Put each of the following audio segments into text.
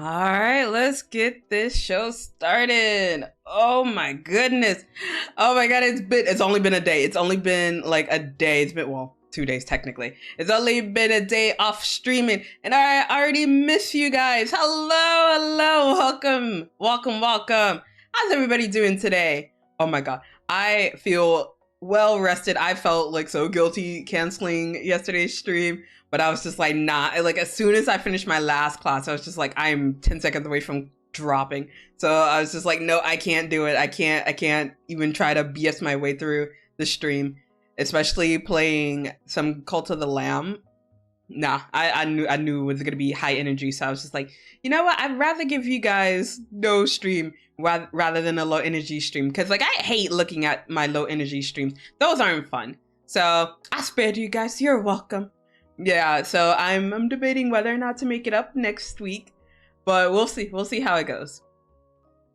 All right, let's get this show started. Oh my goodness. Oh my god, it's only been a day. It's only been like a day. It's been, well, 2 days technically. It's only been a day off streaming and I already miss you guys. Hello, welcome. How's everybody doing today? Oh my god. I feel well rested. I felt like so guilty canceling yesterday's stream. But I was just like, nah. Like, as soon as I finished my last class, I was just like, I'm 10 seconds away from dropping. So I was just like, no, I can't do it. I can't even try to BS my way through the stream, especially playing some Cult of the Lamb. Nah, I knew it was gonna be high energy. So I was just like, you know what? I'd rather give you guys no stream rather than a low energy stream. Because like, I hate looking at my low energy streams. Those aren't fun. So I spared you guys. You're welcome. Yeah, so I'm debating whether or not to make it up next week, but we'll see. We'll see how it goes.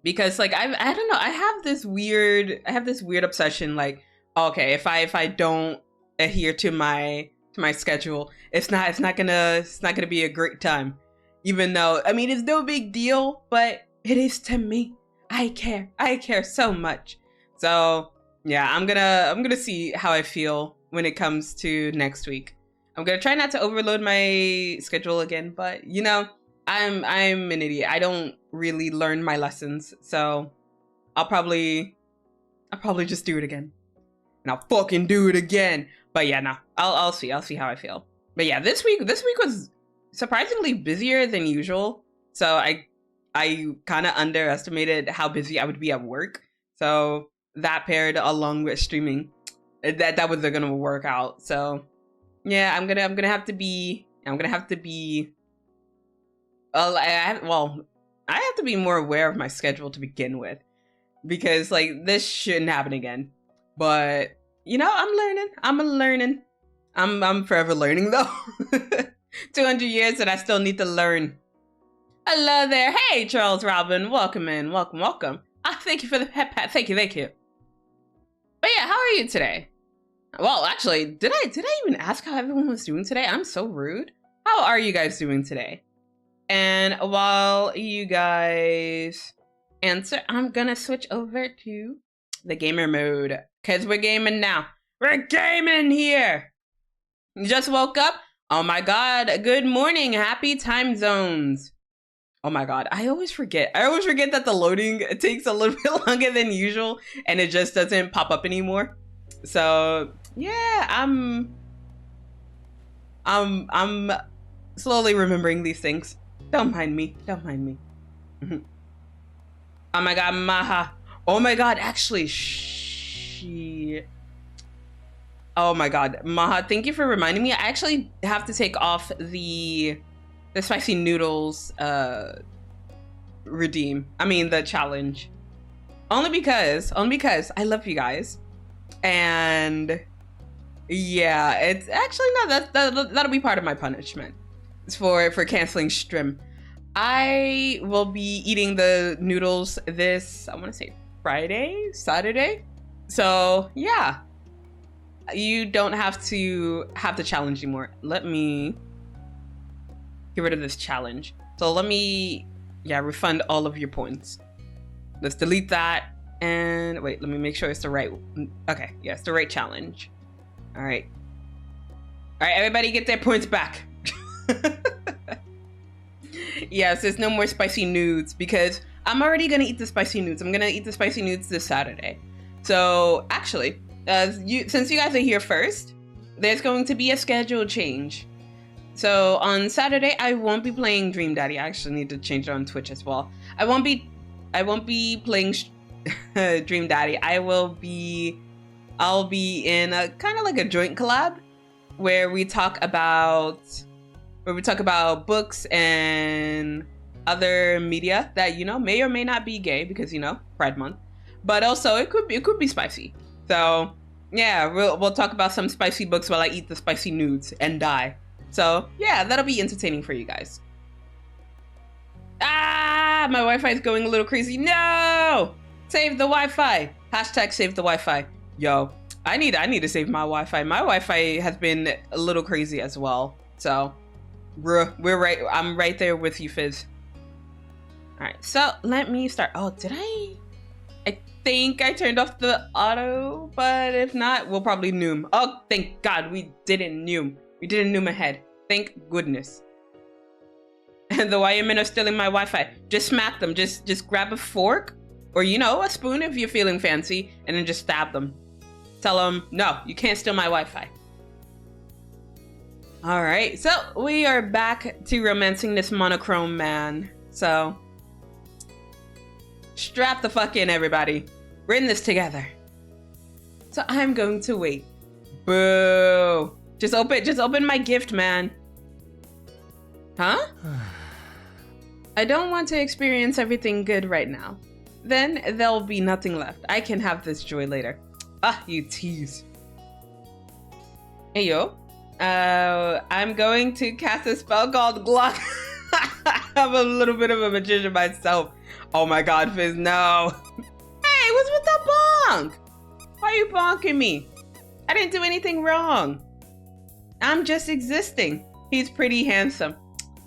Because like I don't know, I have this weird obsession. Like, okay, if I don't adhere to my schedule, it's not gonna be a great time. Even though, I mean, it's no big deal, but it is to me. I care so much. So yeah, I'm gonna see how I feel when it comes to next week. I'm gonna try not to overload my schedule again, but you know, I'm an idiot. I don't really learn my lessons, so I'll probably just do it again, and I'll fucking do it again. But yeah, no, I'll see how I feel. But yeah, this week was surprisingly busier than usual. So I kind of underestimated how busy I would be at work. So that paired along with streaming, that wasn't gonna work out. So. Yeah, I'm gonna have to be. I have to be more aware of my schedule to begin with, because like this shouldn't happen again. But you know, I'm learning. I'm forever learning though. 200 years and I still need to learn. Hello there, hey Charles Robin, welcome in, welcome. Thank you for the pet pat. Thank you. But yeah, how are you today? Well, actually, did I even ask how everyone was doing today? I'm so rude. How are you guys doing today? And while you guys answer, I'm gonna switch over to the gamer mode, because we're gaming now. We're gaming here. You just woke up? Oh my god, good morning, happy time zones. Oh my god, I always forget that the loading takes a little bit longer than usual and it just doesn't pop up anymore. So yeah, I'm slowly remembering these things. Don't mind me. Oh my god, Maha. Oh my god, actually, oh my god, Maha, thank you for reminding me. I actually have to take off the spicy noodles the challenge. Only because I love you guys. And yeah, it's actually not that'll be part of my punishment. It's for canceling stream. I will be eating the noodles this, I want to say Saturday. So yeah, you don't have to have the challenge anymore. Let me get rid of this challenge. So let me refund all of your points. Let's delete that. And wait, let me make sure it's the right. Okay, yeah, it's the right challenge. All right, everybody get their points back. Yes, there's no more spicy nudes because I'm already gonna eat the spicy nudes. I'm gonna eat the spicy nudes this Saturday. So actually, since you guys are here first, there's going to be a schedule change. So on Saturday, I won't be playing Dream Daddy. I actually need to change it on Twitch as well. I won't be playing Dream Daddy. I'll be in a kind of like a joint collab where we talk about books and other media that, you know, may or may not be gay, because, you know, Pride Month, but also it could be spicy. So yeah, we'll talk about some spicy books while I eat the spicy nudes and die. So yeah, that'll be entertaining for you guys. My Wi-Fi is going a little crazy. No! Save the Wi-Fi. Hashtag save the Wi-Fi. Yo, I need to save my Wi-Fi. My Wi-Fi has been a little crazy as well. So we're right. I'm right there with you, Fizz. All right, so let me start. Oh, did I think I turned off the auto, but if not, we'll probably noom. Oh, thank God we didn't noom. We didn't noom ahead. Thank goodness. And the wiremen are stealing my Wi-Fi. Just smack them. Just grab a fork or, you know, a spoon if you're feeling fancy, and then just stab them. Tell them, no, you can't steal my Wi-Fi. All right, so we are back to romancing this monochrome man. So strap the fuck in, everybody. We're in this together. So I'm going to wait. Boo. Just open my gift, man. Huh? I don't want to experience everything good right now. Then there'll be nothing left. I can have this joy later. Ah, you tease. Hey, yo. I'm going to cast a spell called Glock. I'm a little bit of a magician myself. Oh my God, Fizz, no. Hey, what's with the bonk? Why are you bonking me? I didn't do anything wrong. I'm just existing. He's pretty handsome.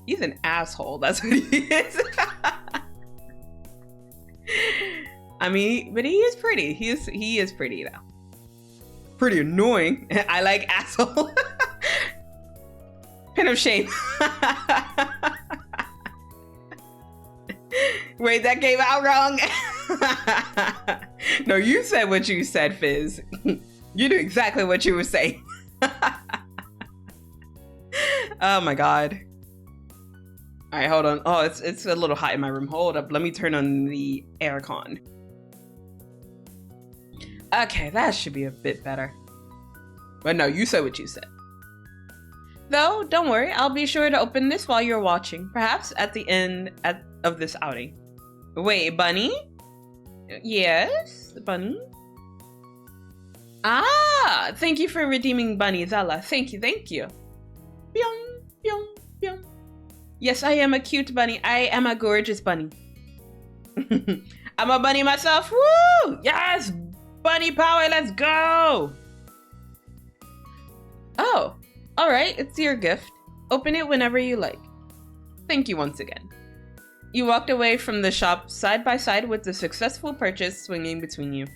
He's an asshole, that's what he is. I mean, but he is pretty. He is pretty though. Pretty annoying. I like asshole. Pin of shame. Wait, that came out wrong. No, you said what you said, Fizz. You knew exactly what you were saying. Oh my God. All right, hold on. Oh, it's a little hot in my room. Hold up. Let me turn on the aircon. Okay, that should be a bit better. But no, you said what you said. Though, don't worry. I'll be sure to open this while you're watching. Perhaps at the end of this outing. Wait, Bunny? Yes, Bunny? Ah, thank you for redeeming Bunny, Zela. Thank you, thank you. Pyong, pyong, pyong. Yes, I am a cute bunny. I am a gorgeous bunny. I'm a bunny myself. Woo! Yes! Bunny power, let's go! Oh, all right, it's your gift. Open it whenever you like. Thank you once again. You walked away from the shop side by side with the successful purchase swinging between you.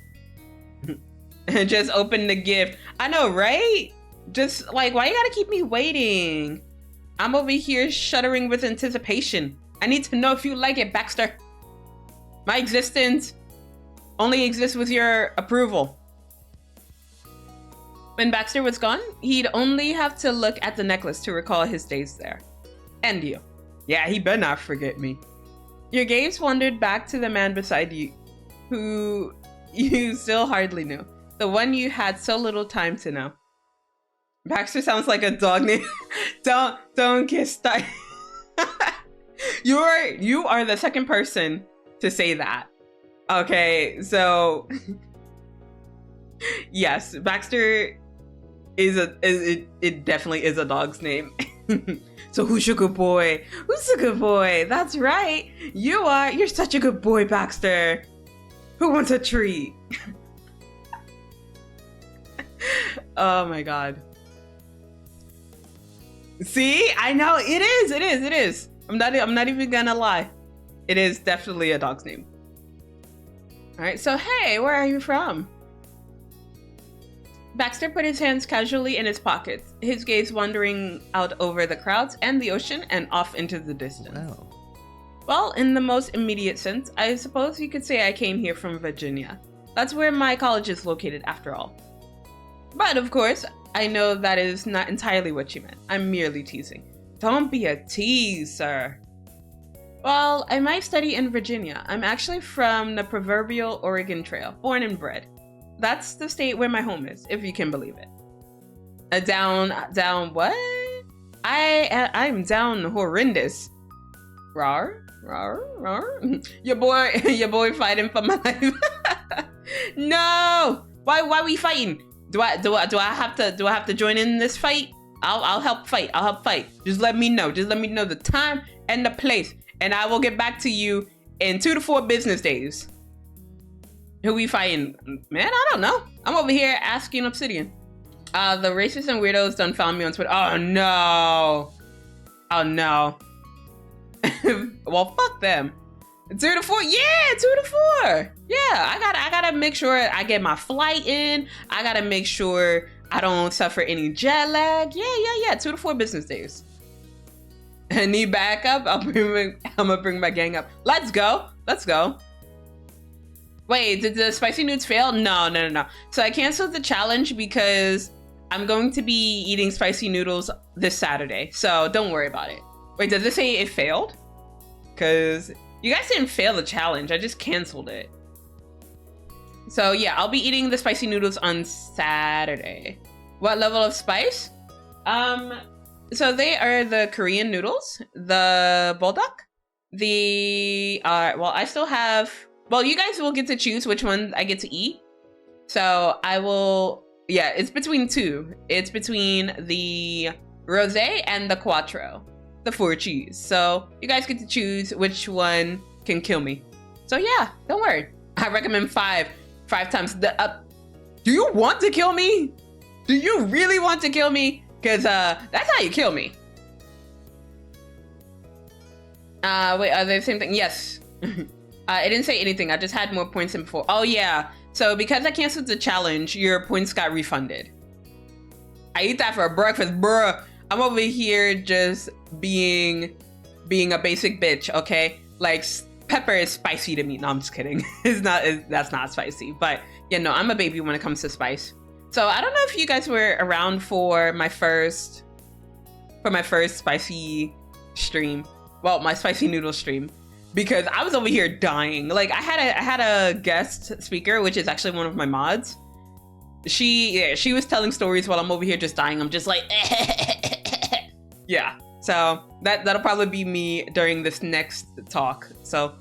And just open the gift. I know, right? Just like, why you gotta keep me waiting? I'm over here shuddering with anticipation. I need to know if you like it, Baxter. My existence only exists with your approval. When Baxter was gone, he'd only have to look at the necklace to recall his days there. And you. Yeah, he better not forget me. Your gaze wandered back to the man beside you, who you still hardly knew. The one you had so little time to know. Baxter sounds like a dog name. Don't get started. You are the second person to say that. Okay, so yes, Baxter it definitely is a dog's name. So who's your good boy? Who's a good boy? That's right. You are. You're such a good boy, Baxter. Who wants a treat? Oh my God. See, I know it is. I'm not even gonna lie. It is definitely a dog's name. All right, so hey, where are you from? Baxter put his hands casually in his pockets, his gaze wandering out over the crowds and the ocean and off into the distance. Wow. Well, in the most immediate sense, I suppose you could say I came here from Virginia. That's where my college is located, after all. But of course, I know that is not entirely what you meant. I'm merely teasing. Don't be a tease, sir. Well, I might study in Virginia. I'm actually from the proverbial Oregon Trail, born and bred. That's the state where my home is, if you can believe it. Down what? I'm down horrendous. Rawr, rawr, rawr. Your boy fighting for my life. No! Why we fighting? Do I have to join in this fight? I'll help fight. Just let me know the time and the place, and I will get back to you in 2 to 4 business days. Who we fighting? Man, I don't know. I'm over here asking Obsidian. The racists and weirdos done found me on Twitter. Oh no. Well, fuck them. 2 to 4, yeah, 2 to 4. Yeah, I gotta make sure I get my flight in. I gotta make sure I don't suffer any jet lag. Yeah. 2 to 4 business days. I need backup. I'm gonna bring my gang up. Let's go. Wait, did the spicy nudes fail? No. So I canceled the challenge because I'm going to be eating spicy noodles this Saturday. So don't worry about it. Wait, does it say it failed? Because you guys didn't fail the challenge. I just canceled it. So yeah, I'll be eating the spicy noodles on Saturday. What level of spice? So they are the Korean noodles, the bulldog, well, I still have, well, you guys will get to choose which one I get to eat. So I will, yeah, it's between two. It's between the rosé and the quattro, the 4 cheese. So you guys get to choose which one can kill me. So yeah, don't worry. I recommend 5 times. Do you want to kill me? Do you really want to kill me? Because that's how you kill me. Wait, are they the same thing? Yes. It didn't say anything. I just had more points than before. Oh yeah. So because I canceled the challenge, your points got refunded. I eat that for breakfast, bruh. I'm over here just being a basic bitch, okay? Like pepper is spicy to me. No, I'm just kidding. That's not spicy. But yeah, no, I'm a baby when it comes to spice. So I don't know if you guys were around for my first spicy stream. Well, my spicy noodle stream, because I was over here dying. Like I had a guest speaker, which is actually one of my mods. She was telling stories while I'm over here just dying. I'm just like, yeah. So that'll probably be me during this next talk. So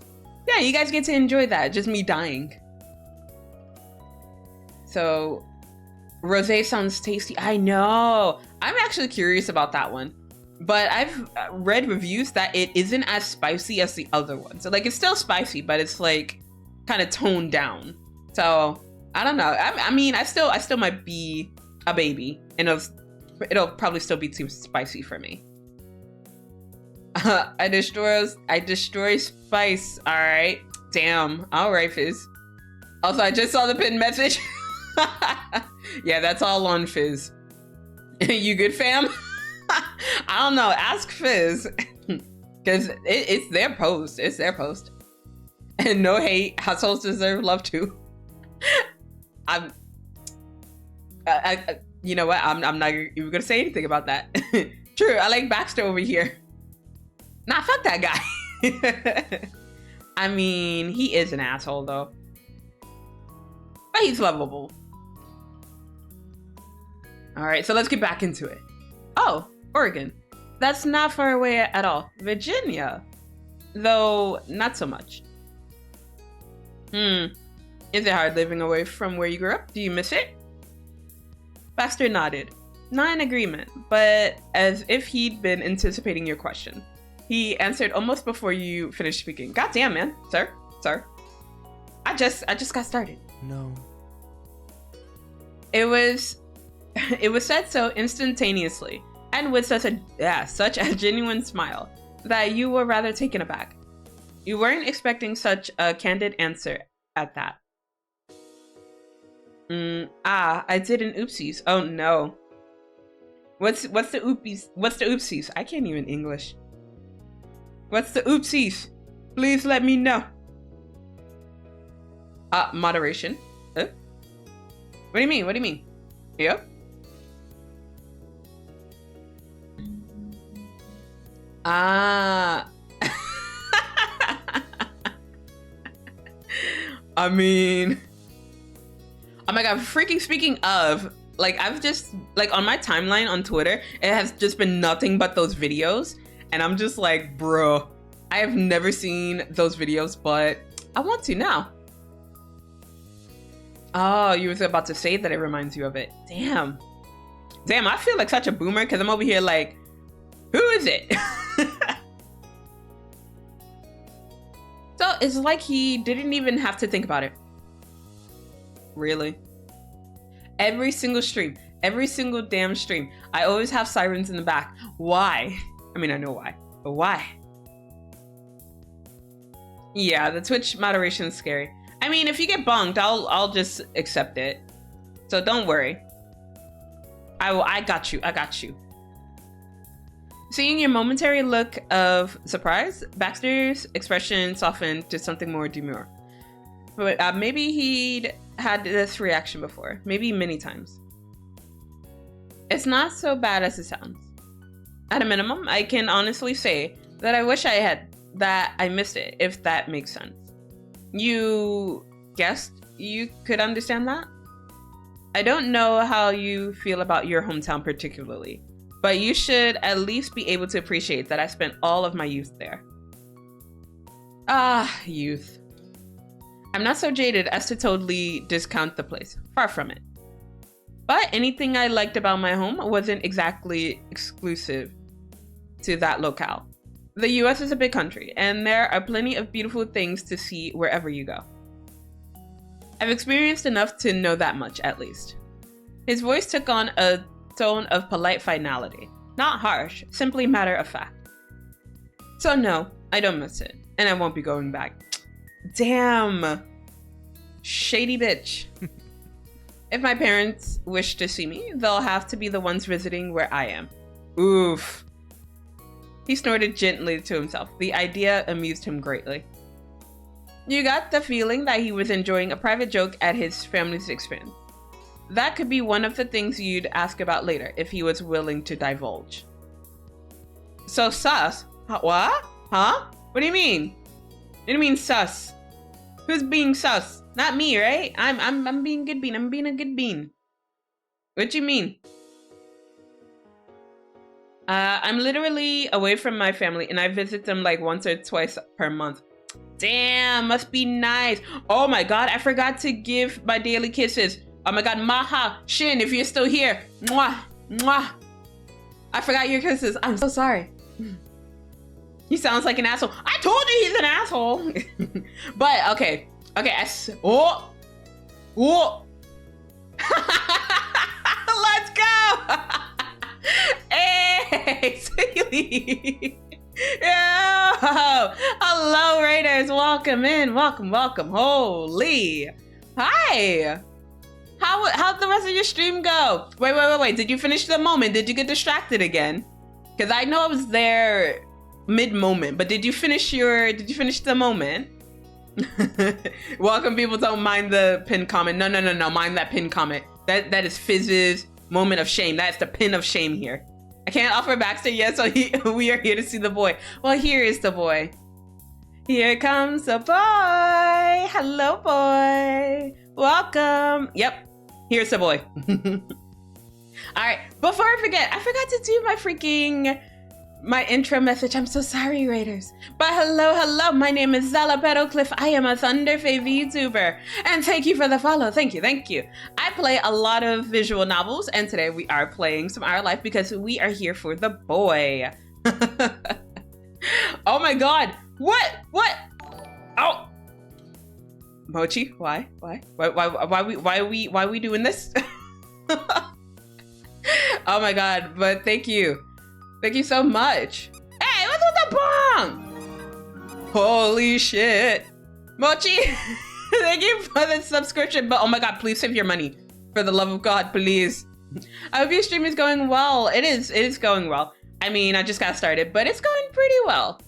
yeah, you guys get to enjoy that. Just me dying. So rosé sounds tasty. I know. I'm actually curious about that one. But I've read reviews that it isn't as spicy as the other one. So like it's still spicy, but it's like kind of toned down. So I don't know. I mean, I still might be a baby, and it'll probably still be too spicy for me. I destroy spice. All right. Damn. All right, Fizz. Also, I just saw the pinned message. Yeah, that's all on Fizz. You good, fam? I don't know. Ask Fizz, because it's their post. It's their post. And no hate. Households deserve love too. You know what? I'm not even gonna say anything about that. True. I like Baxter over here. Nah, fuck that guy. I mean, he is an asshole though, but he's lovable. All right, so let's get back into it. Oh, Oregon. That's not far away at all. Virginia, though not so much. Is it hard living away from where you grew up? Do you miss it? Baxter nodded. Not in agreement, but as if he'd been anticipating your question. He answered almost before you finished speaking. God damn, man. Sir. I just got started. No. It was said so instantaneously, and with such a genuine smile, that you were rather taken aback. You weren't expecting such a candid answer at that. I did an oopsies. Oh no. What's the oopies? What's the oopsies? I can't even English. What's the oopsies? Please let me know. Moderation. What do you mean? What do you mean? Yep. I mean, oh my god, freaking speaking of, like, I've just, like, on my timeline on Twitter, it has just been nothing but those videos, and I'm just like, bro, I have never seen those videos, but I want to now. Oh, you were about to say that it reminds you of it. Damn, I feel like such a boomer, because I'm over here like, who is it? So it's like he didn't even have to think about it. Really? Every single stream, every single damn stream, I always have sirens in the back. Why? I mean, I know why, but why? Yeah, the Twitch moderation is scary. I mean, if you get bonked, I'll just accept it. So don't worry. I got you. I got you. Seeing your momentary look of surprise, Baxter's expression softened to something more demure. But maybe he'd had this reaction before. Maybe many times. It's not so bad as it sounds. At a minimum, I can honestly say that I wish I missed it, if that makes sense. You guessed you could understand that? I don't know how you feel about your hometown particularly, but you should at least be able to appreciate that I spent all of my youth there. Ah, youth. I'm not so jaded as to totally discount the place. Far from it. But anything I liked about my home wasn't exactly exclusive to that locale. The US is a big country, and there are plenty of beautiful things to see wherever you go. I've experienced enough to know that much, at least. His voice took on a tone of polite finality. Not harsh, simply matter of fact. So no, I don't miss it, and I won't be going back. Damn. Shady bitch. If my parents wish to see me, they'll have to be the ones visiting where I am. Oof. He snorted gently to himself. The idea amused him greatly. You got the feeling that he was enjoying a private joke at his family's expense. That could be one of the things you'd ask about later if he was willing to divulge. So sus? What? Huh? What do you mean? What do you mean sus? Who's being sus? Not me, right? I'm being good bean. I'm being a good bean. What you mean? I'm literally away from my family and I visit them like once or twice per month. Damn, must be nice. Oh my god, I forgot to give my daily kisses. Oh my god, Maha, Shin, if you're still here. Mwah, mwah. I forgot your kisses. I'm so sorry. He sounds like an asshole. I told you he's an asshole. But okay. Okay, oh. Let's go. Hey, Zela. Yeah. Hello, Raiders. Welcome in. Welcome. Holy. Hi. How'd the rest of your stream go? Wait. Did you finish the moment? Did you get distracted again? Because I know I was there mid-moment, but did you finish the moment? Welcome, people. Don't mind the pinned comment. No. Mind that pinned comment. That is Fizz's moment of shame. That's the pin of shame here. I can't offer Baxter yet, so we are here to see the boy. Well, here is the boy. Here comes the boy. Hello, boy. Welcome. Yep. Here's the boy. All right. Before I forgot to do my intro message. I'm so sorry, Raiders. But hello. My name is Zela Petalcliff. I am a Thunderfae VTuber. And thank you for the follow. Thank you. I play a lot of visual novels, and today we are playing some Our Life because we are here for the boy. Oh my god. What? Oh. Mochi, why are we doing this? Oh my god, but thank you. Thank you so much. Hey, what's with the bong? Holy shit. Mochi, thank you for the subscription, but oh my god, please save your money. For the love of God, please. I hope your stream is going well. It is going well. I mean, I just got started, but it's going pretty well.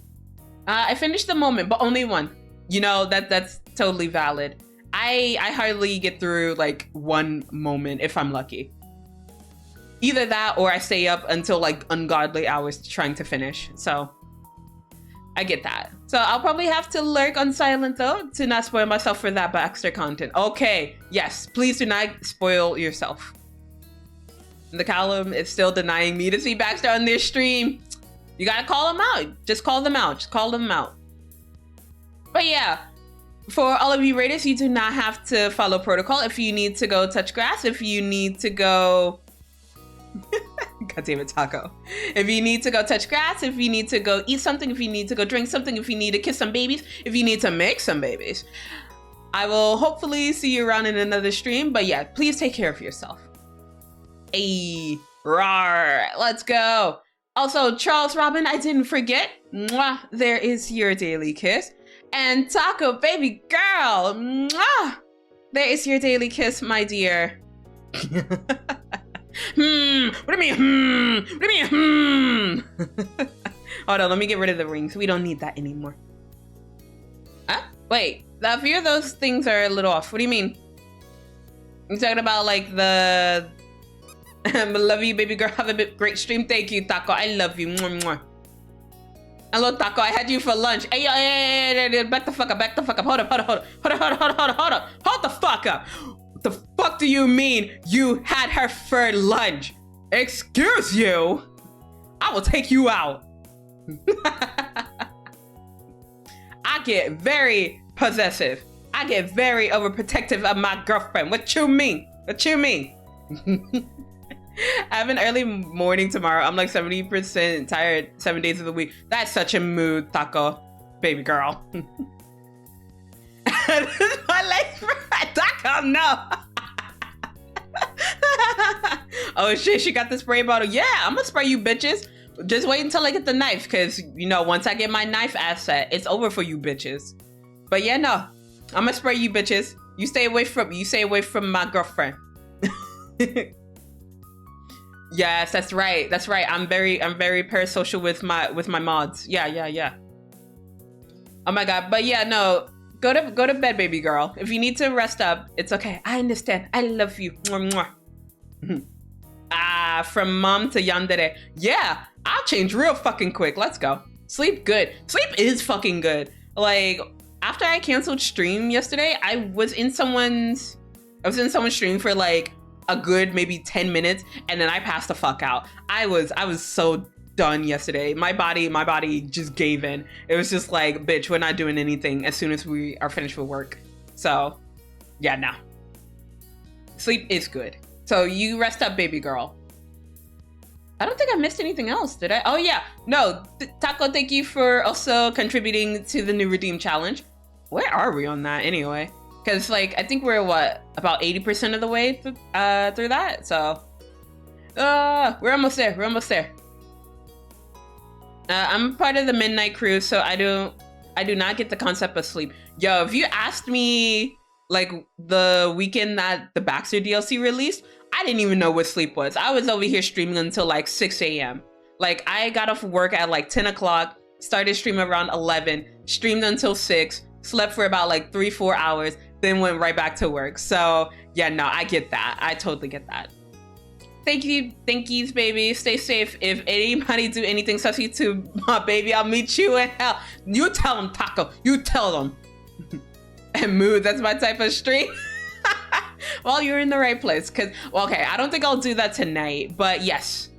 I finished the moment, but only one. You know, that's totally valid. I hardly get through like one moment if I'm lucky. Either that or I stay up until like ungodly hours trying to finish. So I get that. So I'll probably have to lurk on silent though to not spoil myself for that Baxter content. Okay, yes, please do not spoil yourself. The column is still denying me to see Baxter on their stream. You gotta call them out. Just call them out. But yeah, for all of you Raiders, you do not have to follow protocol. If you need to go touch grass, if you need to go... God damn it, Taco. If you need to go touch grass, if you need to go eat something, if you need to go drink something, if you need to kiss some babies, if you need to make some babies, I will hopefully see you around in another stream. But yeah, please take care of yourself. Ayy, rawr, let's go. Also, Charles Robin, I didn't forget. Mwah, there is your daily kiss. And Taco, baby girl. Mwah! There is your daily kiss, my dear. What do you mean? What do you mean? Hold on, let me get rid of the rings. We don't need that anymore. Huh? Wait, a few of those things are a little off. What do you mean? You talking about like the... I love you, baby girl. Have a great stream. Thank you, Taco. I love you. Mwah, mwah. Hello, Taco. I had you for lunch. Hey, back the fuck up. Back the fuck up. Hold up. Hold the fuck up. What the fuck do you mean you had her for lunch? Excuse you? I will take you out. I get very possessive. I get very overprotective of my girlfriend. What you mean? What you mean? I have an early morning tomorrow. I'm like 70% tired 7 days of the week. That's such a mood, Taco. Baby girl. My legs, Taco, no. Oh shit, she got the spray bottle. Yeah, I'm gonna spray you bitches. Just wait until I get the knife, because, you know, once I get my knife asset, it's over for you bitches. But yeah, no. I'm gonna spray you bitches. You stay away from my girlfriend. Yes, that's right. That's right. I'm very parasocial with my mods. Yeah. Oh my god. But yeah, no. Go to bed, baby girl. If you need to rest up, it's okay. I understand. I love you. Mwah, mwah. From mom to yandere. Yeah, I'll change real fucking quick. Let's go. Sleep good. Sleep is fucking good. Like, after I canceled stream yesterday, I was in someone's stream for like a good maybe 10 minutes, and then I passed the fuck out. I was so done yesterday. My body just gave in. It was just like, bitch, we're not doing anything as soon as we are finished with work. So yeah, no. Sleep is good. So you rest up, baby girl. I don't think I missed anything else, did I? Oh yeah, no. Taco, thank you for also contributing to the new Redeem Challenge. Where are we on that anyway? Because like, I think we're what, about 80% of the way through that. So we're almost there. I'm part of the midnight crew, so I do not get the concept of sleep. Yo, if you asked me like the weekend that the Baxter DLC released, I didn't even know what sleep was. I was over here streaming until like 6 a.m. Like, I got off work at like 10 o'clock, started streaming around 11, streamed until 6, slept for about like 3-4 hours, then went right back to work. So yeah, no, I get that. I totally get that. Thank yous, baby. Stay safe. If anybody do anything sussy to my baby, I'll meet you in hell. You tell them, Taco. You tell them. And mood, that's my type of stream. Well, you're in the right place. Well, okay, I don't think I'll do that tonight. But yes,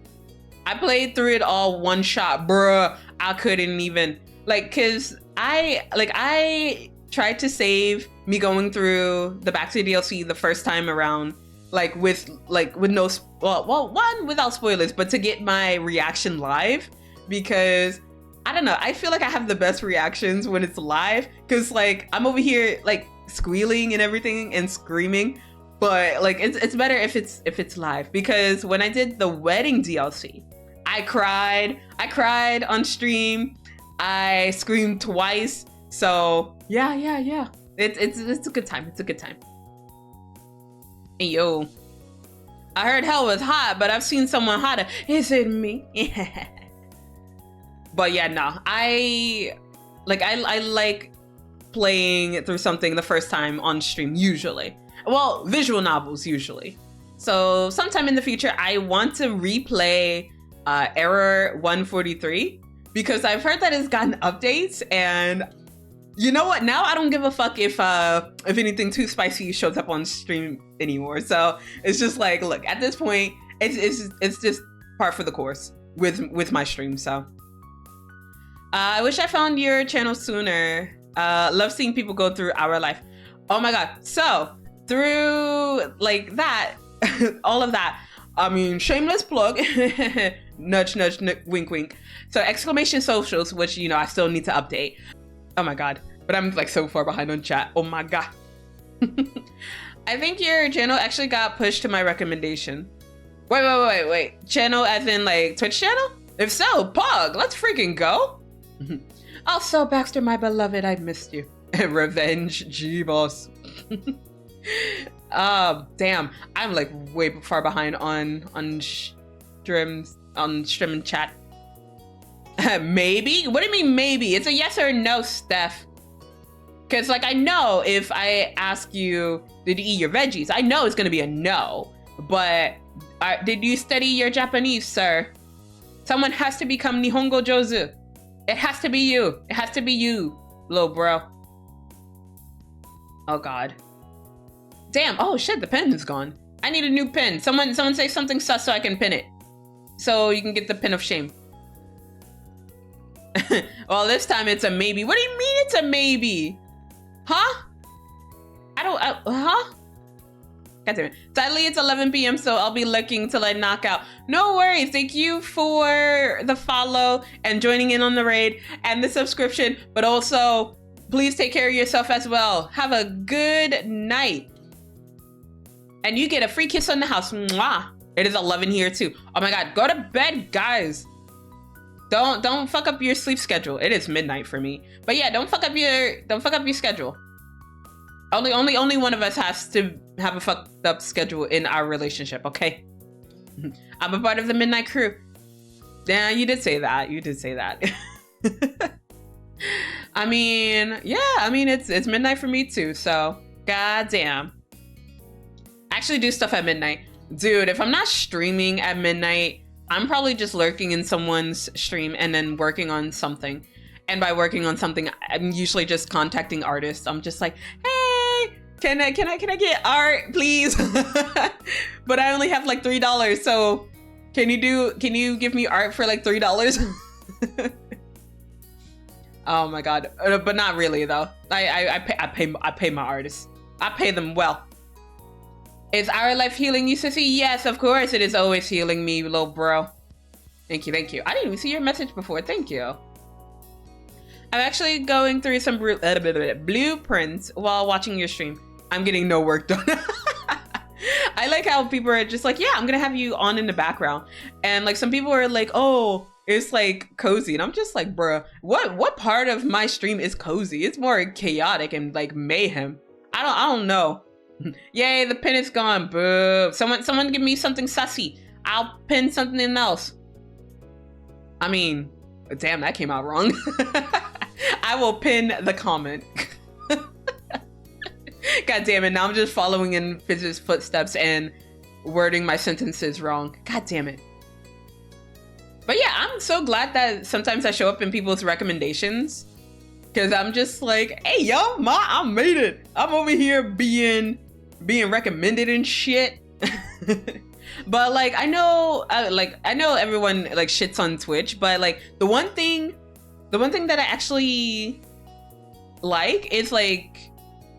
I played through it all one shot. Bruh, I couldn't even. Like, because I tried to save me going through the Baxter DLC the first time around. Like with no, one, without spoilers, but to get my reaction live, because I don't know, I feel like I have the best reactions when it's live, because like I'm over here like squealing and everything and screaming, but like it's better if it's live, because when I did the wedding DLC, I cried on stream, I screamed twice, so yeah, it's a good time. Hey, yo, I heard hell was hot, but I've seen someone hotter. Is it me? But yeah, no, I like playing through something the first time on stream, usually. Well, visual novels, usually. So sometime in the future, I want to replay Error 143, because I've heard that it's gotten updates, and you know what? Now I don't give a fuck if anything too spicy shows up on stream anymore. So it's just like, look, at this point, it's just par for the course with my stream. So I wish I found your channel sooner. Love seeing people go through our life. Oh my god! So through like that, all of that. I mean, shameless plug. Nudge, nudge, wink, wink. So exclamation socials, which you know I still need to update. Oh my god, but I'm like so far behind on chat. Oh my god. I think your channel actually got pushed to my recommendation. Wait. Channel as in like Twitch channel? If so, pog, let's freaking go. Also, Baxter, my beloved, I missed you. Revenge, G-boss. Damn, I'm like way far behind on stream and chat. Maybe? What do you mean maybe? It's a yes or no, Steph. Because like I know if I ask you, did you eat your veggies? I know it's gonna be a no. But did you study your Japanese, sir? Someone has to become Nihongo Jozu. It has to be you. It has to be you, little bro. Oh God. Damn. Oh shit, the pen is gone. I need a new pen. Someone say something sus so I can pin it. So you can get the pin of shame. Well, this time it's a maybe. What do you mean it's a maybe? Huh? Huh? God damn it. Sadly, it's 11 p.m., so I'll be looking till I knock out. No worries. Thank you for the follow and joining in on the raid and the subscription, but also please take care of yourself as well. Have a good night. And you get a free kiss on the house. Mwah. It is 11 here too. Oh my God, go to bed, guys. Don't fuck up your sleep schedule. It is midnight for me. But yeah, don't fuck up your schedule. Only one of us has to have a fucked up schedule in our relationship, okay? I'm a part of the midnight crew. Yeah, you did say that. You did say that. I mean, yeah, I mean it's midnight for me too, so goddamn. I actually do stuff at midnight. Dude, if I'm not streaming at midnight, I'm probably just lurking in someone's stream and then working on something. And by working on something, I'm usually just contacting artists. I'm just like, hey, can I get art, please? But I only have like $3, so can you give me art for like $3? Oh my God, but not really though. I pay my artists. I pay them well. Is our life healing you, sissy? Yes, of course it is always healing me, little bro. Thank you, thank you. I didn't even see your message before. Thank you. I'm actually going through some blueprints while watching your stream. I'm getting no work done. I like how people are just like, yeah, I'm gonna have you on in the background. And like some people are like, oh, it's like cozy. And I'm just like, bruh, what part of my stream is cozy? It's more chaotic and like mayhem. I don't know. Yay, the pin is gone. Boo. Someone give me something sussy. I'll pin something else. I mean, damn, that came out wrong. I will pin the comment. God damn it, now I'm just following in Fizz's footsteps and wording my sentences wrong. God damn it. But yeah, I'm so glad that sometimes I show up in people's recommendations. Because I'm just like, hey, yo, I made it. I'm over here being recommended and shit. But like, I know everyone like shits on Twitch, but like the one thing that I actually like is like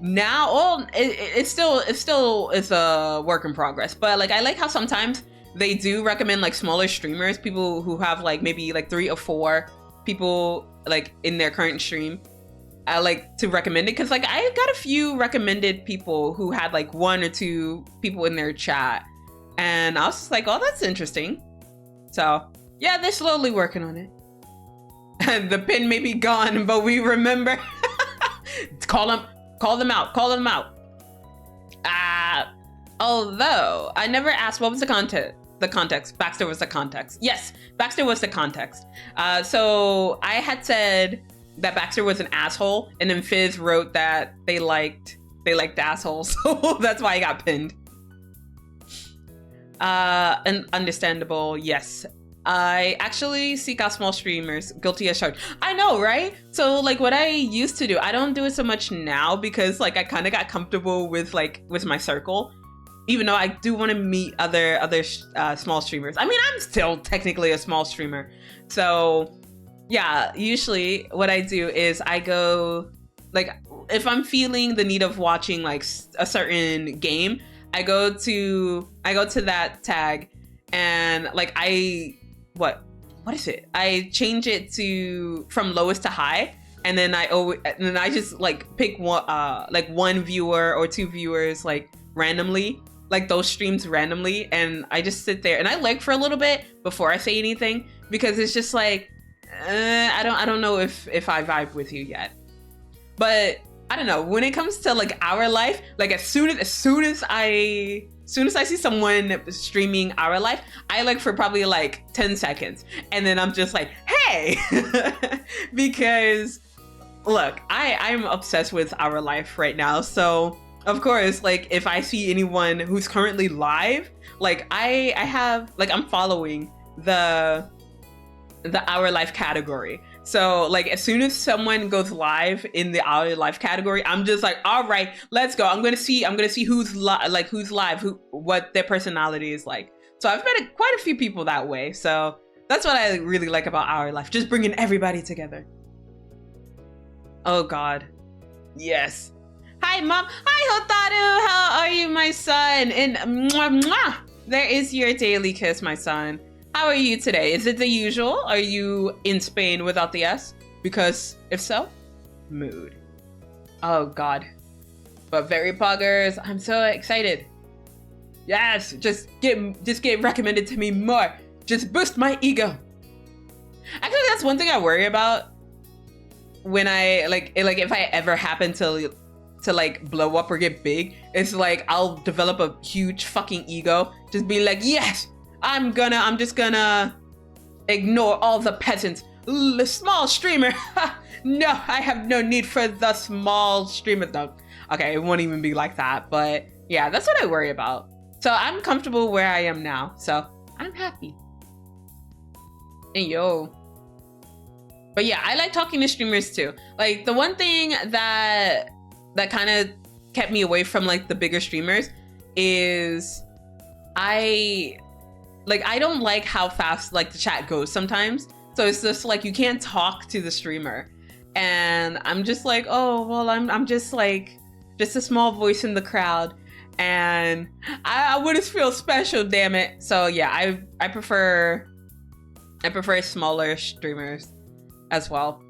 now, well, it's still a work in progress, but like I like how sometimes they do recommend like smaller streamers, people who have like maybe like 3 or 4 people like in their current stream. I like to recommend it because like I got a few recommended people who had like 1 or 2 people in their chat, and I was just like, oh, that's interesting. So yeah, they're slowly working on it. And the pin may be gone, but we remember. Call them out. Although I never asked what was the context. Baxter was the context. Yes, Baxter was the context. So I had said that Baxter was an asshole, and then Fizz wrote that they liked assholes, so that's why I got pinned. And understandable, yes. I actually seek out small streamers, guilty as charged. I know, right? So like what I used to do, I don't do it so much now because like I kind of got comfortable with my circle, even though I do want to meet other small streamers. I mean, I'm still technically a small streamer, so yeah, usually what I do is I go, like, if I'm feeling the need of watching like a certain game, I go to that tag and like what is it? I change it to from lowest to high, and then I just like pick one viewer or 2 viewers like randomly, like those streams randomly, and I just sit there and I like for a little bit before I say anything, because it's just like I don't know if I vibe with you yet. But I don't know, when it comes to like our life, like as soon as I see someone streaming our life, I like for probably like 10 seconds. And then I'm just like, hey, because look, I'm obsessed with our life right now. So of course, like if I see anyone who's currently live, like I'm following the Our Life category. So like as soon as someone goes live in the Our Life category, I'm just like, all right, let's go. I'm gonna see who's live, what their personality is like. So I've met quite a few people that way. So that's what I really like about Our Life, just bringing everybody together. Oh God, yes. Hi mom. Hi Hotaru. How are you, my son? And mwah, mwah. There is your daily kiss, my son. How are you today? Is it the usual? Are you in Spain without the S? Because if so, mood. Oh God. But very poggers, I'm so excited. Yes, just get recommended to me more. Just boost my ego. Actually, that's one thing I worry about when I like if I ever happen to like blow up or get big. It's like I'll develop a huge fucking ego. Just be like, yes, I'm just gonna ignore all the peasants. The small streamer. No, I have no need for the small streamer. No, okay, it won't even be like that. But yeah, that's what I worry about. So I'm comfortable where I am now. So I'm happy. And yo. But yeah, I like talking to streamers too. Like the one thing that kind of kept me away from like the bigger streamers is I don't like how fast like the chat goes sometimes. So it's just like you can't talk to the streamer. And I'm just like, oh, well, I'm just like just a small voice in the crowd. And I wouldn't feel special, damn it. So yeah, I prefer smaller streamers as well.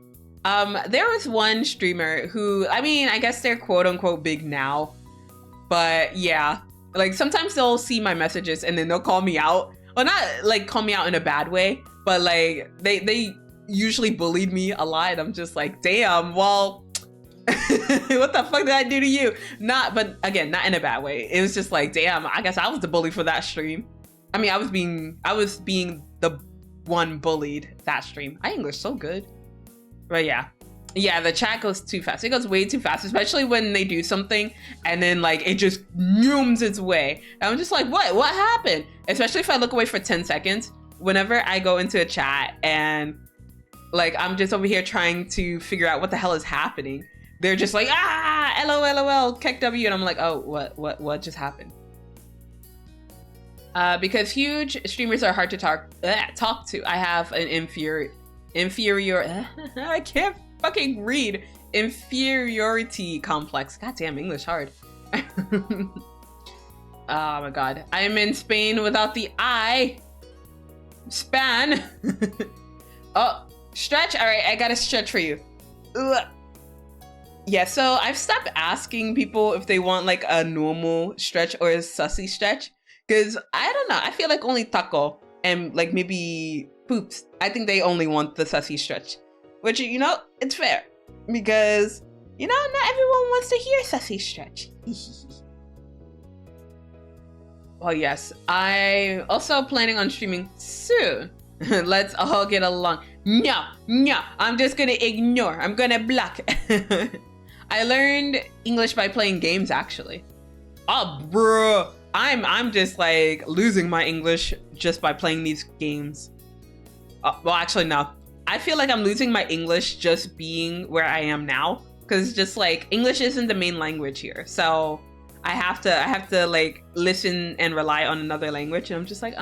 There was one streamer who, I mean, I guess they're quote unquote big now, but yeah, like sometimes they'll see my messages and then they'll call me out. Well, not like call me out in a bad way, but like they usually bullied me a lot. I'm just like, damn, well, what the fuck did I do to you? But again, not in a bad way. It was just like, damn, I guess I was the bully for that stream. I mean, I was being the one bullied that stream. I English so good. But yeah, the chat goes too fast. It goes way too fast, especially when they do something and then like it just zooms its way. And I'm just like, what happened? Especially if I look away for 10 seconds, whenever I go into a chat and like, I'm just over here trying to figure out what the hell is happening. They're just like, LOL, KEKW. And I'm like, oh, what just happened? Because huge streamers are hard to talk to. I have an inferior, I can't fucking read. Inferiority complex. Goddamn, English hard. Oh my God. I'm in Spain without the I. Span. Oh, stretch. All right, I got to stretch for you. Ugh. Yeah, so I've stopped asking people if they want like a normal stretch or a sussy stretch. Because I don't know. I feel like only Taco and like maybe Poops, I think they only want the sussy stretch. Which, you know, it's fair. Because, you know, not everyone wants to hear sussy stretch. Well, yes. I'm also planning on streaming soon. Let's all get along. No, I'm just gonna ignore. I'm gonna block. I learned English by playing games, actually. Oh, bro. I'm just like losing my English just by playing these games. Well, actually, no. I feel like I'm losing my English just being where I am now. Because just like English isn't the main language here. So I have to like listen and rely on another language. And I'm just like,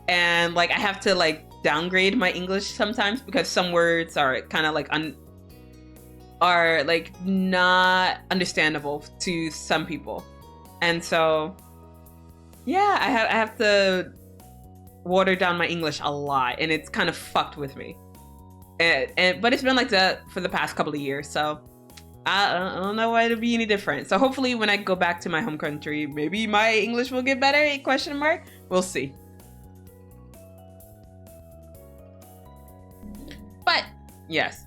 And like I have to like downgrade my English sometimes because some words are kind of like are like not understandable to some people. And so, yeah, I have to water down my English a lot, and it's kind of fucked with me. But it's been like that for the past couple of years, so I don't know why it'll be any different. So hopefully, when I go back to my home country, maybe my English will get better? Question mark. We'll see. Yes.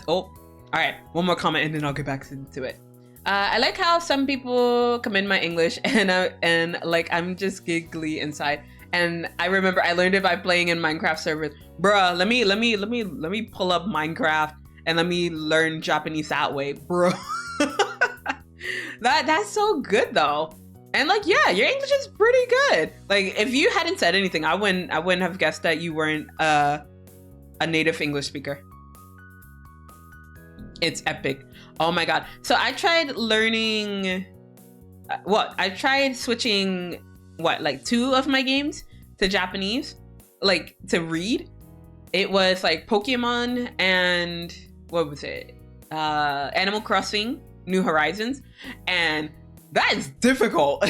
All right. One more comment and then I'll get back into it. I like how some people commend my English and like I'm just giggly inside. And I remember I learned it by playing in Minecraft servers. Bruh, let me pull up Minecraft and let me learn Japanese that way, bro. That's so good though. And like, yeah, your English is pretty good. Like, if you hadn't said anything, I wouldn't have guessed that you weren't a native English speaker. It's epic. Oh my god. So I tried learning I tried switching like 2 of my games to Japanese, like to read. It was like Pokemon and what was it? Animal Crossing New Horizons, and that is difficult.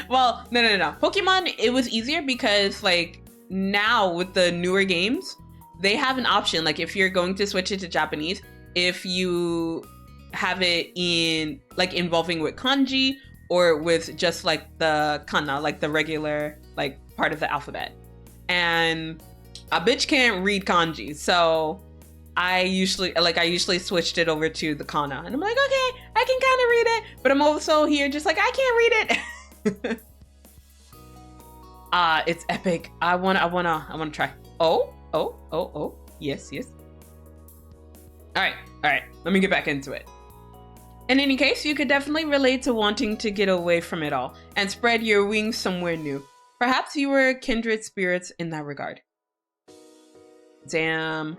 Well, no. Pokemon, it was easier because like now with the newer games, they have an option. Like if you're going to switch it to Japanese, if you have it in like involving with kanji or with just like the kana, like the regular like part of the alphabet. And a bitch can't read kanji, so I usually switched it over to the kana, and I'm like, okay, I can kind of read it, but I'm also here just like I can't read it. It's epic. I wanna try. Oh, yes. All right. Let me get back into it. In any case, you could definitely relate to wanting to get away from it all and spread your wings somewhere new. Perhaps you were kindred spirits in that regard. Damn.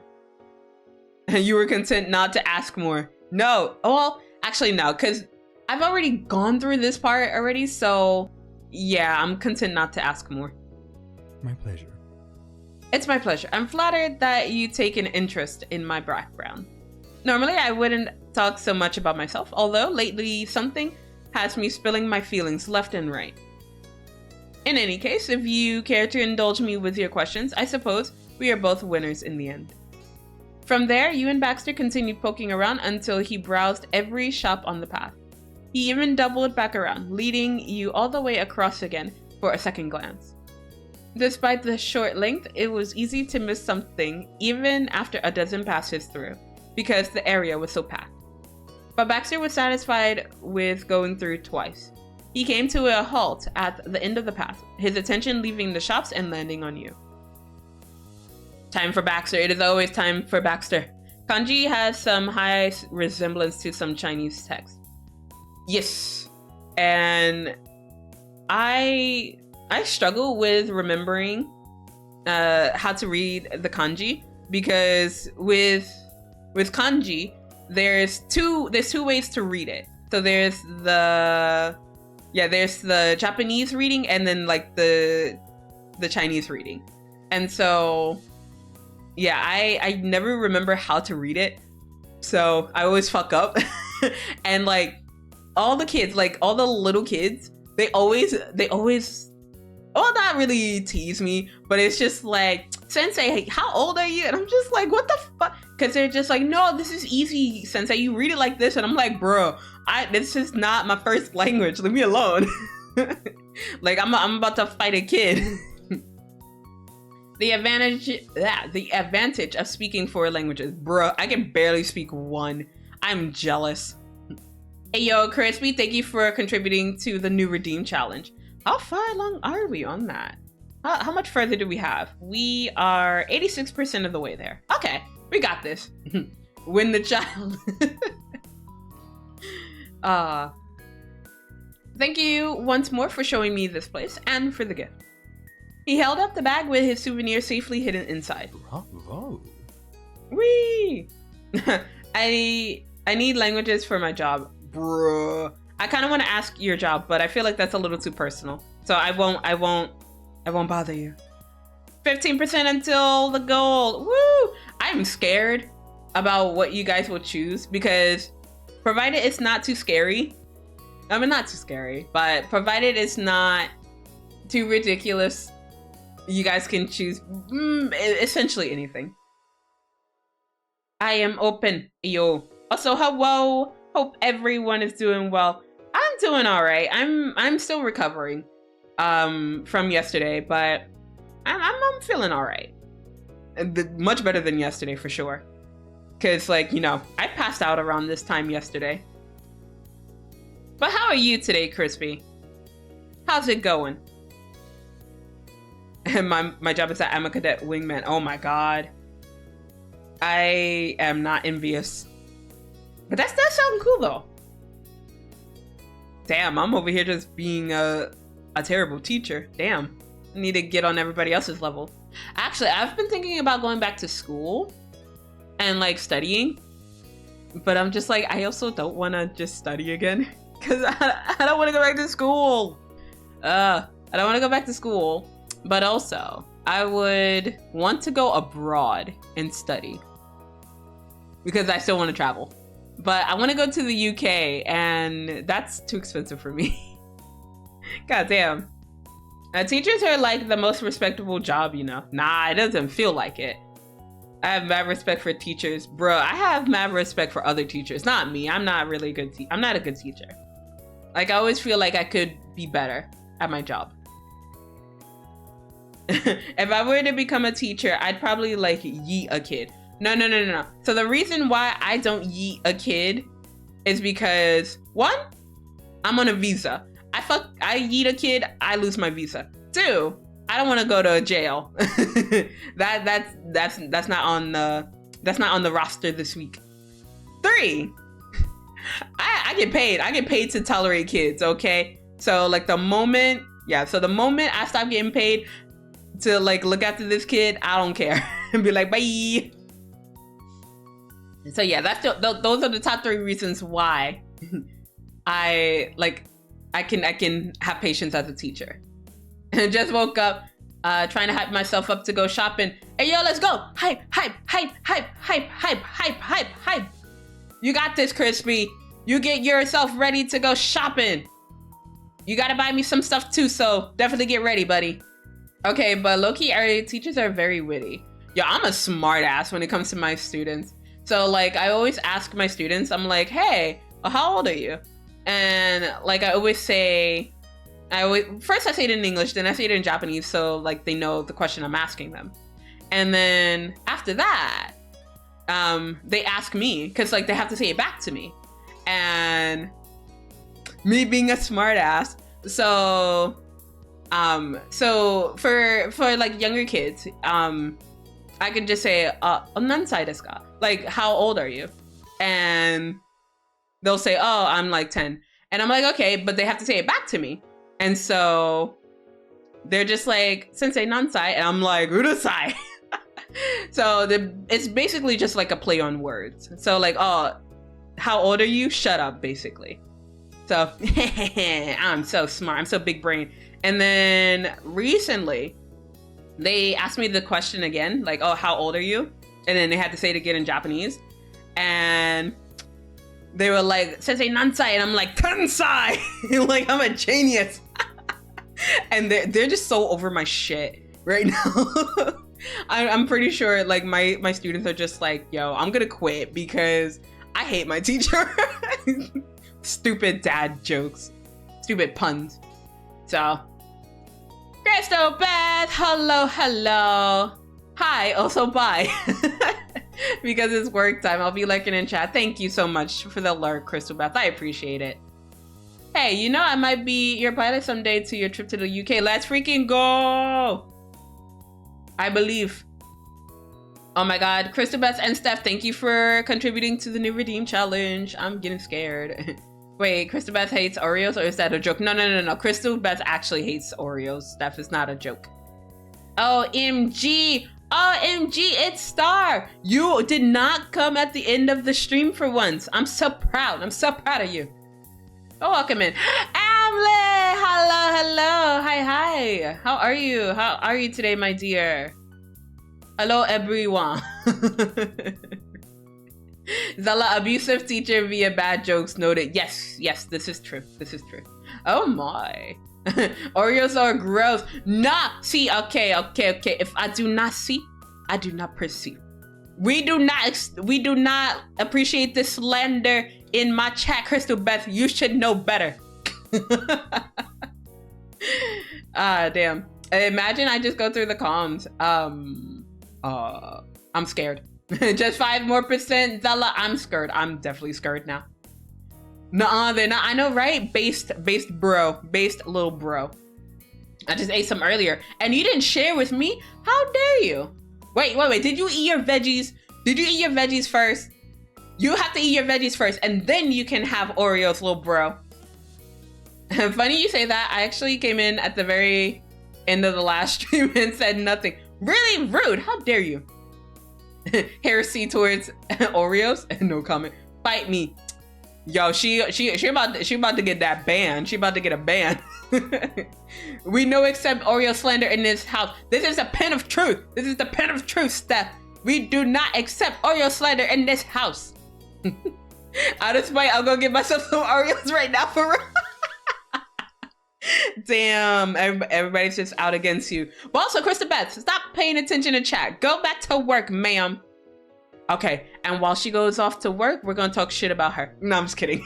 You were content not to ask more. No. Well, actually no, because I've already gone through this part already, so yeah, I'm content not to ask more. My pleasure. It's my pleasure. I'm flattered that you take an interest in my background. Normally, I wouldn't talk so much about myself, although lately something has me spilling my feelings left and right. In any case, if you care to indulge me with your questions, I suppose we are both winners in the end. From there, you and Baxter continued poking around until he browsed every shop on the path. He even doubled back around, leading you all the way across again for a second glance. Despite the short length, it was easy to miss something even after a dozen passes through, because the area was so packed. But Baxter was satisfied with going through twice. He came to a halt at the end of the path, his attention leaving the shops and landing on you. Time for Baxter. It is always time for Baxter. Kanji has some high resemblance to some Chinese text. Yes. And I struggle with remembering how to read the kanji, because with kanji there's two ways to read it. So there's the Japanese reading and then like the Chinese reading. And so yeah, I never remember how to read it, so I always fuck up. And like all the kids, like all the little kids, they always well, not really tease me, but it's just like, Sensei, hey, how old are you? And I'm just like, what the fuck? Because they're just like, no, this is easy, Sensei, you read it like this. And I'm like, bro, this is not my first language, leave me alone. Like I'm about to fight a kid. The advantage of speaking 4 languages. Bruh, I can barely speak 1. I'm jealous. Hey yo, Crispy, thank you for contributing to the new Redeem Challenge. How far along are we on that? How much further do we have? We are 86% of the way there. Okay, we got this. Win the child. Thank you once more for showing me this place and for the gift. He held up the bag with his souvenir safely hidden inside. Bravo. Whee! I need languages for my job. Bruh. I kind of want to ask your job, but I feel like that's a little too personal. So I won't bother you. 15% until the goal. Woo! I'm scared about what you guys will choose, because provided it's not too scary. I mean, not too scary, but provided it's not too ridiculous, you guys can choose essentially anything. I am open, yo. Also, hello. Hope everyone is doing well. I'm doing all right. I'm still recovering from yesterday, but I'm feeling all right. Much better than yesterday for sure. Because, like, I passed out around this time yesterday. But how are you today, Crispy? How's it going? And my job is that I'm a cadet wingman. Oh my god. I am not envious. But that's something cool, though. Damn, I'm over here just being a terrible teacher. Damn. I need to get on everybody else's level. Actually, I've been thinking about going back to school and, like, studying. But I'm just like, I also don't want to just study again. Because I don't want to go back to school. I don't want to go back to school. But also, I would want to go abroad and study. Because I still want to travel. But I want to go to the UK, and that's too expensive for me. God damn. Teachers are like the most respectable job, Nah, it doesn't feel like it. I have mad respect for teachers. Bro, I have mad respect for other teachers. Not me. I'm not really a good I'm not a good teacher. Like, I always feel like I could be better at my job. If I were to become a teacher, I'd probably, like, yeet a kid. No. So the reason why I don't yeet a kid is because, one, I'm on a visa. I yeet a kid, I lose my visa. Two, I don't want to go to jail. That's not on the roster this week. Three, I get paid. I get paid to tolerate kids, okay? So, like, the moment I stop getting paid to, like, look after this kid, I don't care. And be like, bye. So yeah, those are the top 3 reasons why I can have patience as a teacher. And just woke up, trying to hype myself up to go shopping. Hey yo, let's go! Hype! You got this, Crispy. You get yourself ready to go shopping. You gotta buy me some stuff too, so definitely get ready, buddy. Okay, but low-key, our teachers are very witty. Yo, I'm a smart ass when it comes to my students. So, like, I always ask my students, I'm like, hey, how old are you? And, like, I always say, first I say it in English, then I say it in Japanese, so, like, they know the question I'm asking them. And then after that, they ask me, because, like, they have to say it back to me. And me being a smart ass, so for like, younger kids, I could just say, "Nansai desu ka?" Like, how old are you? And they'll say, "Oh, I'm like 10." And I'm like, okay, but they have to say it back to me. And so they're just like, "Sensei nansai?" And I'm like, "Urusai." So it's basically just like a play on words. So, like, "Oh, how old are you?" Shut up, basically. So I'm so smart. I'm so big brain. And then recently, they asked me the question again, like, "Oh, how old are you?" And then they had to say it again in Japanese. And they were like, "Sensei nansai?" And I'm like, "Tensai!" Like, I'm a genius. And they're just so over my shit right now. I'm pretty sure, like, my students are just like, yo, I'm gonna quit because I hate my teacher. Stupid dad jokes. Stupid puns. So, Crystal Beth, hello. Hi, also bye. Because it's work time. I'll be lurking in chat. Thank you so much for the lurk, Crystal Beth. I appreciate it. Hey, I might be your pilot someday to your trip to the UK. Let's freaking go! I believe. Oh my god, Crystal Beth and Steph, thank you for contributing to the new Redeem Challenge. I'm getting scared. Wait, Crystal Beth hates Oreos, or is that a joke? No. Crystal Beth actually hates Oreos. Steph, is not a joke. OMG! OMG, it's Star! You did not come at the end of the stream for once. I'm so proud. I'm so proud of you. Oh, welcome in. Amle! Hello. Hi. How are you? How are you today, my dear? Hello, everyone. Zela, abusive teacher via bad jokes noted. Yes, this is true. Oh my. Oreos are gross. Nah, see, okay. If I do not see, I do not perceive. We do not appreciate this slander in my chat, Crystal Beth. You should know better. Damn. Imagine I just go through the comms. I'm scared. Just 5% more, Zela. I'm scared. I'm definitely scared now. Nuh-uh, they're not. I know, right? Based little bro. I just ate some earlier, and you didn't share with me. How dare you? Wait. Did you eat your veggies? Did you eat your veggies first? You have to eat your veggies first, and then you can have Oreos, little bro. Funny you say that. I actually came in at the very end of the last stream and said nothing. Really rude. How dare you? Heresy towards Oreos. No comment. Fight me. Yo, she about to get that ban. She about to get a ban. We no accept Oreo slander in this house. This is a pen of truth. This is the pen of truth, Steph. We do not accept Oreo slander in this house. Out of spite, I'll go get myself some Oreos right now for real. Damn, everybody's just out against you. But also, Krista Beth, stop paying attention to chat. Go back to work, ma'am. Okay, and while she goes off to work, we're gonna talk shit about her. No, I'm just kidding.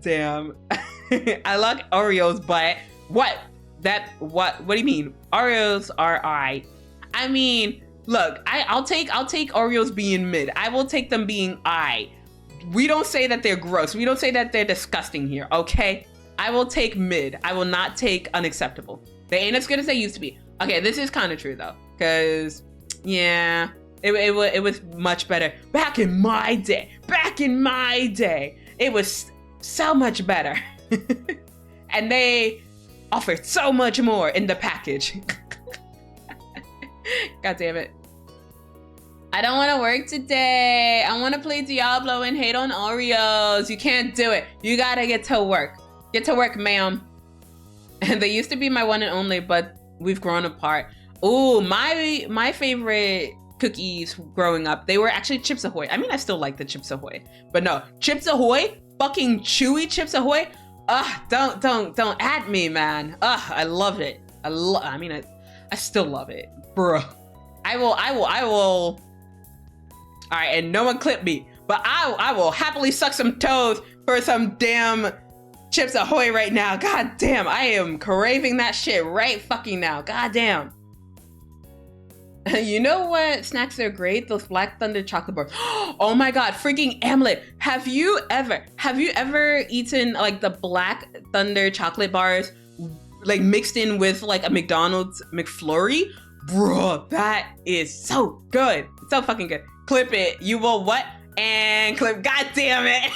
Damn. I like Oreos, but what do you mean? Oreos are alright. I mean, look, I'll take Oreos being mid. I will take them being alright. We don't say that they're gross. We don't say that they're disgusting here, okay? I will take mid. I will not take unacceptable. They ain't as good as they used to be. Okay, this is kind of true though, because yeah, it was much better back in my day. Back in my day, it was so much better. And they offered so much more in the package. God damn it. I don't want to work today. I want to play Diablo and hate on Oreos. You can't do it. You gotta get to work. Get to work, ma'am. And they used to be my one and only, but we've grown apart. Ooh, my favorite cookies growing up, they were actually Chips Ahoy. I mean, I still like the Chips Ahoy, but no, Chips Ahoy, fucking chewy Chips Ahoy. Don't at me, man. I love it. I still love it, bruh. I will. All right, and no one clip me, but I will happily suck some toes for some damn Chips Ahoy right now. God damn, I am craving that shit right fucking now. God damn. You know what snacks are great? Those Black Thunder chocolate bars. Oh my god, freaking Amulet. Have you ever eaten like the Black Thunder chocolate bars like mixed in with like a McDonald's McFlurry? Bro, that is so good. So fucking good. Clip it. You will what? And clip. God damn it.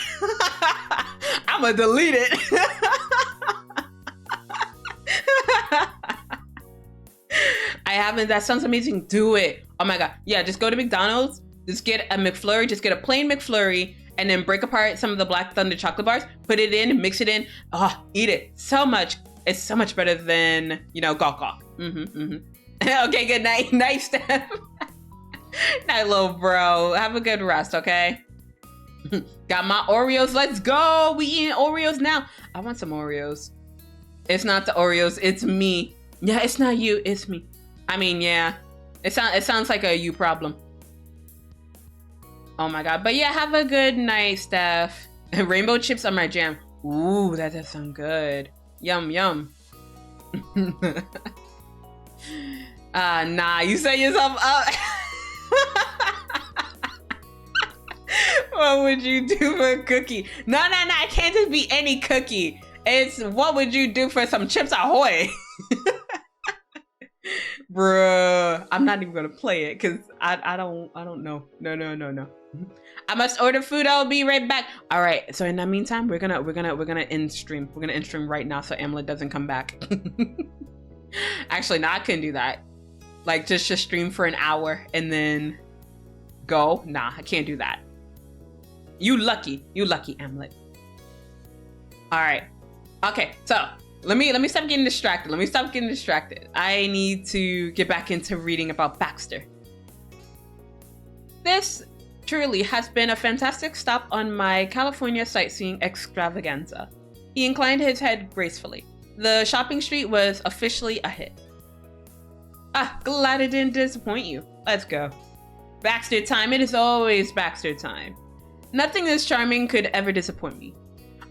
I'ma delete it. I haven't. That sounds amazing. Do it. Oh my god. Yeah, just go to McDonald's. Just get a McFlurry. Just get a plain McFlurry. And then break apart some of the Black Thunder chocolate bars. Put it in. Mix it in. Oh, eat it. So much. It's so much better than, you know, gawk gawk. Okay, good night. Night, Steph. Night, little bro. Have a good rest, okay? Got my Oreos. Let's go. We eating Oreos now. I want some Oreos. It's not the Oreos. It's me. Yeah, it's not you. It's me. I mean, yeah. It sounds like a you problem. Oh my god. But yeah, have a good night, Steph. Rainbow chips are my jam. Ooh, that does sound good. Yum, yum. Nah, you set yourself up. What would you do for a cookie? No, it can't just be any cookie. It's what would you do for some Chips Ahoy? Bruh, I'm not even gonna play it because I don't know. No. I must order food. I'll be right back. All right. So in the meantime, we're gonna end stream. We're gonna end stream right now so Amulet doesn't come back. Actually, no, I couldn't do that. Like just stream for an hour and then go. Nah, I can't do that. You lucky, Amulet. All right. Okay. So let me stop getting distracted. I need to get back into reading about Baxter. This truly has been a fantastic stop on my California sightseeing extravaganza. He inclined his head gracefully. The shopping street was officially a hit. Glad it didn't disappoint you. Let's go. Baxter time. It is always Baxter time. Nothing this charming could ever disappoint me.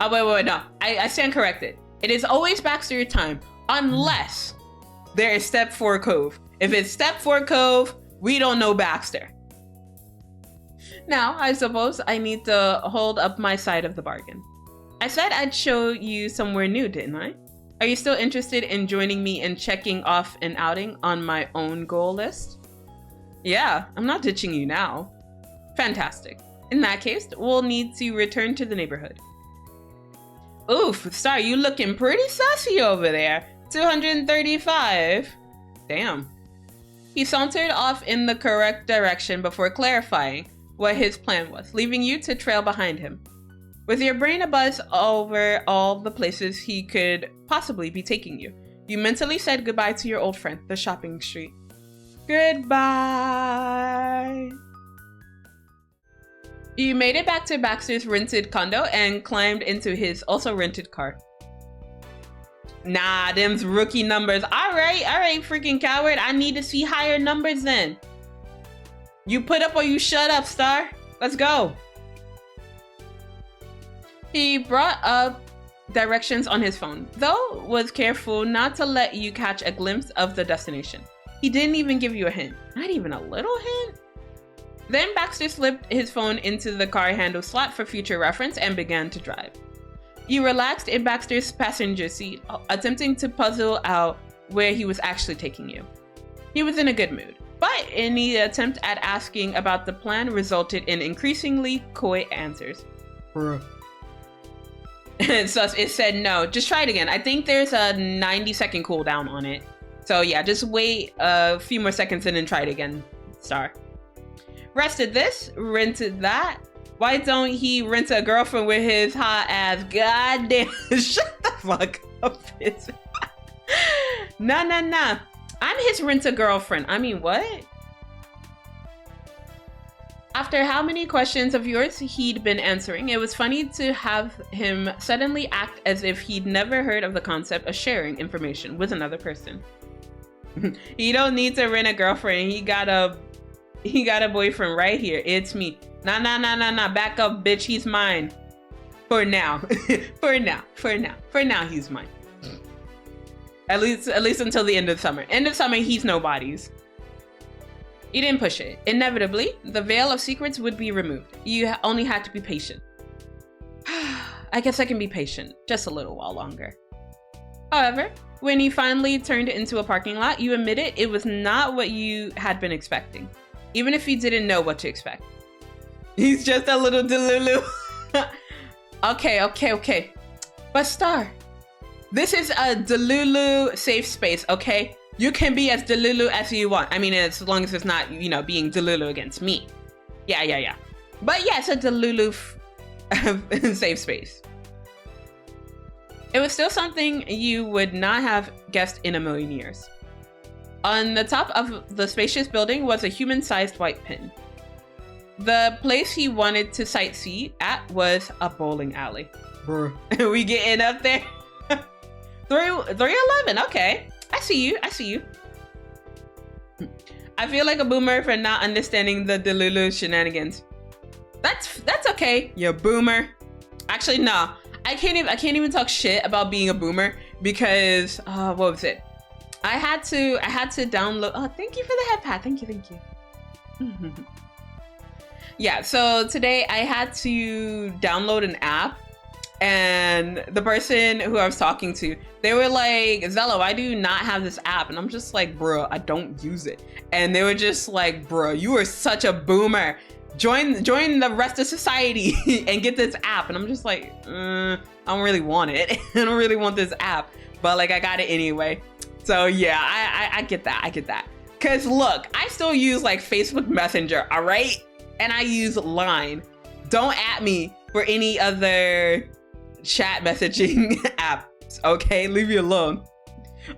Oh, wait, no. I stand corrected. It is always Baxter time, unless there is Step 4 Cove. If it's Step 4 Cove, We don't know Baxter. Now, I suppose I need to hold up my side of the bargain. I said I'd show you somewhere new, didn't I? Are you still interested in joining me in checking off an outing on my own goal list? Yeah, I'm not ditching you now. Fantastic. In that case, we'll need to return to the neighborhood. Oof, Star, you looking pretty sassy over there. 235. Damn. He sauntered off in the correct direction before clarifying what his plan was, leaving you to trail behind him. With your brain abuzz over all the places he could possibly be taking you, you mentally said goodbye to your old friend, the shopping street. Goodbye. You made it back to Baxter's rented condo and climbed into his also rented car. Nah, them's rookie numbers. All right, freaking coward. I need to see higher numbers then. You put up or you shut up, Star. Let's go. He brought up directions on his phone, though was careful not to let you catch a glimpse of the destination. He didn't even give you a hint. Not even a little hint? Then Baxter slipped his phone into the car handle slot for future reference and began to drive. You relaxed in Baxter's passenger seat, attempting to puzzle out where he was actually taking you. He was in a good mood, but any attempt at asking about the plan resulted in increasingly coy answers. Bruh. So it said no. Just try it again. I think there's a 90-second cooldown on it. So yeah, just wait a few more seconds and then try it again, Star. Rested this, rented that. Why don't he rent a girlfriend with his hot ass? Goddamn. Shut the fuck up, bitch. Nah. I'm his rent-a-girlfriend. I mean, what? After how many questions of yours he'd been answering, it was funny to have him suddenly act as if he'd never heard of the concept of sharing information with another person. He don't need to rent a girlfriend. He got a boyfriend right here. It's me. Nah. Back up, bitch. He's mine. For now. For now, he's mine. At least until the end of summer. End of summer, he's nobody's. You didn't push it. Inevitably, the veil of secrets would be removed. You only had to be patient. I guess I can be patient just a little while longer. However, when you finally turned into a parking lot, you admitted it was not what you had been expecting, even if you didn't know what to expect. He's just a little delulu. Okay. But Star, this is a delulu safe space, okay? You can be as delulu as you want. I mean, as long as it's not, being delulu against me. Yeah. But yeah, it's a delulu safe space. It was still something you would not have guessed in a million years. On the top of the spacious building was a human-sized white pin. The place he wanted to sightsee at was a bowling alley. Bruh. We getting up there? 311, okay. I see you. I feel like a boomer for not understanding the Delulu shenanigans. That's okay, you boomer. Actually, no. I can't even talk shit about being a boomer because what was it? I had to download. Oh, thank you for the head pat. Thank you. Yeah, so today I had to download an app, and the person who I was talking to, they were like, Zela, why do you not have this app? And I'm just like, bro, I don't use it. And they were just like, bro, you are such a boomer. Join the rest of society and get this app. And I'm just like, I don't really want it. I don't really want this app, but like I got it anyway. So yeah, I get that. Cause look, I still use like Facebook Messenger, all right? And I use Line. Don't at me for any other chat messaging apps, okay? Leave me alone.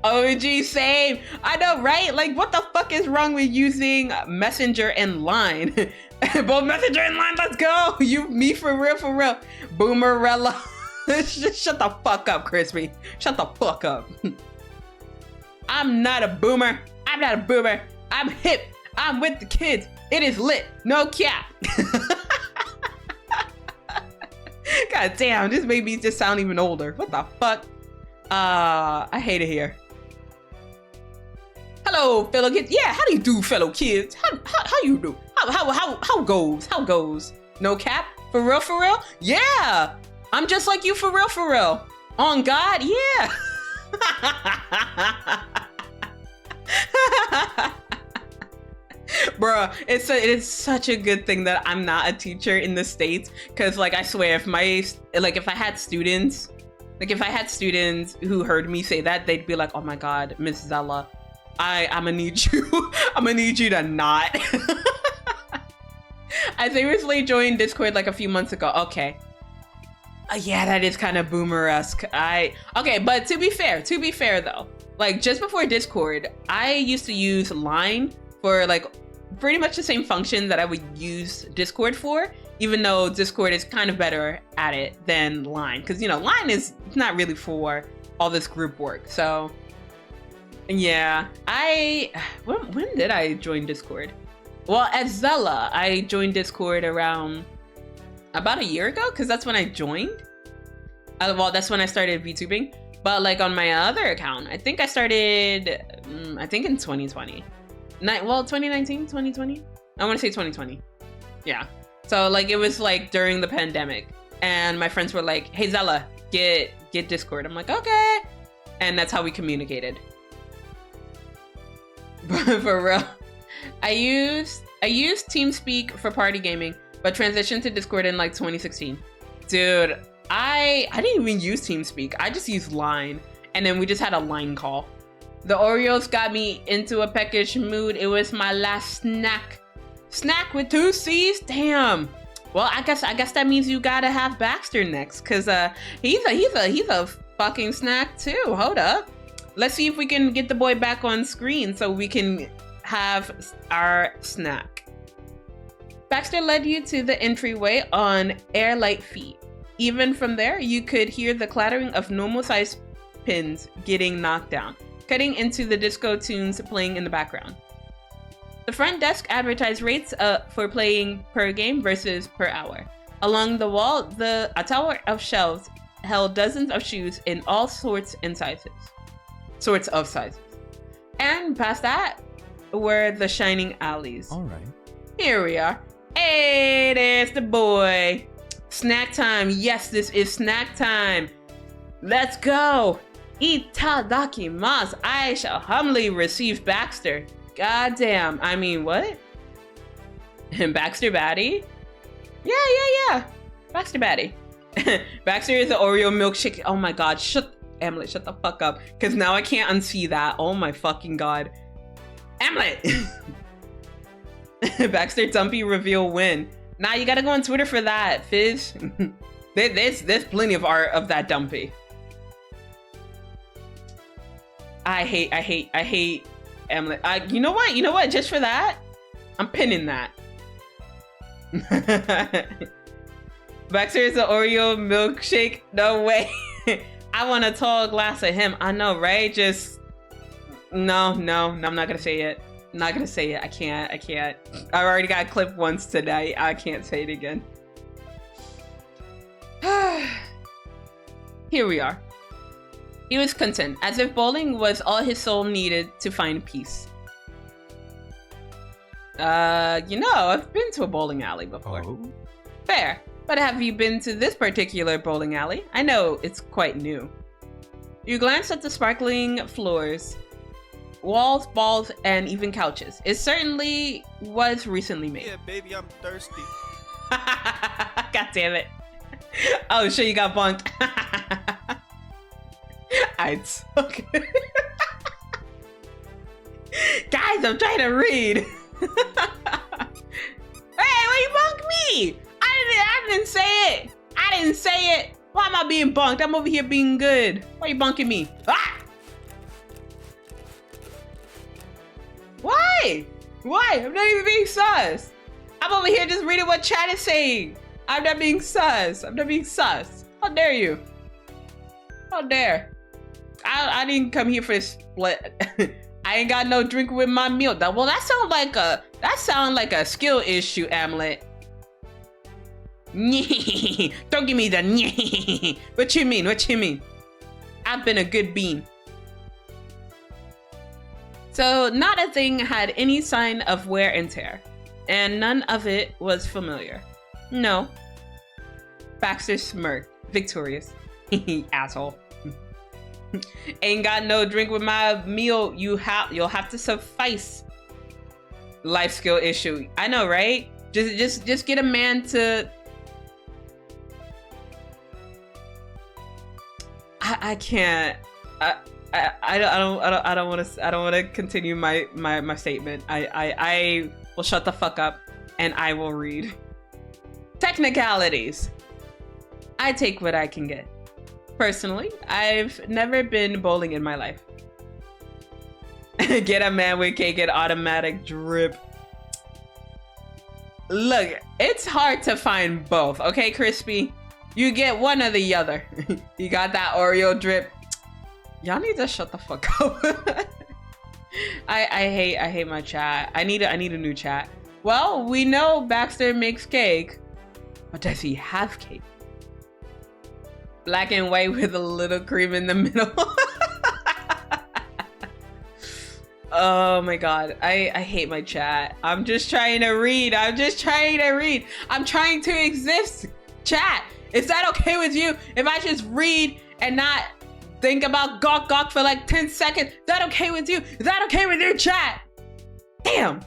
OMG, same. I know, right? Like, what the fuck is wrong with using Messenger and Line? Both Messenger and Line, let's go. Me for real. Boomerella. Shut the fuck up, Crispy. Shut the fuck up. I'm not a boomer. I'm hip. I'm with the kids. It is lit. No cap. God damn, this made me just sound even older. What the fuck? I hate it here. Hello, Hello, fellow kids. Yeah, how do you do, fellow kids? How you do? How goes? How goes? No cap? For real, for real? Yeah! I'm just like you for real, for real. On God, yeah! Bruh, it's such a good thing that I'm not a teacher in the States, because like I swear if I had students who heard me say that, they'd be like, oh my God, Miss Zela, I'm gonna need you I'm gonna need you to not. I seriously joined Discord like a few months ago. Okay, yeah, that is kind of boomer-esque. Okay, but to be fair though, like just before Discord, I used to use Line for like pretty much the same function that I would use Discord for, even though Discord is kind of better at it than Line, because you know Line is not really for all this group work. So yeah, when did I join Discord? Well, at Zela, I joined Discord around about a year ago, because that's when I joined. Well, that's when I started VTubing. But like on my other account, I think I started, I think in 2020. Well, 2019, 2020? I want to say 2020. Yeah. So like it was like during the pandemic, and my friends were like, hey Zela, get Discord. I'm like, okay. And that's how we communicated. For real. I used TeamSpeak for party gaming, but transitioned to Discord in like 2016. Dude, I didn't even use TeamSpeak. I just used Line, and then we just had a Line call. The Oreos got me into a peckish mood. It was my last snack. Snack with 2 C's? Damn. Well, I guess that means you gotta have Baxter next, cause he's a fucking snack too. Hold up. Let's see if we can get the boy back on screen so we can have our snack. Baxter led you to the entryway on air-light feet. Even from there, you could hear the clattering of normal-sized pins getting knocked down, cutting into the disco tunes playing in the background. The front desk advertised rates for playing per game versus per hour. Along the wall, a tower of shelves held dozens of shoes in all sorts of sizes. And past that were the shining alleys. All right. Here we are. Hey, there's the boy. Snack time. Yes, this is snack time. Let's go. Itadakimasu. I shall humbly receive Baxter. Goddamn. I mean, what? Baxter Batty? Yeah. Baxter Batty. Baxter is the Oreo milkshake. Oh my God. Amulet, shut the fuck up. Because now I can't unsee that. Oh my fucking God. Amulet! Baxter Dumpy reveal win. Nah, you gotta go on Twitter for that, Fizz. There's plenty of art of that Dumpy. I hate Amulet. You know what? Just for that, I'm pinning that. Baxter is the Oreo milkshake. No way. I want a tall glass of him. I know, right? Just no, I'm not gonna say it. I'm not gonna say it. I can't. I already got clipped once today. I can't say it again. Here we are. He was content, as if bowling was all his soul needed to find peace. I've been to a bowling alley before. Oh. Fair. But have you been to this particular bowling alley? I know it's quite new. You glance at the sparkling floors, walls, balls, and even couches. It certainly was recently made. Yeah, baby, I'm thirsty. God damn it. Oh shit, you got bunked. It's okay. Guys, I'm trying to read. Hey, why you bunked me? I didn't say it. I didn't say it. Why am I being bunked? I'm over here being good. Why are you bunking me? Ah! Why? I'm not even being sus. I'm over here just reading what chat is saying. I'm not being sus. How dare you? How dare? I didn't come here for this split. I ain't got no drink with my meal. Well, that sounds like a skill issue, Amulet. Don't give me the What you mean? I've been a good bean. So not a thing had any sign of wear and tear, and none of it was familiar. No. Baxter smirked, victorious. Asshole. Ain't got no drink with my meal. You'll have to suffice. Life skill issue. I know, right? Just get a man to. I can't. I don't want to continue my statement. I will shut the fuck up and I will read. Technicalities. I take what I can get. Personally, I've never been bowling in my life. Get a man with cake and automatic drip. Look, it's hard to find both, okay, Crispy? You get one or the other. You got that Oreo drip. Y'all need to shut the fuck up. I hate my chat. I need a new chat. Well, we know Baxter makes cake, but does he have cake? Black and white with a little cream in the middle. Oh my god, I hate my chat. I'm just trying to read. I'm trying to exist. Chat, is that okay with you if I just read and not think about gawk gawk for like 10 seconds? Is that okay with you? Is that okay with your chat? Damn.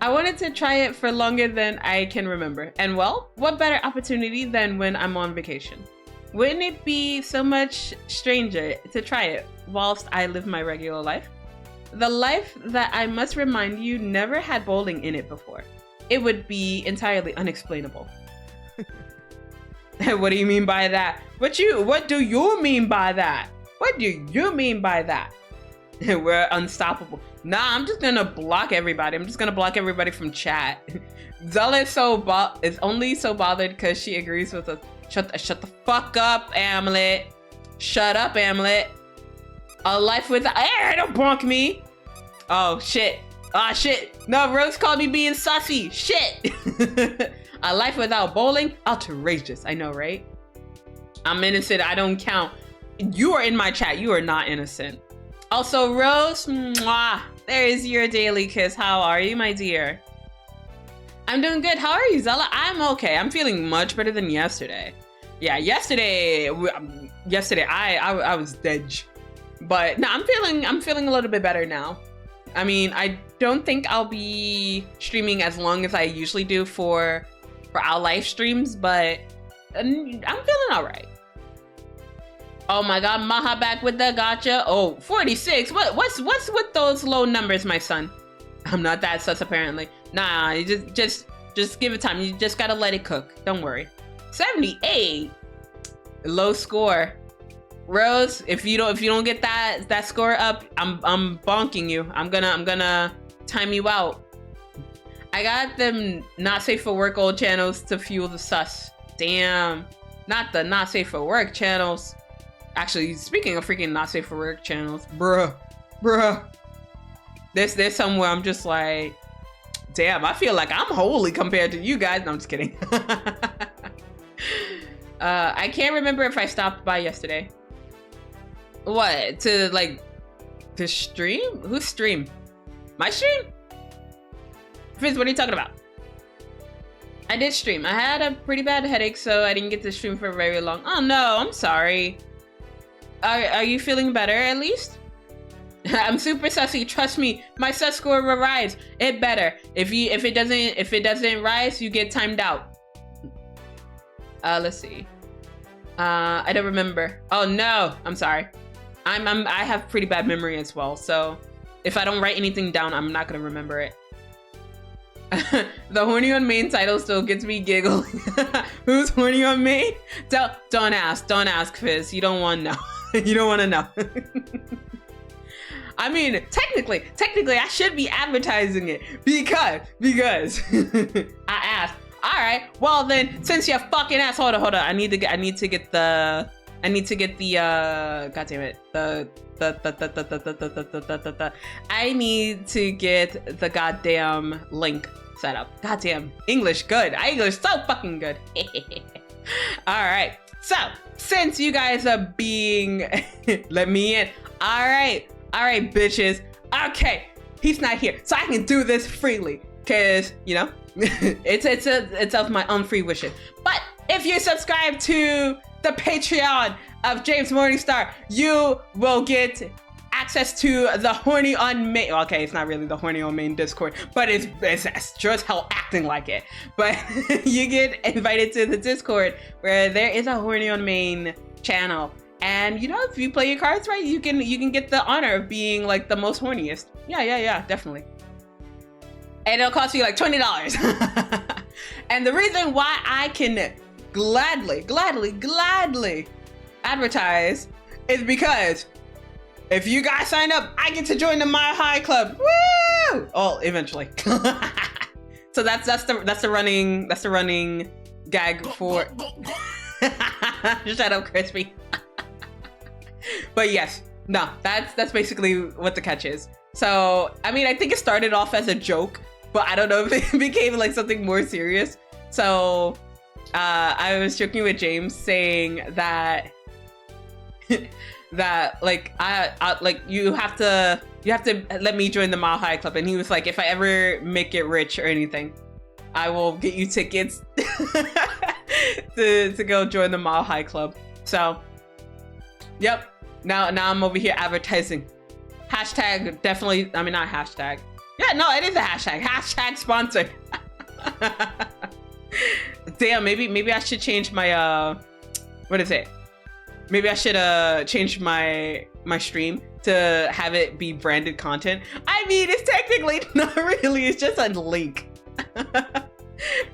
I wanted to try it for longer than I can remember. And well, what better opportunity than when I'm on vacation? Wouldn't it be so much stranger to try it whilst I live my regular life? The life that I must remind you never had bowling in it before. It would be entirely unexplainable. What do you mean by that? What do you mean by that? What do you mean by that? We're unstoppable. Nah, I'm just gonna block everybody. I'm just gonna block everybody from chat. Zela is only so bothered because she agrees with us. Shut the fuck up, Amlet. Shut up, Amlet. A life without. Hey, don't bonk me. Oh shit. Ah shit. No, Rose called me being sussy. Shit. A life without bowling? Outrageous. I know, right? I'm innocent. I don't count. You are in my chat. You are not innocent. Also, Rose, mwah, there is your daily kiss. How are you, my dear? I'm doing good. How are you, Zela? I'm okay. I'm feeling much better than yesterday. Yeah, yesterday I was dead. But no, I'm feeling a little bit better now. I mean, I don't think I'll be streaming as long as I usually do for our live streams, but I'm feeling all right. Oh my god, Maha back with the gotcha. Oh, 46. What's with those low numbers, my son? I'm not that sus apparently. Nah, you just give it time. You just gotta let it cook. Don't worry. 78. Low score. Rose, if you don't get that score up, I'm bonking you. I'm gonna time you out. I got them not safe for work old channels to fuel the sus. Damn. Not the not safe for work channels. Actually, speaking of freaking not safe for work channels, bruh. There's somewhere I'm just like, damn, I feel like I'm holy compared to you guys. No, I'm just kidding. I can't remember if I stopped by yesterday. What? To stream? Whose stream? My stream? Fizz, what are you talking about? I did stream. I had a pretty bad headache, so I didn't get to stream for very long. Oh no, I'm sorry. Are you feeling better at least? I'm super sussy. Trust me, my sus score will rise. It better. If it doesn't rise, you get timed out. Let's see. I don't remember. Oh no, I'm sorry. I have pretty bad memory as well, so if I don't write anything down, I'm not gonna remember it. The horny on main title still gets me giggling. Who's horny on main? Don't ask, Fizz. You don't want to know. You don't want to know. I mean, technically, I should be advertising it because I asked. All right, well then, since you're fucking ass, hold on. I need to get the god damn it, I need to get the goddamn link set up. Goddamn English good. English so fucking good. All right. So since you guys are being let me in. All right. All right, bitches. Okay, he's not here, so I can do this freely, cause you know, it's of my own free wishes. But if you subscribe to the Patreon of James Morningstar, you will get access to the Horny on Main. Okay, it's not really the Horny on Main Discord, but it's sure as hell acting like it. But you get invited to the Discord where there is a Horny on Main channel, and you know, if you play your cards right, you can get the honor of being like the most horniest. Yeah, definitely. And it'll cost you like $20. And the reason why I can gladly advertise is because if you guys sign up, I get to join the Mile High Club. Woo! Oh, eventually. So that's the running gag for. Shut up, Crispy. But yes, no, that's basically what the catch is. So I mean, I think it started off as a joke, but I don't know if it became like something more serious. So I was joking with James, saying that that like I like you have to let me join the Mile High Club, and he was like, if I ever make it rich or anything, I will get you tickets to go join the Mile High Club. So yep, now I'm over here advertising. Hashtag definitely, I mean not hashtag. Yeah, no, it is a hashtag. Hashtag sponsored. Damn, maybe I should change my what is it? Maybe I should change my stream to have it be branded content. I mean, it's technically not really, it's just a link.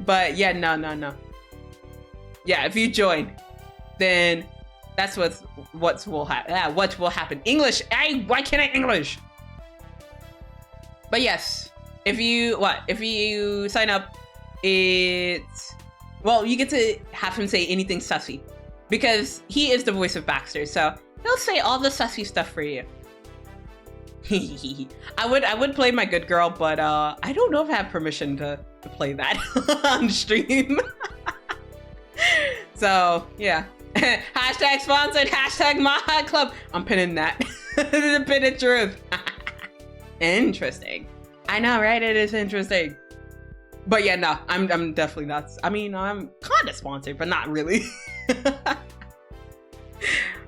But yeah, no. Yeah, if you join, then that's what will happen. Yeah, what will happen. English. Why can't I English? But yes, if you sign up, well, you get to have him say anything sussy, because he is the voice of Baxter, so he'll say all the sussy stuff for you. I would play my good girl, but I don't know if I have permission to play that on stream. So yeah. Hashtag sponsored, hashtag Mile High Club. I'm pinning that. The pin of truth. Interesting. I know, right? It is interesting. But yeah, no, I'm definitely not. I mean, I'm kind of sponsored, but not really.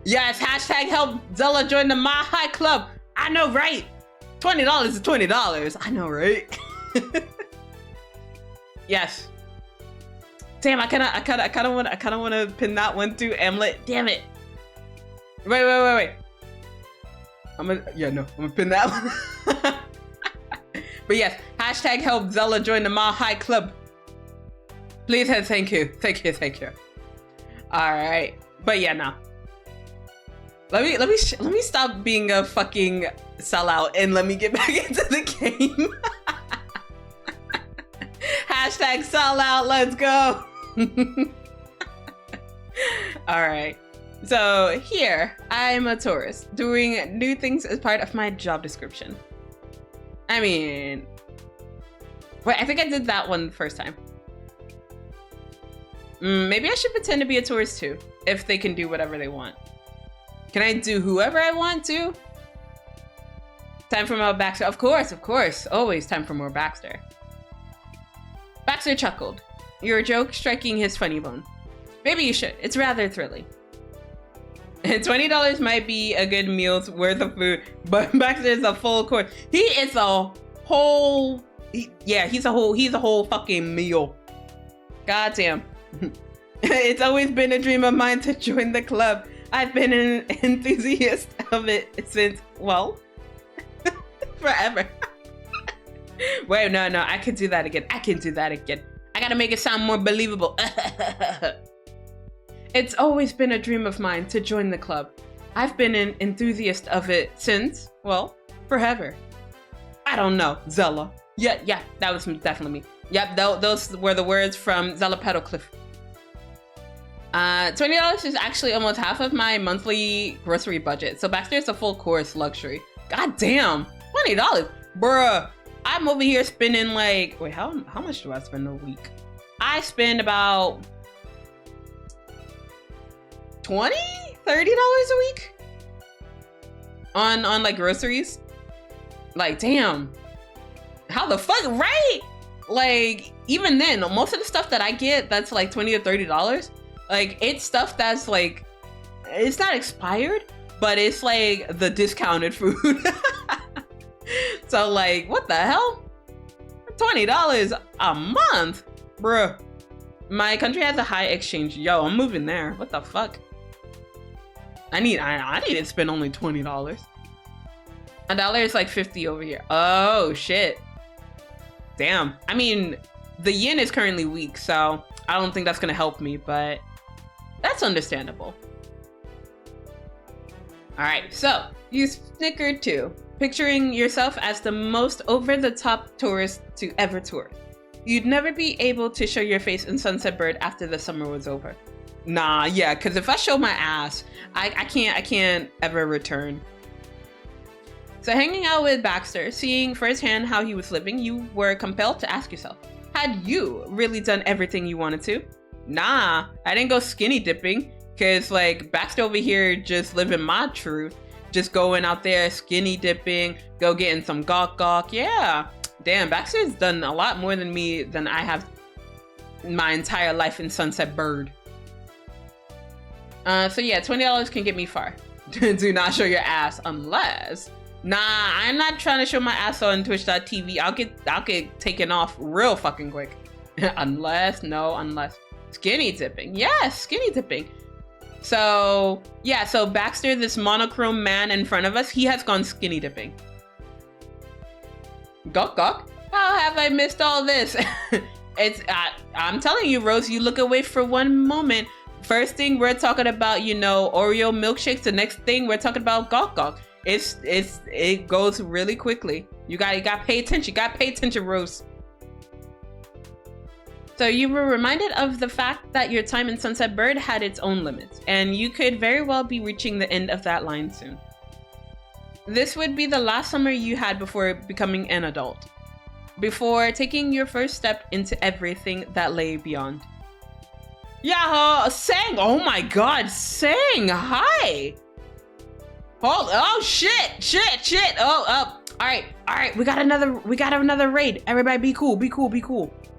Yes, hashtag help Zela join the Mile High Club. I know, right? $20 is $20. I know, right? Yes. Damn, I kind of want to pin that one too, Amlet. Damn it. Wait. I'm gonna pin that one. But yes, hashtag help Zela join the Mile High Club. Please and thank you. All right, but yeah, no. Let me stop being a fucking sellout and let me get back into the game. Hashtag sellout. Let's go. All right. So here, I'm a tourist doing new things as part of my job description. I mean, wait, I think I did that one the first time. Maybe I should pretend to be a tourist too, if they can do whatever they want. Can I do whoever I want to? Time for more Baxter. Of course. Always time for more Baxter. Baxter chuckled. Your joke striking his funny bone. Maybe you should. It's rather thrilling. $20 might be a good meal's worth of food, but Baxter is a full course. He is a whole. He's a whole fucking meal. Goddamn. It's always been a dream of mine to join the club. I've been an enthusiast of it since, well, forever. Wait, no, I can do that again. I gotta make it sound more believable. It's always been a dream of mine to join the club. I've been an enthusiast of it since, well, forever. I don't know, Zela. Yeah, that was definitely me. Yep, those were the words from Zela Petalcliff. $20 is actually almost half of my monthly grocery budget, so Baxter is a full course luxury. God damn, $20, bruh. I'm over here spending like, wait, how much do I spend a week? I spend about $20, $30 a week on like groceries. Like, damn, how the fuck, right? Like, even then, most of the stuff that I get that's like $20 to $30, like, it's stuff that's like, it's not expired, but it's like the discounted food. So like, what the hell? $20 a month, bruh. My country has a high exchange. Yo, I'm moving there. What the fuck? I need to spend only $20. $1 is like 50 over here. Oh shit. Damn. I mean, the yen is currently weak, so I don't think that's gonna help me, but that's understandable. All right, so you snickered too, picturing yourself as the most over-the-top tourist to ever tour. You'd never be able to show your face in Sunset Bird after the summer was over. Nah, yeah, because if I show my ass, I can't ever return. So hanging out with Baxter, seeing firsthand how he was living, you were compelled to ask yourself, had you really done everything you wanted to? Nah, I didn't go skinny dipping, because like Baxter over here just living my truth, just going out there skinny dipping, go getting some gawk. Yeah, damn, Baxter's done a lot more than me than I have my entire life in Sunset Bird. So yeah, $20 can get me far. Do not show your ass unless... Nah, I'm not trying to show my ass on Twitch.tv. I'll get taken off real fucking quick. unless skinny dipping. Yes, skinny dipping. So yeah, so Baxter, this monochrome man in front of us, he has gone skinny dipping. Gawk. How have I missed all this? I'm telling you, Rose, you look away for one moment. First thing we're talking about, you know, Oreo milkshakes. The next thing we're talking about gawk. It goes really quickly. You got to pay attention. You got to pay attention, Rose. So you were reminded of the fact that your time in Sunset Bird had its own limits, and you could very well be reaching the end of that line soon. This would be the last summer you had before becoming an adult, before taking your first step into everything that lay beyond. Yeah, Sang, oh my god, Sang, hi! Oh shit! Oh, all right, we got another raid. Everybody be cool.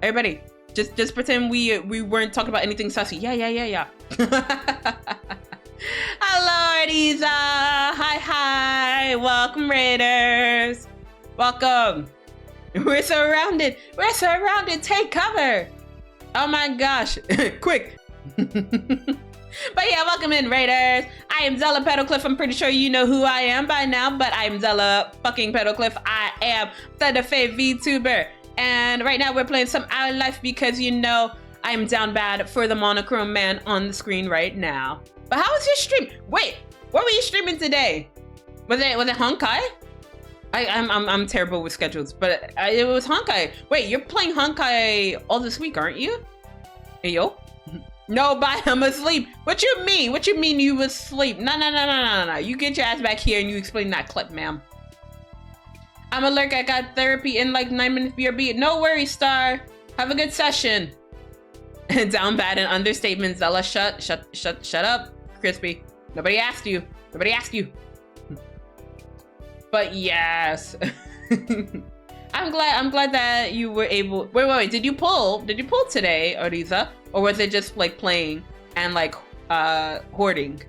Everybody, just pretend we weren't talking about anything sussy. Yeah. Hello, Arisa. Hi. Welcome, Raiders. Welcome. We're surrounded. Take cover. Oh my gosh. Quick. But yeah, welcome in, Raiders. I am Zela Petalcliff. I'm pretty sure you know who I am by now, but I'm Zela fucking Petalcliff. I am the fave VTuber. And right now we're playing some Our Life because, you know, I'm down bad for the monochrome man on the screen right now. But how was your stream? Wait, what were you streaming today? Was it Honkai? I'm terrible with schedules, but it was Honkai. Wait, you're playing Honkai all this week, aren't you? Hey, yo. No, bye, I'm asleep. What you mean you was asleep? No. You get your ass back here and you explain that clip, ma'am. I'm a lurk. I got therapy in like 9 minutes, BRB. No worries, Star. Have a good session. Down bad and understatement. Zela, shut up, Crispy. Nobody asked you. But yes. I'm glad that you were able. Wait. Did you pull today, Arisa? Or was it just like playing and like hoarding?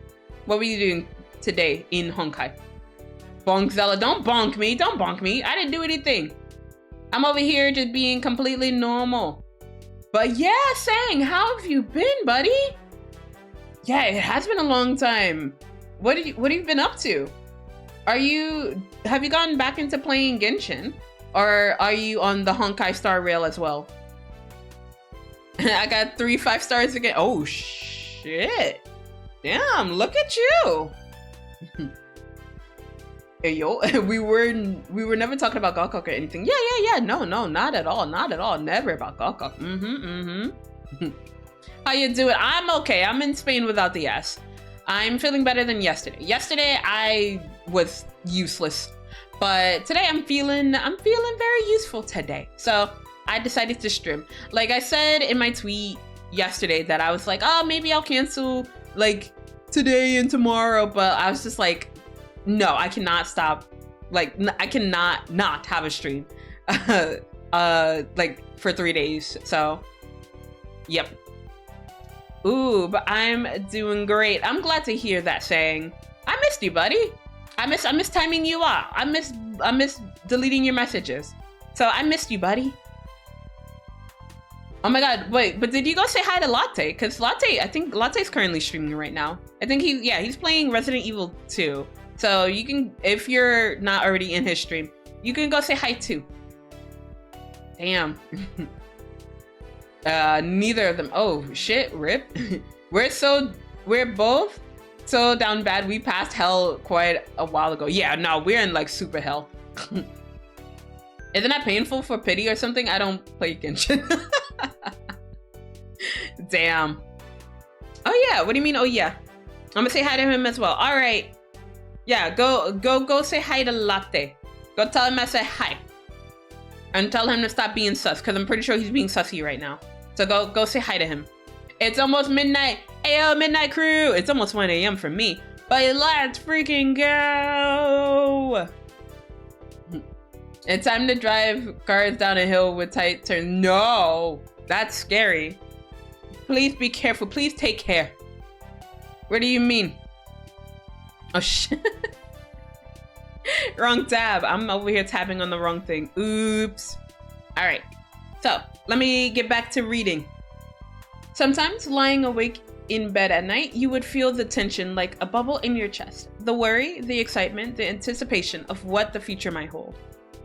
What were you doing today in Honkai? Bonk, Zela, don't bonk me. I didn't do anything. I'm over here just being completely normal. But yeah, Sang, how have you been, buddy? Yeah, it has been a long time. What have you been up to? Have you gone back into playing Genshin? Or are you on the Honkai Star Rail as well? I got 3 5 stars again. Oh shit. Damn, look at you. Hey yo, we were never talking about Gawk or anything. Yeah. No, not at all. Never about Gawk. How you doing? I'm okay. I'm in Spain without the S. I'm feeling better than yesterday. Yesterday I was useless, but today I'm feeling very useful today. So I decided to stream. Like I said in my tweet yesterday that I was like, oh, maybe I'll cancel like today and tomorrow, but I was just like, No, I cannot stop. Like, I cannot not have a stream. Like for 3 days. So, yep. Ooh, but I'm doing great. I'm glad to hear that saying. I missed you, buddy. I miss timing you out. I miss deleting your messages. So I missed you, buddy. Oh my god, wait, but did you go say hi to Latte? Because I think Latte's currently streaming right now. I think he's playing Resident Evil 2. So you can, if you're not already in his stream, you can go say hi too. Damn. Neither of them. Oh shit, rip. We're both so down bad. We passed hell quite a while ago. Yeah, no, we're in like super hell. Isn't that painful for pity or something? I don't play Genshin. Damn. Oh yeah, what do you mean? Oh yeah. I'm gonna say hi to him as well. All right. Yeah, go say hi to Latte. Go tell him I said hi. And tell him to stop being sus, because I'm pretty sure he's being sussy right now. So go say hi to him. It's almost midnight. Ayo, midnight crew. It's almost 1 a.m. for me. But let's freaking go. It's time to drive cars down a hill with tight turns. No, that's scary. Please be careful. Please take care. What do you mean? Oh shit. Wrong tab. I'm over here tapping on the wrong thing. Oops. All right. So let me get back to reading. Sometimes lying awake in bed at night, you would feel the tension like a bubble in your chest. The worry, the excitement, the anticipation of what the future might hold.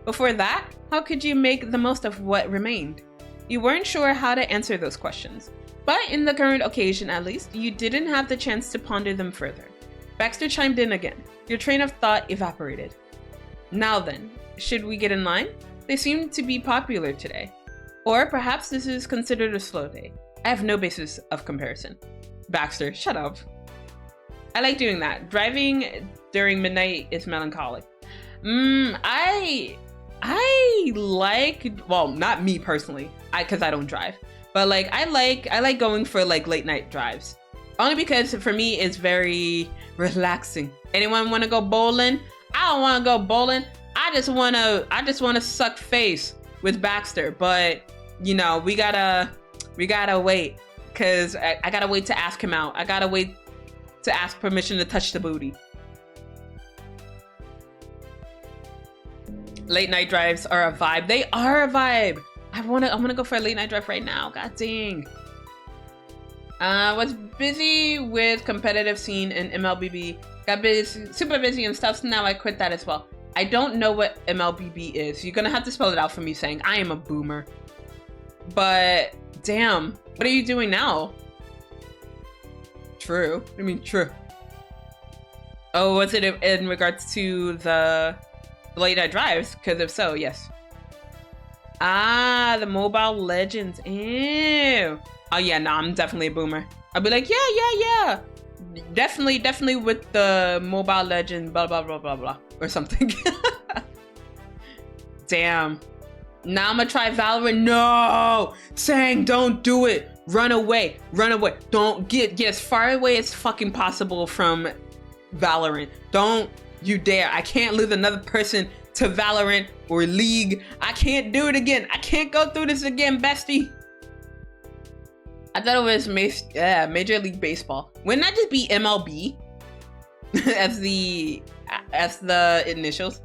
Before that, how could you make the most of what remained? You weren't sure how to answer those questions. But in the current occasion, at least, you didn't have the chance to ponder them further. Baxter chimed in again. Your train of thought evaporated. Now then, should we get in line? They seem to be popular today. Or perhaps this is considered a slow day. I have no basis of comparison. Baxter, shut up. I like doing that. Driving during midnight is melancholic. I like, well, not me personally, because I don't drive. But like I like going for like late night drives. Only because for me it's very relaxing. Anyone want to go bowling? I don't want to go bowling. I just want to suck face with Baxter. But you know, we gotta wait, cause I gotta wait to ask him out. I gotta wait to ask permission to touch the booty. Late night drives are a vibe. They are a vibe. I'm gonna go for a late night drive right now. God dang. Was busy with competitive scene in MLBB. Got busy, super busy and stuff, so now I quit that as well. I don't know what MLBB is. You're gonna have to spell it out for me, saying I am a boomer. But damn, what are you doing now? True. What do you mean true? Oh, was it in regards to the late night drives? Because if so, yes. Ah, the Mobile Legends. Ew. Oh yeah, no, I'm definitely a boomer. I'll be like, yeah. Definitely with the Mobile Legends, blah, blah, blah, blah, blah, or something. Damn. Now I'm gonna try Valorant. No! Saying don't do it. Run away. Don't get as far away as fucking possible from Valorant. Don't you dare. I can't lose another person to Valorant or League. I can't do it again. I can't go through this again, bestie. I thought it was Major League Baseball. Wouldn't that just be MLB as the initials?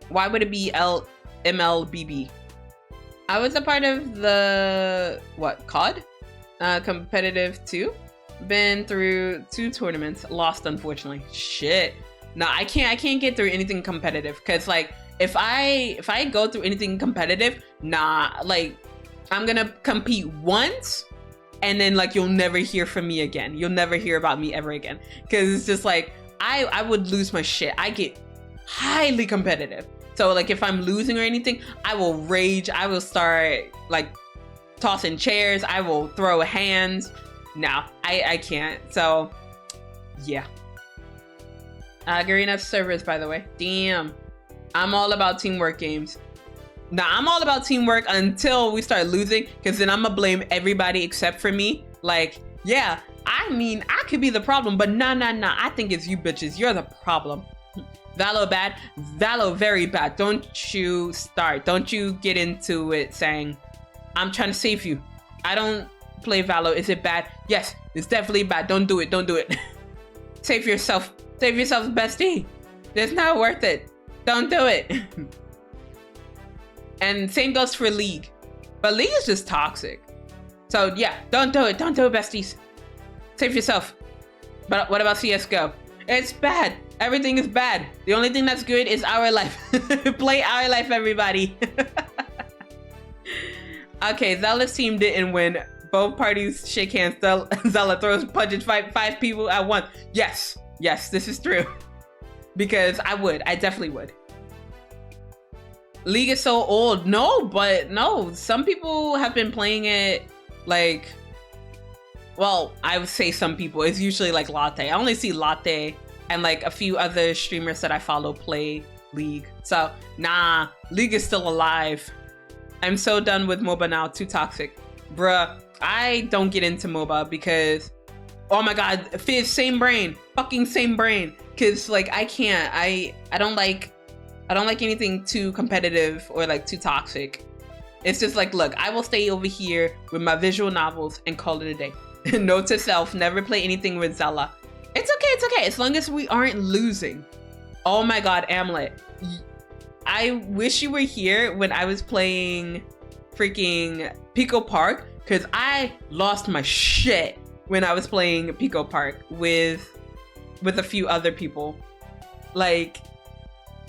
Why would it be MLBB? I was a part of the COD competitive 2. Been through 2 tournaments, lost unfortunately. Shit. No, I can't get through anything competitive, because like if I go through anything competitive, nah, like I'm gonna compete once and then like you'll never hear from me again. You'll never hear about me ever again, because it's just like I would lose my shit. I get highly competitive. So like if I'm losing or anything, I will rage. I will start like tossing chairs. I will throw hands. No, I can't. So yeah. Garena servers, by the way. Damn. I'm all about teamwork games. Nah, I'm all about teamwork until we start losing, because then I'm gonna blame everybody except for me. Like, yeah, I mean, I could be the problem, but nah. I think it's you bitches. You're the problem. Valo bad? Valo very bad. Don't you start. Don't you get into it saying, I'm trying to save you. I don't play Valo. Is it bad? Yes, it's definitely bad. Don't do it. Don't do it. Save yourself. Save yourself, bestie. It's not worth it. Don't do it. And same goes for League. But League is just toxic. So yeah, don't do it. Don't do it, besties. Save yourself. But what about CSGO? It's bad. Everything is bad. The only thing that's good is Our Life. Play Our Life, everybody. Okay, Zela's team didn't win. Both parties shake hands. Zela throws punches, five people at once. Yes, this is true. Because I definitely would. League is so old. No, some people have been playing it like, well, I would say some people. It's usually like Latte. I only see Latte and like a few other streamers that I follow play League. So nah, League is still alive. I'm so done with MOBA now. Too toxic. Bruh, I don't get into MOBA because, oh my god, Fizz, same brain. Fucking same brain. Cause like I can't. I don't like anything too competitive or like too toxic. It's just like, look, I will stay over here with my visual novels and call it a day. Note to self, never play anything with Zela. It's okay, as long as we aren't losing. Oh my god, Amlet. I wish you were here when I was playing freaking Pico Park, because I lost my shit when I was playing Pico Park with a few other people. Like,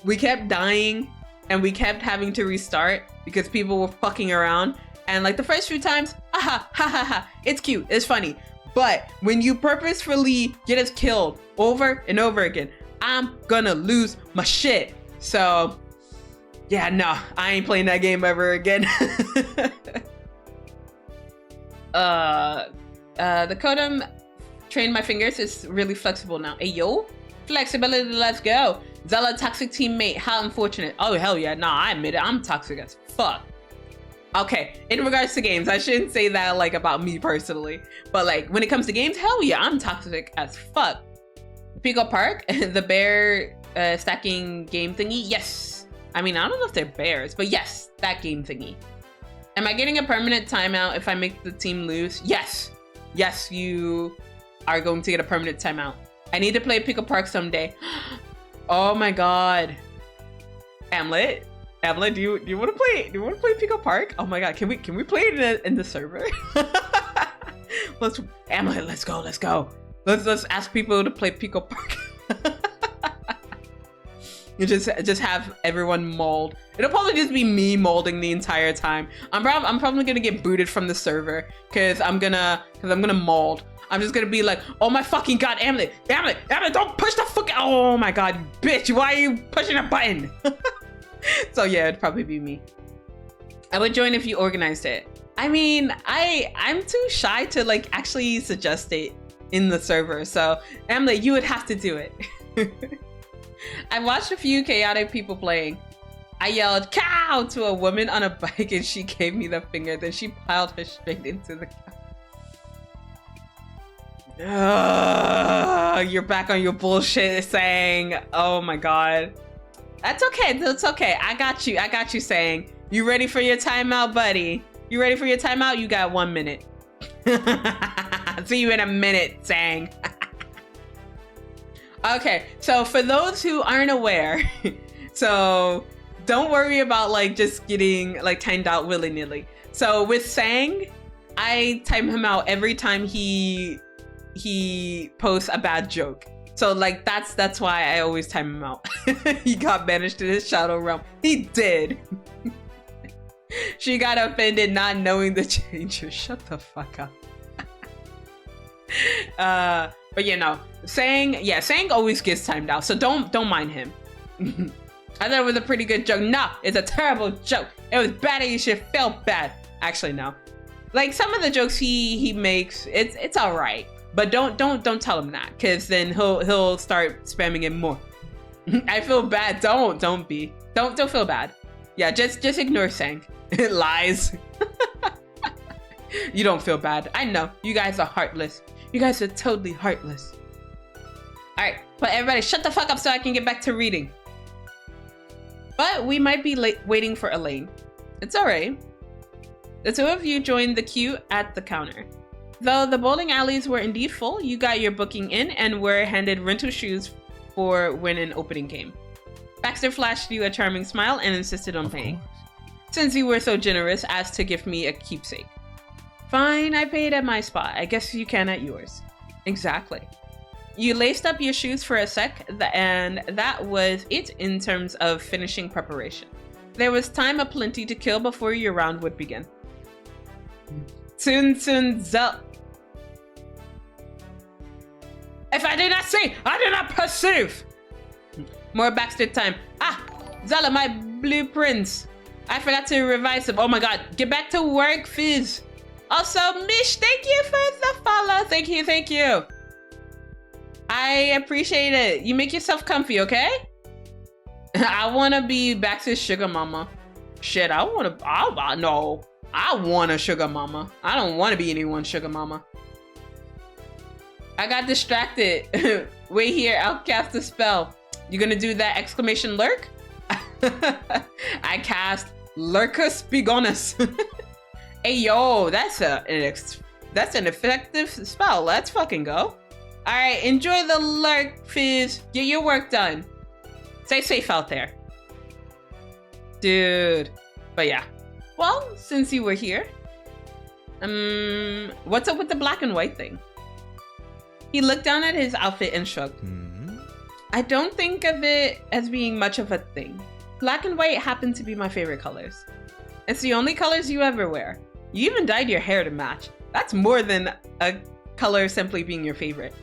we kept dying and we kept having to restart because people were fucking around. And like the first few times, it's cute, it's funny. But when you purposefully get us killed over and over again, I'm gonna lose my shit. So yeah, no, I ain't playing that game ever again. The Kodam trained my fingers. It's really flexible now. Hey, yo, flexibility, let's go. Zela, toxic teammate, how unfortunate. Oh, hell yeah, nah, I admit it, I'm toxic as fuck. Okay, in regards to games, I shouldn't say that like about me personally, but like when it comes to games, hell yeah, I'm toxic as fuck. Pico Park, the bear stacking game thingy, yes. I mean, I don't know if they're bears, but yes, that game thingy. Am I getting a permanent timeout if I make the team lose? Yes. Yes, you are going to get a permanent timeout. I need to play Pico Park someday. Oh my god. Amlet, do you want to play? Do you want to play Pico Park? Oh my god, can we play it in the server? Amlet, let's go. Let's ask people to play Pico Park. You just have everyone mauled. It'll probably just be me mauling the entire time. I'm probably gonna get booted from the server because I'm gonna maul. I'm just gonna be like, oh my fucking god, Amlet, don't push the fuck. Oh my god, bitch, why are you pushing a button? So yeah, it'd probably be me. I would join if you organized it. I mean, I'm too shy to like actually suggest it in the server. So Amlet, you would have to do it. I watched a few chaotic people playing. I yelled cow to a woman on a bike and she gave me the finger. Then she piled her straight into the cow. You're back on your bullshit saying, oh my god. That's okay. I got you saying. You ready for your timeout, buddy? You ready for your timeout? You got 1 minute. See you in a minute, saying. Okay, so for those who aren't aware, so don't worry about like just getting like timed out willy-nilly. So with Sang, I time him out every time he posts a bad joke. So like that's why I always time him out. He got banished to his shadow realm. He did. She got offended not knowing the changer. Shut the fuck up. But you know, Sang always gets timed out, so don't mind him. I thought it was a pretty good joke. No, it's a terrible joke. It was bad and you should feel bad. Actually, no. Like some of the jokes he makes, it's all right. But don't tell him that, because then he'll start spamming it more. I feel bad. Don't feel bad. Yeah, just ignore Sang. It lies. You don't feel bad. I know. You guys are heartless. You guys are totally heartless. All right, But everybody, shut the fuck up so I can get back to reading. But we might be waiting for Elaine. It's alright. The two of you joined the queue at the counter. Though the bowling alleys were indeed full, you got your booking in and were handed rental shoes for when an opening came. Baxter flashed you a charming smile and insisted on paying, since you were so generous as to give me a keepsake. Fine, I paid at my spot. I guess you can at yours. Exactly. You laced up your shoes for a sec, and that was it in terms of finishing preparation. There was time aplenty to kill before your round would begin. Zela. If I did not see, I did not perceive. More Baxter time. Zela, my blueprints. I forgot to revise them. Oh my god, get back to work, Fizz. Also, Mish, thank you for the follow. Thank you. I appreciate it. You make yourself comfy, okay? I want to be Baxter's sugar mama. Shit, I want a sugar mama. I don't want to be anyone's sugar mama. I got distracted. Wait here, I'll cast a spell. You gonna do that exclamation lurk? I cast Lurcus Bigonus. Hey yo, that's an effective spell. Let's fucking go. All right, enjoy the lurk, Fizz. Get your work done. Stay safe out there, dude. But yeah, well, since you were here, what's up with the black and white thing? He looked down at his outfit and shrugged. I don't think of it as being much of a thing. Black and white happen to be my favorite colors. It's the only colors you ever wear. You even dyed your hair to match. That's more than a color simply being your favorite.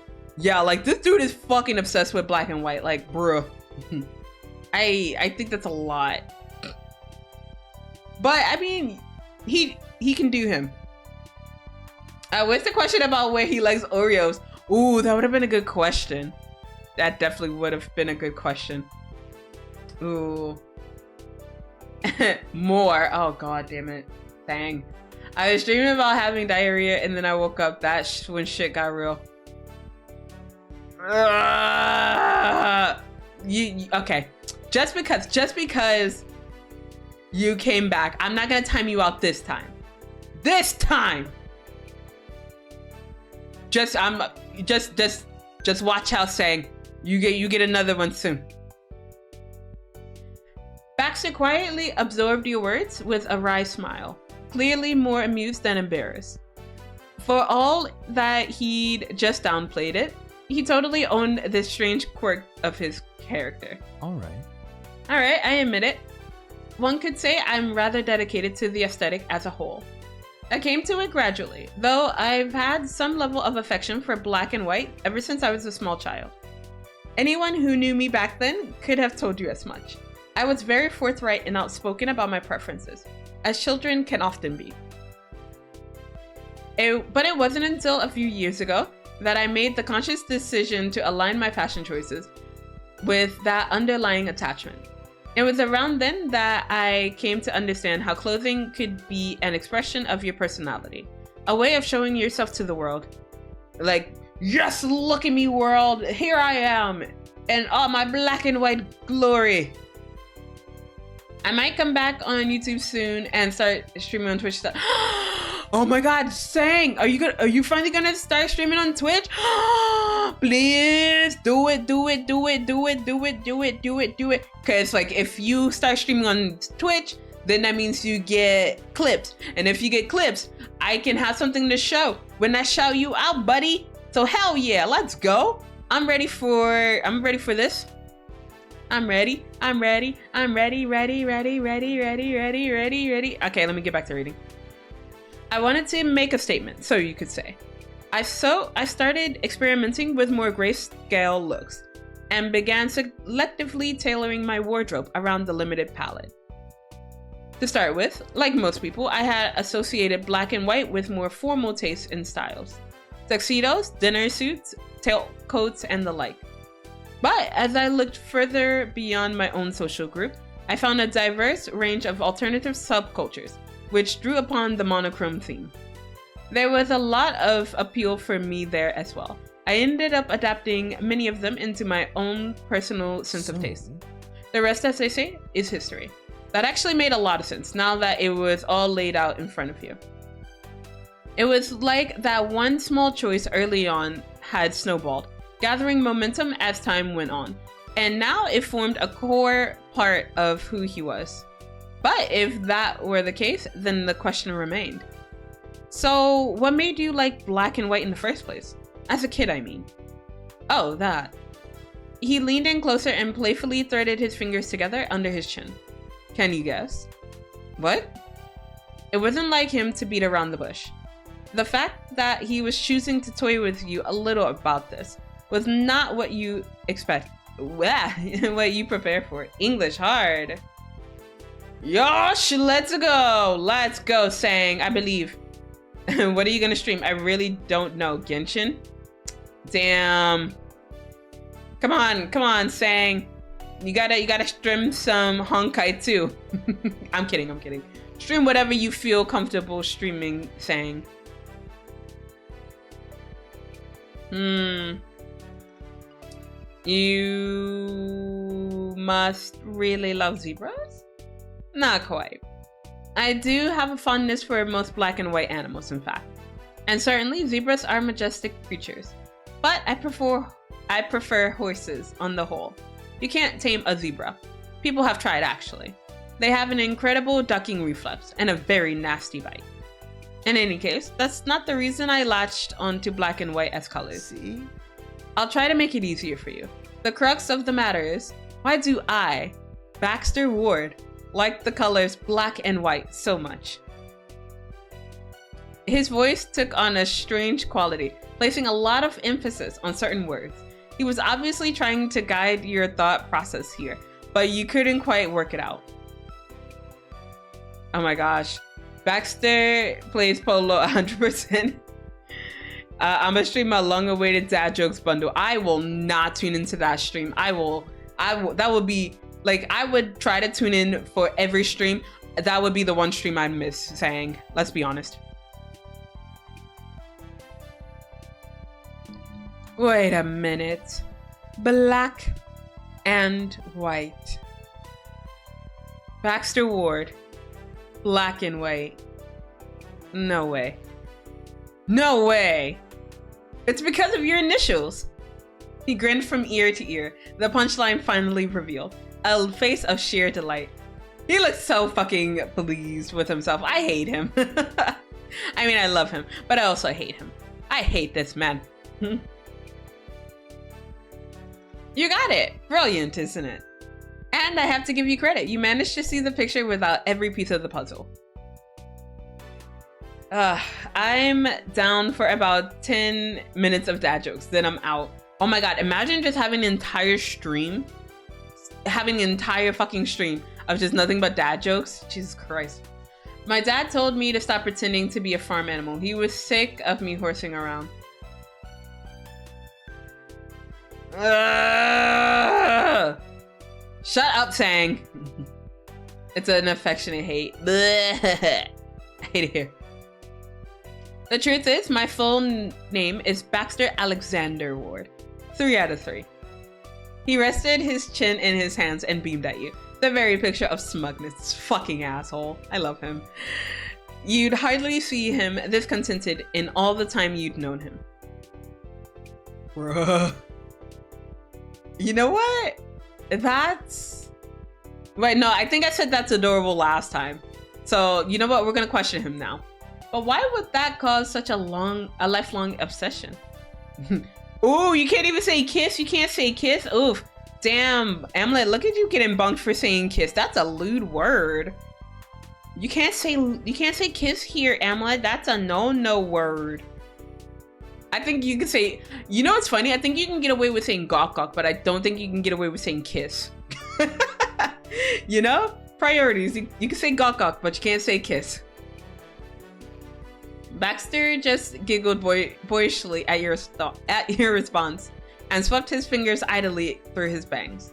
Yeah, like this dude is fucking obsessed with black and white. Like, bruh. I think that's a lot. But I mean, he can do him. What's the question about where he likes Oreos? Ooh, that would have been a good question. That definitely would have been a good question. Ooh. More. Oh, god damn it. Dang. I was dreaming about having diarrhea and then I woke up. That's when shit got real. Okay. Just because you came back, I'm not gonna time you out this time. This time! Just watch out, saying you get another one soon. Baxter quietly absorbed your words with a wry smile, clearly more amused than embarrassed. For all that he'd just downplayed it, he totally owned this strange quirk of his character. Alright, I admit it. One could say I'm rather dedicated to the aesthetic as a whole. I came to it gradually, though I've had some level of affection for black and white ever since I was a small child. Anyone who knew me back then could have told you as much. I was very forthright and outspoken about my preferences, as children can often be. But it wasn't until a few years ago that I made the conscious decision to align my fashion choices with that underlying attachment. It was around then that I came to understand how clothing could be an expression of your personality, a way of showing yourself to the world. Like, yes, look at me, world, here I am, in all my black and white glory. I might come back on YouTube soon and start streaming on Twitch. Oh my god, Sang, are you finally gonna start streaming on Twitch? Please do it. Cause like if you start streaming on Twitch, then that means you get clips. And if you get clips, I can have something to show when I shout you out, buddy. So hell yeah, let's go. I'm ready for this. I'm ready. Okay, let me get back to reading. I wanted to make a statement, so you could say. I started experimenting with more grayscale looks and began selectively tailoring my wardrobe around the limited palette. To start with, like most people, I had associated black and white with more formal tastes and styles. Tuxedos, dinner suits, tailcoats, and the like. But as I looked further beyond my own social group, I found a diverse range of alternative subcultures, which drew upon the monochrome theme. There was a lot of appeal for me there as well. I ended up adapting many of them into my own personal sense of taste. The rest, as they say, is history. That actually made a lot of sense now that it was all laid out in front of you. It was like that one small choice early on had snowballed, gathering momentum as time went on, and now it formed a core part of who he was. But if that were the case, then the question remained. So, what made you like black and white in the first place? As a kid, I mean. Oh, that. He leaned in closer and playfully threaded his fingers together under his chin. Can you guess? What? It wasn't like him to beat around the bush. The fact that he was choosing to toy with you a little about this was not what you expect. What you prepare for. English hard. Yosh, let's go. Let's go, Sang. I believe. What are you gonna stream? I really don't know. Genshin? Damn. Come on, Sang. You gotta stream some Honkai too. I'm kidding. Stream whatever you feel comfortable streaming, Sang. You must really love zebras? Not quite. I do have a fondness for most black and white animals, in fact. And certainly zebras are majestic creatures. But I prefer horses on the whole. You can't tame a zebra. People have tried, actually. They have an incredible ducking reflex and a very nasty bite. In any case, that's not the reason I latched onto black and white as colors. See? I'll try to make it easier for you. The crux of the matter is, why do I, Baxter Ward, like the colors black and white so much? His voice took on a strange quality, placing a lot of emphasis on certain words. He was obviously trying to guide your thought process here, but you couldn't quite work it out. Oh my gosh. Baxter plays Polo 100%. I'm gonna stream my long-awaited dad jokes bundle. I will not tune into that stream. I will, that would be, like, I would try to tune in for every stream. That would be the one stream I'd miss, Saying. Let's be honest. Wait a minute. Black and white. Baxter Ward. Black and white. No way. No way. It's because of your initials. He grinned from ear to ear. The punchline finally revealed. A face of sheer delight. He looks so fucking pleased with himself. I hate him. I mean, I love him, but I also hate him. I hate this man. You got it. Brilliant, isn't it? And I have to give you credit. You managed to see the picture without every piece of the puzzle. I'm down for about 10 minutes of dad jokes, then I'm out. Oh my god, imagine just having an entire stream. Having an entire fucking stream of just nothing but dad jokes. Jesus Christ. My dad told me to stop pretending to be a farm animal. He was sick of me horsing around. Shut up, Sang. It's an affectionate hate. I hate it here. The truth is, my full name is Baxter Alexander Ward. 3 out of 3. He rested his chin in his hands and beamed at you. The very picture of smugness. This fucking asshole. I love him. You'd hardly see him this contented in all the time you'd known him. Bruh. You know what? That's... Wait, no, I think I said that's adorable last time. So, you know what? We're gonna question him now. But why would that cause such a lifelong obsession? Ooh, you can't even say kiss. You can't say kiss. Oof. Damn, Amulet, look at you getting bunked for saying kiss. That's a lewd word. You can't say kiss here, Amulet. That's a no word. I think you can say, you know what's funny? I think you can get away with saying gawk gawk, but I don't think you can get away with saying kiss. You know? Priorities. You can say gawk gawk, but you can't say kiss. Baxter just giggled boyishly at your response and swept his fingers idly through his bangs.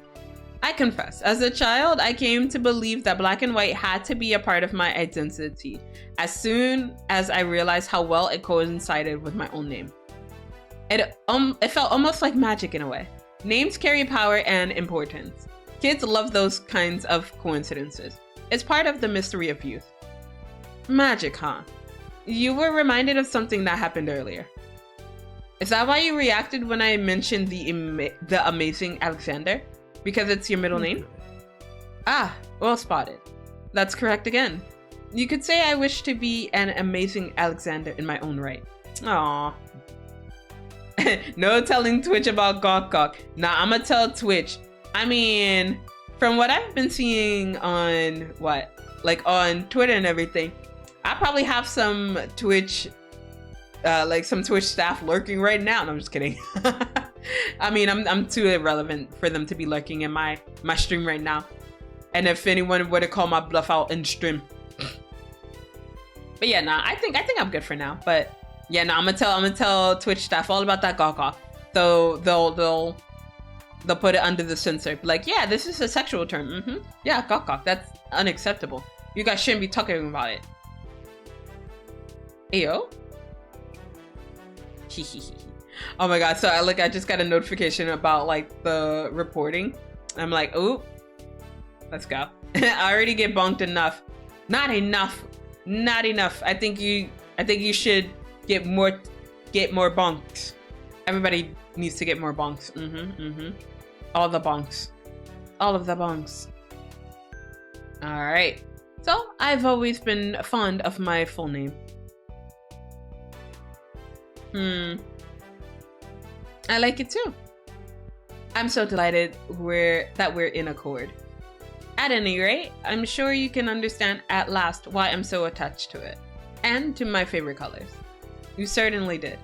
I confess, as a child, I came to believe that black and white had to be a part of my identity as soon as I realized how well it coincided with my own name. It felt almost like magic in a way. Names carry power and importance. Kids love those kinds of coincidences. It's part of the mystery of youth. Magic, huh? You were reminded of something that happened earlier. Is that why you reacted when I mentioned the amazing Alexander? Because it's your middle name? Ah, well spotted. That's correct again. You could say I wish to be an amazing Alexander in my own right. Aww. No telling Twitch about Gawk Gawk. Nah, I'ma tell Twitch. I mean, from what I've been seeing on on Twitter and everything, I probably have some Twitch, some Twitch staff lurking right now. No, I'm just kidding. I mean, I'm too irrelevant for them to be lurking in my stream right now. And if anyone were to call my bluff out in stream. But yeah, nah, I think I'm good for now. But yeah, nah, I'm gonna tell Twitch staff all about that Gawk Gawk. So they'll put it under the censor. Like, yeah, this is a sexual term. Yeah, Gawk Gawk, that's unacceptable. You guys shouldn't be talking about it. Ayo. Oh my god, so I just got a notification about like the reporting. I'm like, oh, let's go. I already get bonked enough. Not enough. I think you should get more bonks. Everybody needs to get more bonks. All the bonks. All of the bonks. Alright. So I've always been fond of my full name. I like it too. I'm so delighted that we're in accord. At any rate, I'm sure you can understand at last why I'm so attached to it. And to my favorite colors. You certainly did.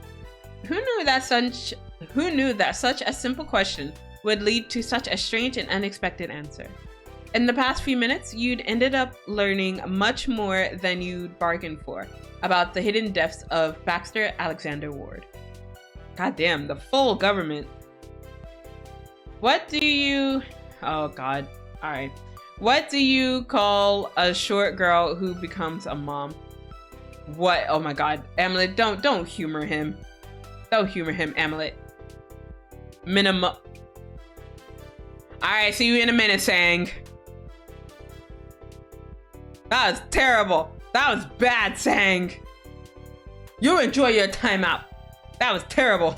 Who knew that such a simple question would lead to such a strange and unexpected answer? In the past few minutes, you'd ended up learning much more than you'd bargained for about the hidden depths of Baxter Alexander Ward. Goddamn, the full government. What do you... Oh god. Alright. What do you call a short girl who becomes a mom? What? Oh my god. Amulet, don't humor him. Don't humor him, Amulet. Minimum. Alright, see you in a minute, Sang. That was terrible. That was bad, Sang. You enjoy your time out. That was terrible.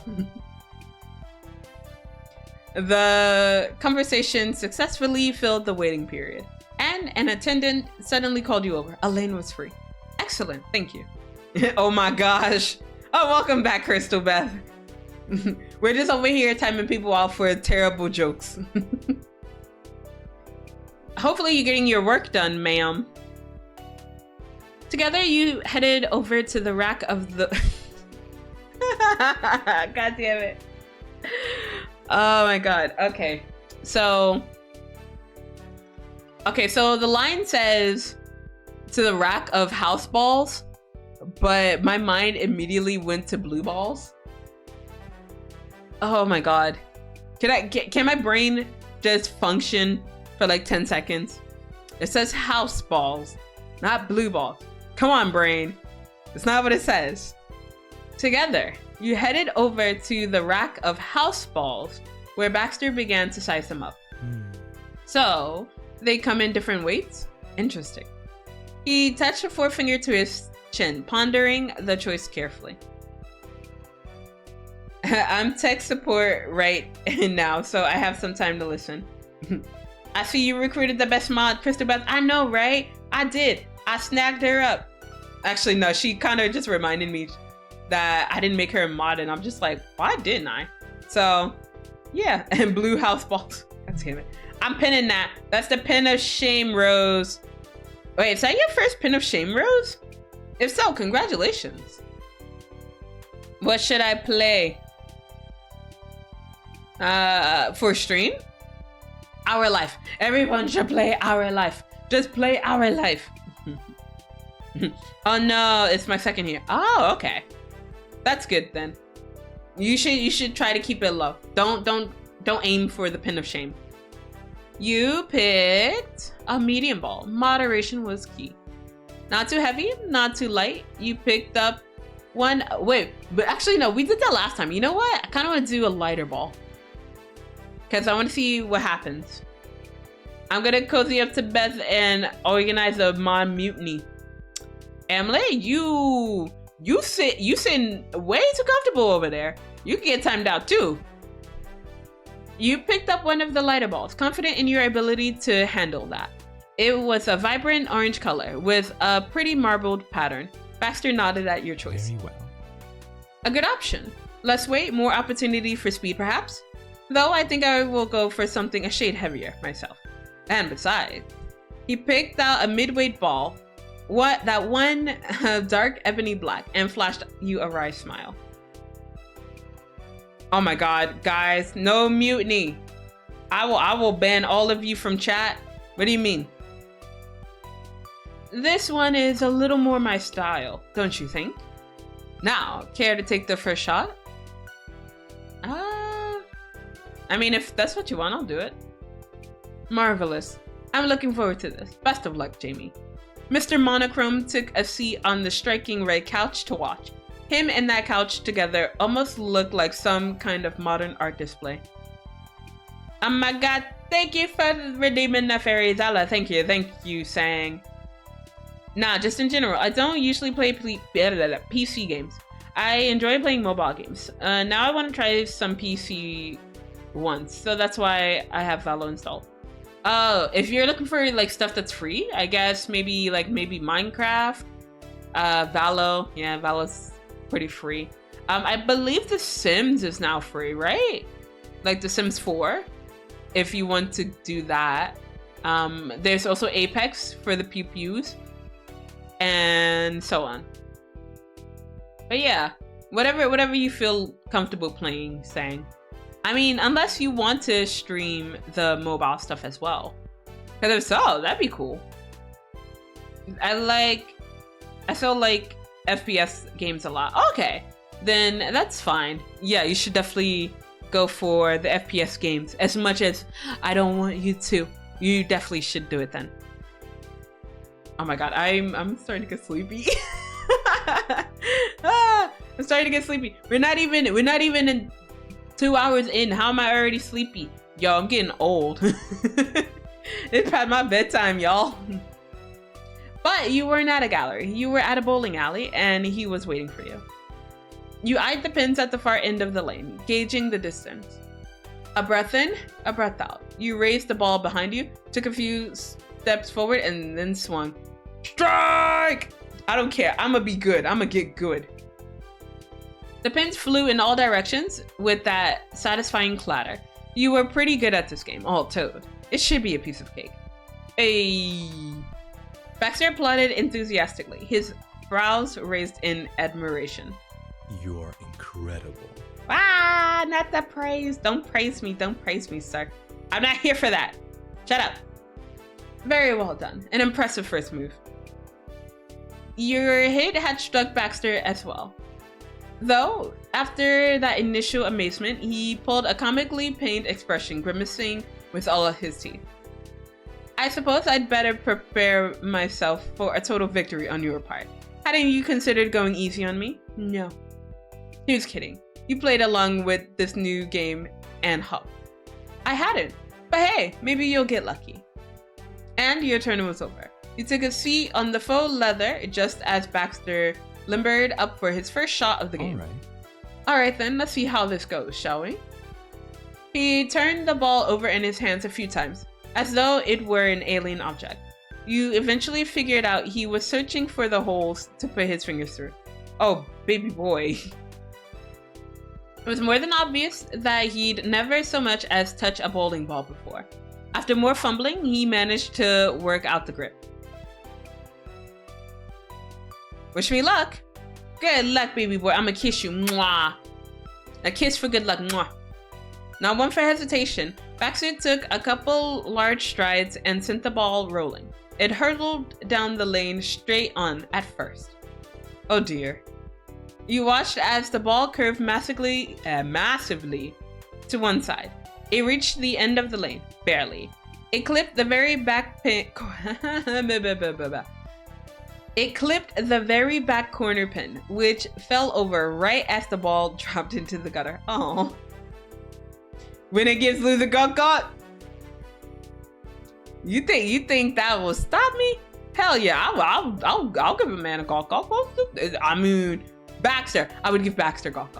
The conversation successfully filled the waiting period, and an attendant suddenly called you over. A lane was free. Excellent, thank you. Oh my gosh. Oh, welcome back, Crystal Beth. We're just over here timing people out for terrible jokes. Hopefully you're getting your work done, ma'am. Together you headed over to the rack of the... God damn it. Oh my god. Okay. So the line says to the rack of house balls, but my mind immediately went to blue balls. Oh my god. Can my brain just function for like 10 seconds? It says house balls, not blue balls. Come on, brain. It's not what it says. Together, you headed over to the rack of house balls where Baxter began to size them up. So, they come in different weights? Interesting. He touched a forefinger to his chin, pondering the choice carefully. I'm tech support right now, so I have some time to listen. I see you recruited the best mod, Crystal Beth. I know, right? I did. I snagged her up. Actually, no, she kind of just reminded me that I didn't make her a mod, and I'm just like, why didn't I? So, yeah, and blue house balls. God damn it. I'm pinning that. That's the pin of shame, Rose. Wait, is that your first pin of shame, Rose? If so, congratulations. What should I play? For stream? Our Life. Everyone should play Our Life. Just play Our Life. Oh no, it's my second year. Oh, okay. That's good then. You should try to keep it low. Don't aim for the pin of shame. You picked a medium ball. Moderation was key. Not too heavy, not too light. You picked up Wait, but actually no, we did that last time. You know what? I kind of want to do a lighter ball. Because I want to see what happens. I'm going to cozy up to Beth and organize a mod mutiny. Emily, you sitting way too comfortable over there. You can get timed out too. You picked up one of the lighter balls, confident in your ability to handle that. It was a vibrant orange color with a pretty marbled pattern. Baxter nodded at your choice. Very well. A good option. Less weight, more opportunity for speed perhaps? Though I think I will go for something a shade heavier myself. And besides, he picked out a mid-weight ball, that one dark ebony black, and flashed you a wry smile. Oh my god, guys, no mutiny. I will ban all of you from chat. What do you mean? This one is a little more my style, don't you think? Now, care to take the first shot? I mean, if that's what you want, I'll do it. Marvelous. I'm looking forward to this. Best of luck, Jamie. Mr. Monochrome took a seat on the striking red couch to watch. Him and that couch together almost looked like some kind of modern art display. Oh my god, thank you for redeeming the fairy Zela. Thank you, Sang. Nah, just in general, I don't usually play PC games. I enjoy playing mobile games. Now I want to try some PC ones, so that's why I have Valo installed. Oh, if you're looking for like stuff that's free, I guess maybe Minecraft, Valo. Yeah, Valo's pretty free. I believe The Sims is now free, right? Like The Sims 4, if you want to do that. There's also Apex for the pew-pews, and so on. But yeah, whatever you feel comfortable playing, Sang. I mean, unless you want to stream the mobile stuff as well. Because if so, that'd be cool. I still like FPS games a lot. Okay, then that's fine. Yeah, you should definitely go for the FPS games. As much as I don't want you to, you definitely should do it then. Oh my god, I'm starting to get sleepy. I'm starting to get sleepy. We're not even in 2 hours in. How am I already sleepy? Yo, I'm getting old. It's past my bedtime, y'all. But you weren't at a gallery. You were at a bowling alley, and he was waiting for you. You eyed the pins at the far end of the lane, gauging the distance. A breath in, a breath out. You raised the ball behind you, took a few steps forward, and then swung. Strike! I don't care. I'm gonna be good. I'm gonna get good. The pins flew in all directions with that satisfying clatter. You were pretty good at this game, all told. It should be a piece of cake. Hey. Baxter applauded enthusiastically, his brows raised in admiration. You're incredible. Ah, not the praise. Don't praise me, sir. I'm not here for that. Shut up. Very well done. An impressive first move. Your hit had struck Baxter as well. Though, after that initial amazement, he pulled a comically pained expression, grimacing with all of his teeth. I suppose I'd better prepare myself for a total victory on your part. Hadn't you considered going easy on me? No. He was kidding. You played along with this new game and hop. I hadn't, but hey, maybe you'll get lucky. And your turn was over. You took a seat on the faux leather just as Baxter limbered up for his first shot of the game. Alright then, let's see how this goes, shall we? He turned the ball over in his hands a few times, as though it were an alien object. You eventually figured out he was searching for the holes to put his fingers through. Oh, baby boy. It was more than obvious that he'd never so much as touched a bowling ball before. After more fumbling, he managed to work out the grip. Wish me luck. Good luck, baby boy. I'ma kiss you. Mwah. A kiss for good luck. Mwah. Not one for hesitation. Baxter took a couple large strides and sent the ball rolling. It hurtled down the lane straight on at first. Oh dear. You watched as the ball curved massively to one side. It reached the end of the lane, barely. It clipped the very back pin. It clipped the very back corner pin, which fell over right as the ball dropped into the gutter. Oh. When it gives Lou the gawk. You think that will stop me? Hell yeah, I'll give a man a gawk. I mean, Baxter. I would give Baxter gawk.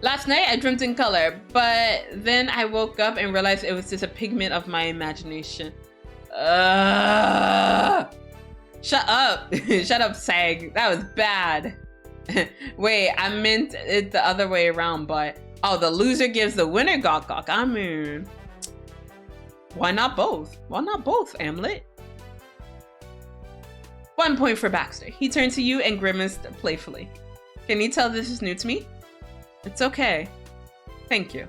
Last night I dreamt in color, but then I woke up and realized it was just a pigment of my imagination. Shut up. Shut up, Sag. That was bad. Wait, I meant it the other way around, but oh, the loser gives the winner gawk. I mean, why not both? Why not both, Amlet? 1 point for Baxter. He turned to you and grimaced playfully. Can you tell this is new to me? It's okay. Thank you.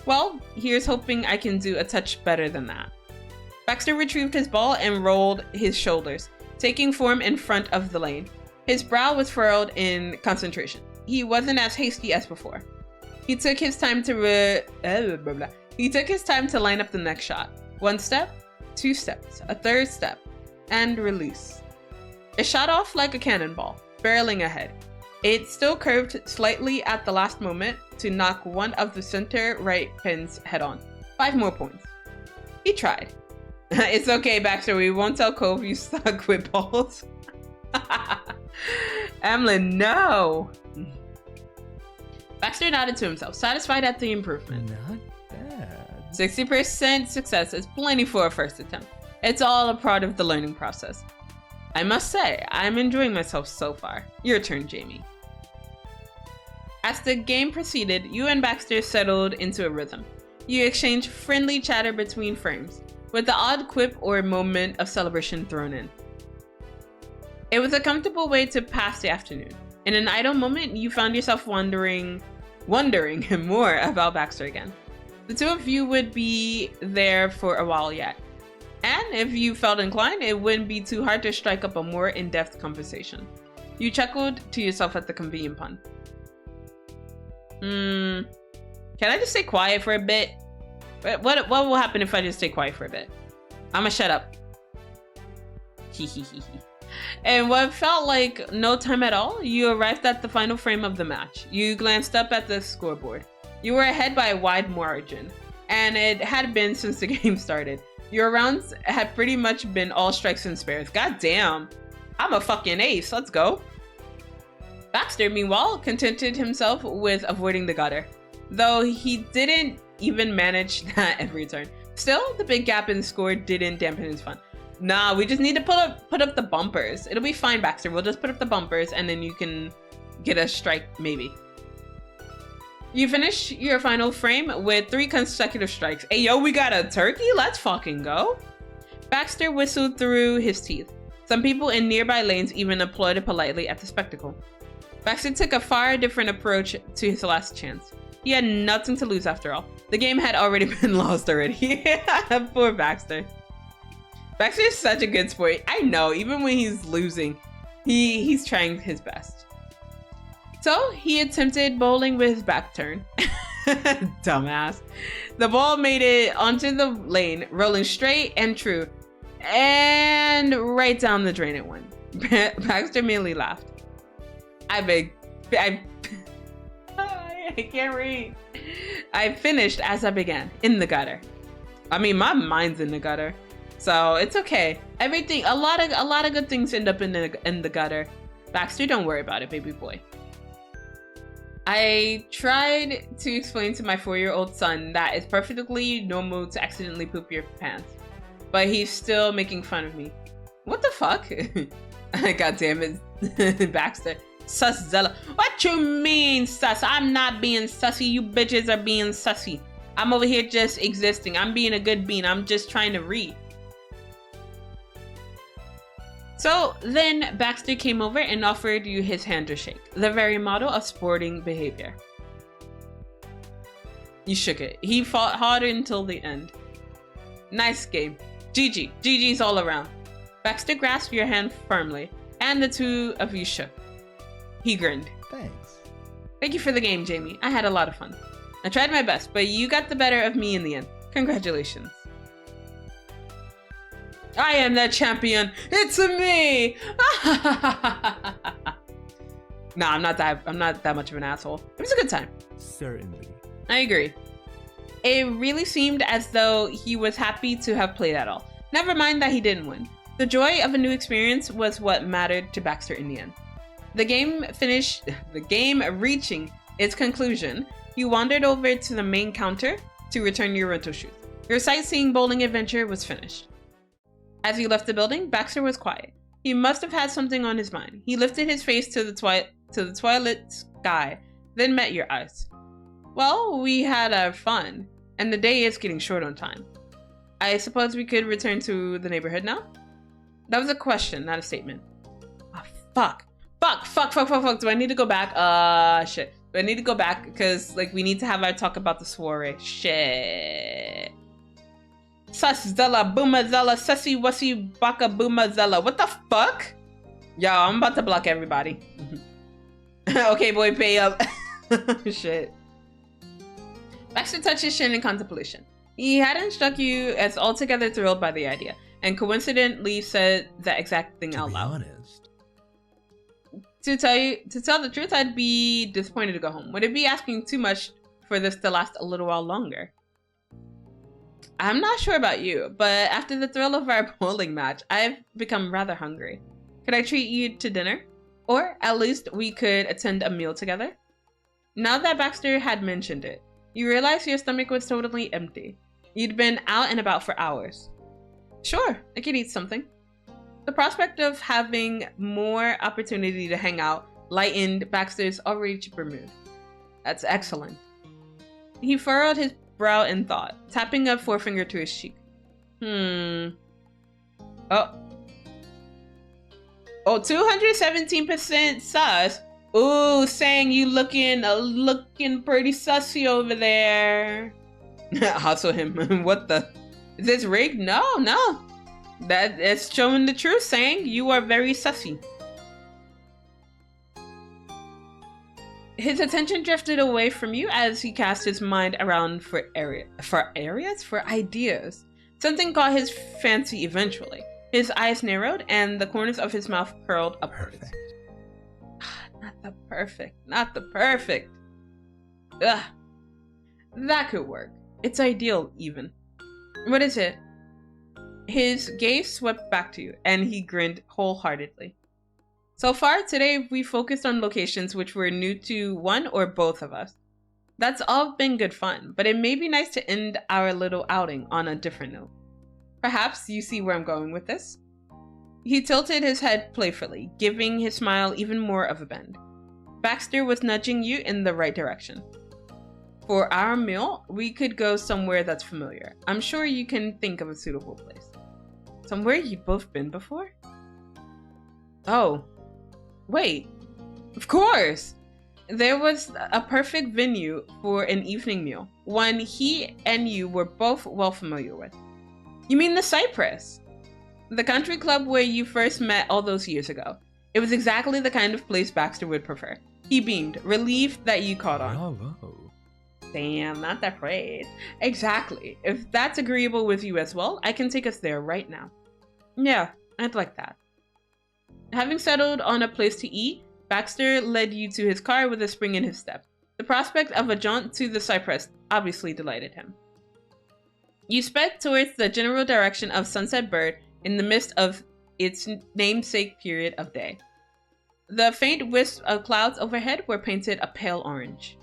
Well, here's hoping I can do a touch better than that. Baxter retrieved his ball and rolled his shoulders, taking form in front of the lane. His brow was furrowed in concentration. He wasn't as hasty as before. He took his time to line up the next shot. 1 step, 2 steps, a 3rd step, and release. It shot off like a cannonball, barreling ahead. It still curved slightly at the last moment to knock one of the center right pins head on. 5 more points. He tried. It's okay, Baxter. We won't tell Cove you suck with balls. Emlyn, no. Baxter nodded to himself, satisfied at the improvement. Not bad. 60% success is plenty for a first attempt. It's all a part of the learning process. I must say, I'm enjoying myself so far. Your turn, Jamie. As the game proceeded, you and Baxter settled into a rhythm. You exchanged friendly chatter between frames, with the odd quip or moment of celebration thrown in. It was a comfortable way to pass the afternoon. In an idle moment, you found yourself wondering more about Baxter again. The two of you would be there for a while yet. And if you felt inclined, it wouldn't be too hard to strike up a more in-depth conversation. You chuckled to yourself at the convenient pun. Can I just stay quiet for a bit? What will happen if I just stay quiet for a bit? I'ma shut up. And what felt like no time at all, you arrived at the final frame of the match. You glanced up at the scoreboard. You were ahead by a wide margin, and it had been since the game started. Your rounds had pretty much been all strikes and spares. God damn, I'm a fucking ace. Let's go. Baxter, meanwhile, contented himself with avoiding the gutter, though he didn't even manage that every turn. Still, the big gap in the score didn't dampen his fun. Nah, we just need to put up the bumpers. It'll be fine, Baxter. We'll just put up the bumpers and then you can get a strike, maybe. You finish your final frame with 3 consecutive strikes. Hey, yo, we got a turkey? Let's fucking go. Baxter whistled through his teeth. Some people in nearby lanes even applauded politely at the spectacle. Baxter took a far different approach to his last chance. He had nothing to lose after all. The game had already been lost already. Poor Baxter. Baxter is such a good sport. I know, even when he's losing, he's trying his best. So he attempted bowling with his back turn. Dumbass. The ball made it onto the lane, rolling straight and true, and right down the drain it went. Baxter merely laughed. I can't read. I finished as I began, in the gutter. I mean, my mind's in the gutter, so it's okay. Everything, a lot of good things end up in the gutter. Baxter, don't worry about it, baby boy. I tried to explain to my 4-year-old son that it's perfectly normal to accidentally poop your pants, but he's still making fun of me. What the fuck? God damn it, Baxter. Sus Zela. What you mean, sus? I'm not being sussy. You bitches are being sussy. I'm over here just existing. I'm being a good bean. I'm just trying to read. So then Baxter came over and offered you his hand to shake, the very model of sporting behavior. You shook it. He fought harder until the end. Nice game. GG. GG's all around. Baxter grasped your hand firmly, and the two of you shook. He grinned. Thanks. Thank you for the game, Jamie. I had a lot of fun. I tried my best, but you got the better of me in the end. Congratulations. I am the champion. It's me. No, I'm not that much of an asshole. It was a good time. Certainly. I agree. It really seemed as though he was happy to have played at all. Never mind that he didn't win. The joy of a new experience was what mattered to Baxter in the end. The game reaching its conclusion, you wandered over to the main counter to return your rental shoes. Your sightseeing bowling adventure was finished. As you left the building, Baxter was quiet. He must have had something on his mind. He lifted his face to the twilight sky, then met your eyes. Well, we had our fun, and the day is getting short on time. I suppose we could return to the neighborhood now? That was a question, not a statement. Oh, fuck. Do I need to go back? Shit. Do I need to go back? Because, like, we need to have our talk about the soiree. Shit. Sus Zela, Booma Zela, Sussy Wussy Baka Booma Zela. What the fuck? Yo, I'm about to block everybody. Okay, boy, pay up. Shit. Baxter touched his chin in contemplation. He hadn't struck you as altogether thrilled by the idea, and coincidentally said that exact thing out loud. Honest. To tell the truth, I'd be disappointed to go home. Would it be asking too much for this to last a little while longer? I'm not sure about you, but after the thrill of our bowling match, I've become rather hungry. Could I treat you to dinner? Or at least we could attend a meal together? Now that Baxter had mentioned it, you realized your stomach was totally empty. You'd been out and about for hours. Sure, I could eat something. The prospect of having more opportunity to hang out lightened Baxter's already chipper mood. That's excellent. He furrowed his brow in thought, tapping a forefinger to his cheek. Oh, 217% sus. Ooh, saying you looking pretty sussy over there. Hustle him. What the? Is this rigged? No. That's showing the truth, saying you are very sussy. His attention drifted away from you as he cast his mind around for ideas. Something caught his fancy eventually. His eyes narrowed and the corners of his mouth curled upwards. Perfect. Not the perfect. Ugh. That could work. It's ideal, even. What is it? His gaze swept back to you, and he grinned wholeheartedly. So far, today we focused on locations which were new to one or both of us. That's all been good fun, but it may be nice to end our little outing on a different note. Perhaps you see where I'm going with this? He tilted his head playfully, giving his smile even more of a bend. Baxter was nudging you in the right direction. For our meal, we could go somewhere that's familiar. I'm sure you can think of a suitable place. Somewhere you've both been before? Oh. Wait. Of course! There was a perfect venue for an evening meal, one he and you were both well familiar with. You mean the Cypress? The country club where you first met all those years ago. It was exactly the kind of place Baxter would prefer. He beamed, relieved that you caught on. Bravo. Damn, not that praise. Exactly. If that's agreeable with you as well, I can take us there right now. Yeah, I'd like that. Having settled on a place to eat, Baxter led you to his car with a spring in his step. The prospect of a jaunt to the Cypress obviously delighted him. You sped towards the general direction of Sunset Bird in the midst of its namesake period of day. The faint wisps of clouds overhead were painted a pale orange.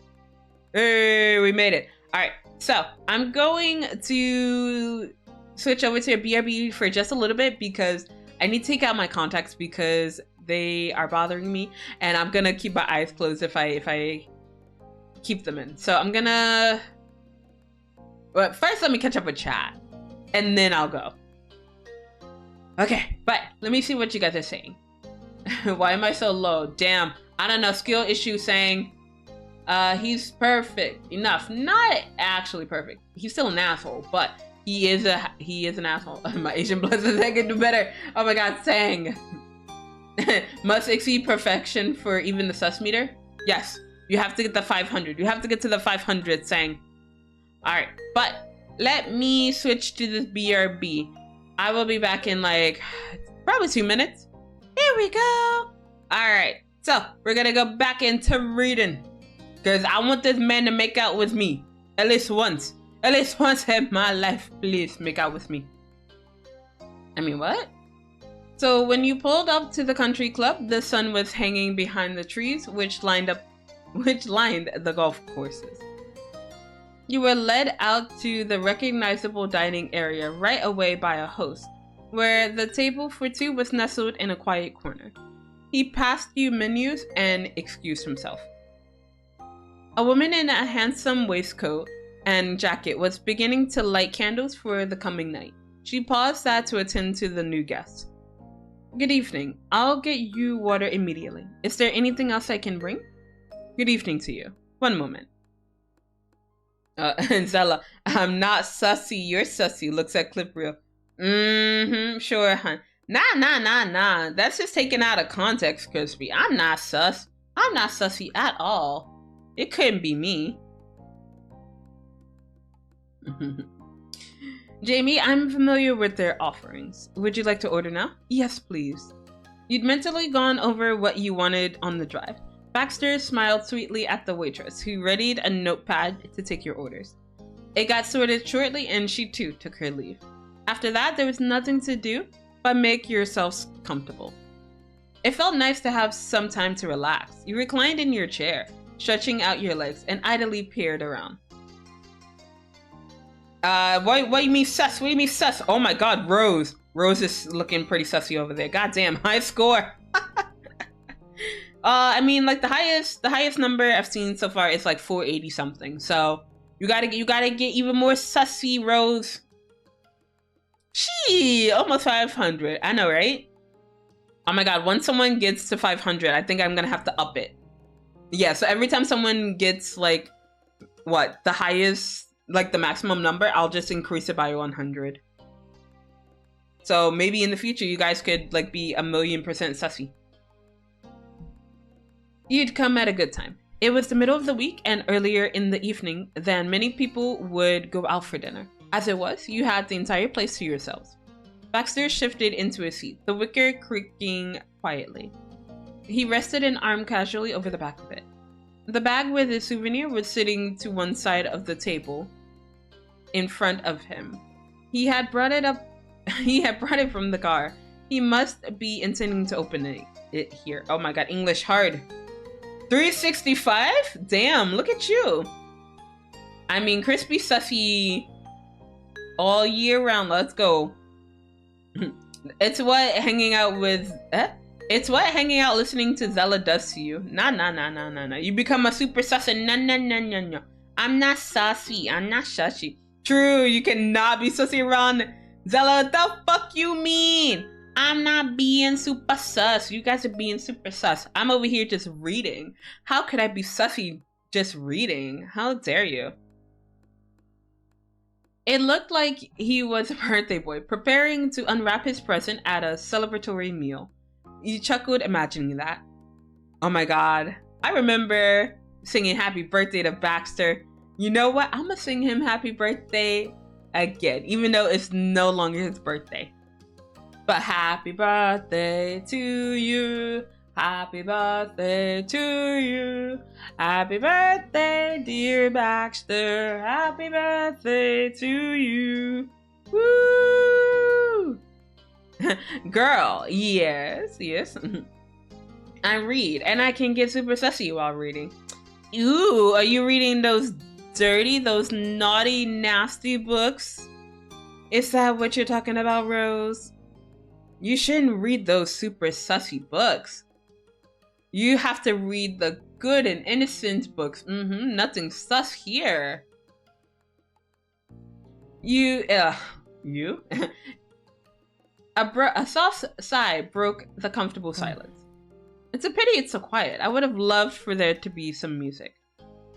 Hey, we made it. Alright, so I'm going to switch over to a BRB for just a little bit because I need to take out my contacts because they are bothering me, and I'm gonna keep my eyes closed if I keep them in. So I'm gonna... But first, let me catch up with chat, and then I'll go. Okay, but let me see what you guys are saying. Why am I so low? Damn, I don't know. Skill issue saying, he's perfect enough. Not actually perfect. He's still an asshole, but he is an asshole. My Asian blood says I can do better. Oh my god, saying. Must exceed perfection for even the sus meter. Yes, you have to get the 500. You have to get to the 500, saying. All right, but let me switch to this BRB. I will be back in like probably 2 minutes. Here we go. All right, so we're gonna go back into reading because I want this man to make out with me at least once. At least once in my life, please make out with me. I mean, what? So when you pulled up to the country club, the sun was hanging behind the trees, which lined the golf courses. You were led out to the recognizable dining area right away by a host, where the table for two was nestled in a quiet corner. He passed you menus and excused himself. A woman in a handsome waistcoat and jacket was beginning to light candles for the coming night. She paused that to attend to the new guest. Good evening. I'll get you water immediately. Is there anything else I can bring? Good evening to you. One moment. And Zela, I'm not sussy. You're sussy. Looks at Cliff real. Sure, hun. Nah. That's just taken out of context, Crispy. I'm not sus. I'm not sussy at all. It couldn't be me. Jamie, I'm familiar with their offerings. Would you like to order now? Yes, please. You'd mentally gone over what you wanted on the drive. Baxter smiled sweetly at the waitress, who readied a notepad to take your orders. It got sorted shortly, and she too took her leave. After that, there was nothing to do but make yourselves comfortable. It felt nice to have some time to relax. You reclined in your chair, stretching out your legs, and idly peered around. What do you mean sus? What do you mean sus? Oh my god, Rose. Rose is looking pretty sussy over there. Goddamn, high score. I mean, like the highest number I've seen so far is like 480 something. So you gotta get even more sussy, Rose. Gee, almost 500. I know, right? Oh my god, once someone gets to 500, I think I'm gonna have to up it. Yeah, so every time someone gets like what the highest, like the maximum number, I'll just increase it by 100. So maybe in the future you guys could like be 1,000,000% sussy. You'd come at a good time. It was the middle of the week and earlier in the evening than many people would go out for dinner. As it was, you had the entire place to yourselves. Baxter shifted into his seat, the wicker creaking quietly. He rested an arm casually over the back of it. The bag with his souvenir was sitting to one side of the table in front of him. He had brought it from the car. He must be intending to open it here. Oh my god, English hard. 365? Damn, look at you. I mean, crispy sussy all year round. Let's go. It's what hanging out listening to Zela does to you. Nah. You become a super sussy. No. I'm not sassy. I'm not sussy. True, you cannot be sussy around Zela. What the fuck you mean? I'm not being super sus. You guys are being super sus. I'm over here just reading. How could I be sussy just reading? How dare you? It looked like he was a birthday boy, preparing to unwrap his present at a celebratory meal. You chuckled imagining that. Oh my god. I remember singing happy birthday to Baxter. You know what? I'm gonna sing him happy birthday again, even though it's no longer his birthday. But happy birthday to you. Happy birthday to you. Happy birthday, dear Baxter. Happy birthday to you. Woo! Girl, yes. I read, and I can get super sussy while reading. Ooh, are you reading those dirty, those naughty, nasty books? Is that what you're talking about, Rose? You shouldn't read those super sussy books. You have to read the good and innocent books. Nothing sus here. You? A soft sigh broke the comfortable silence. It's a pity it's so quiet. I would have loved for there to be some music.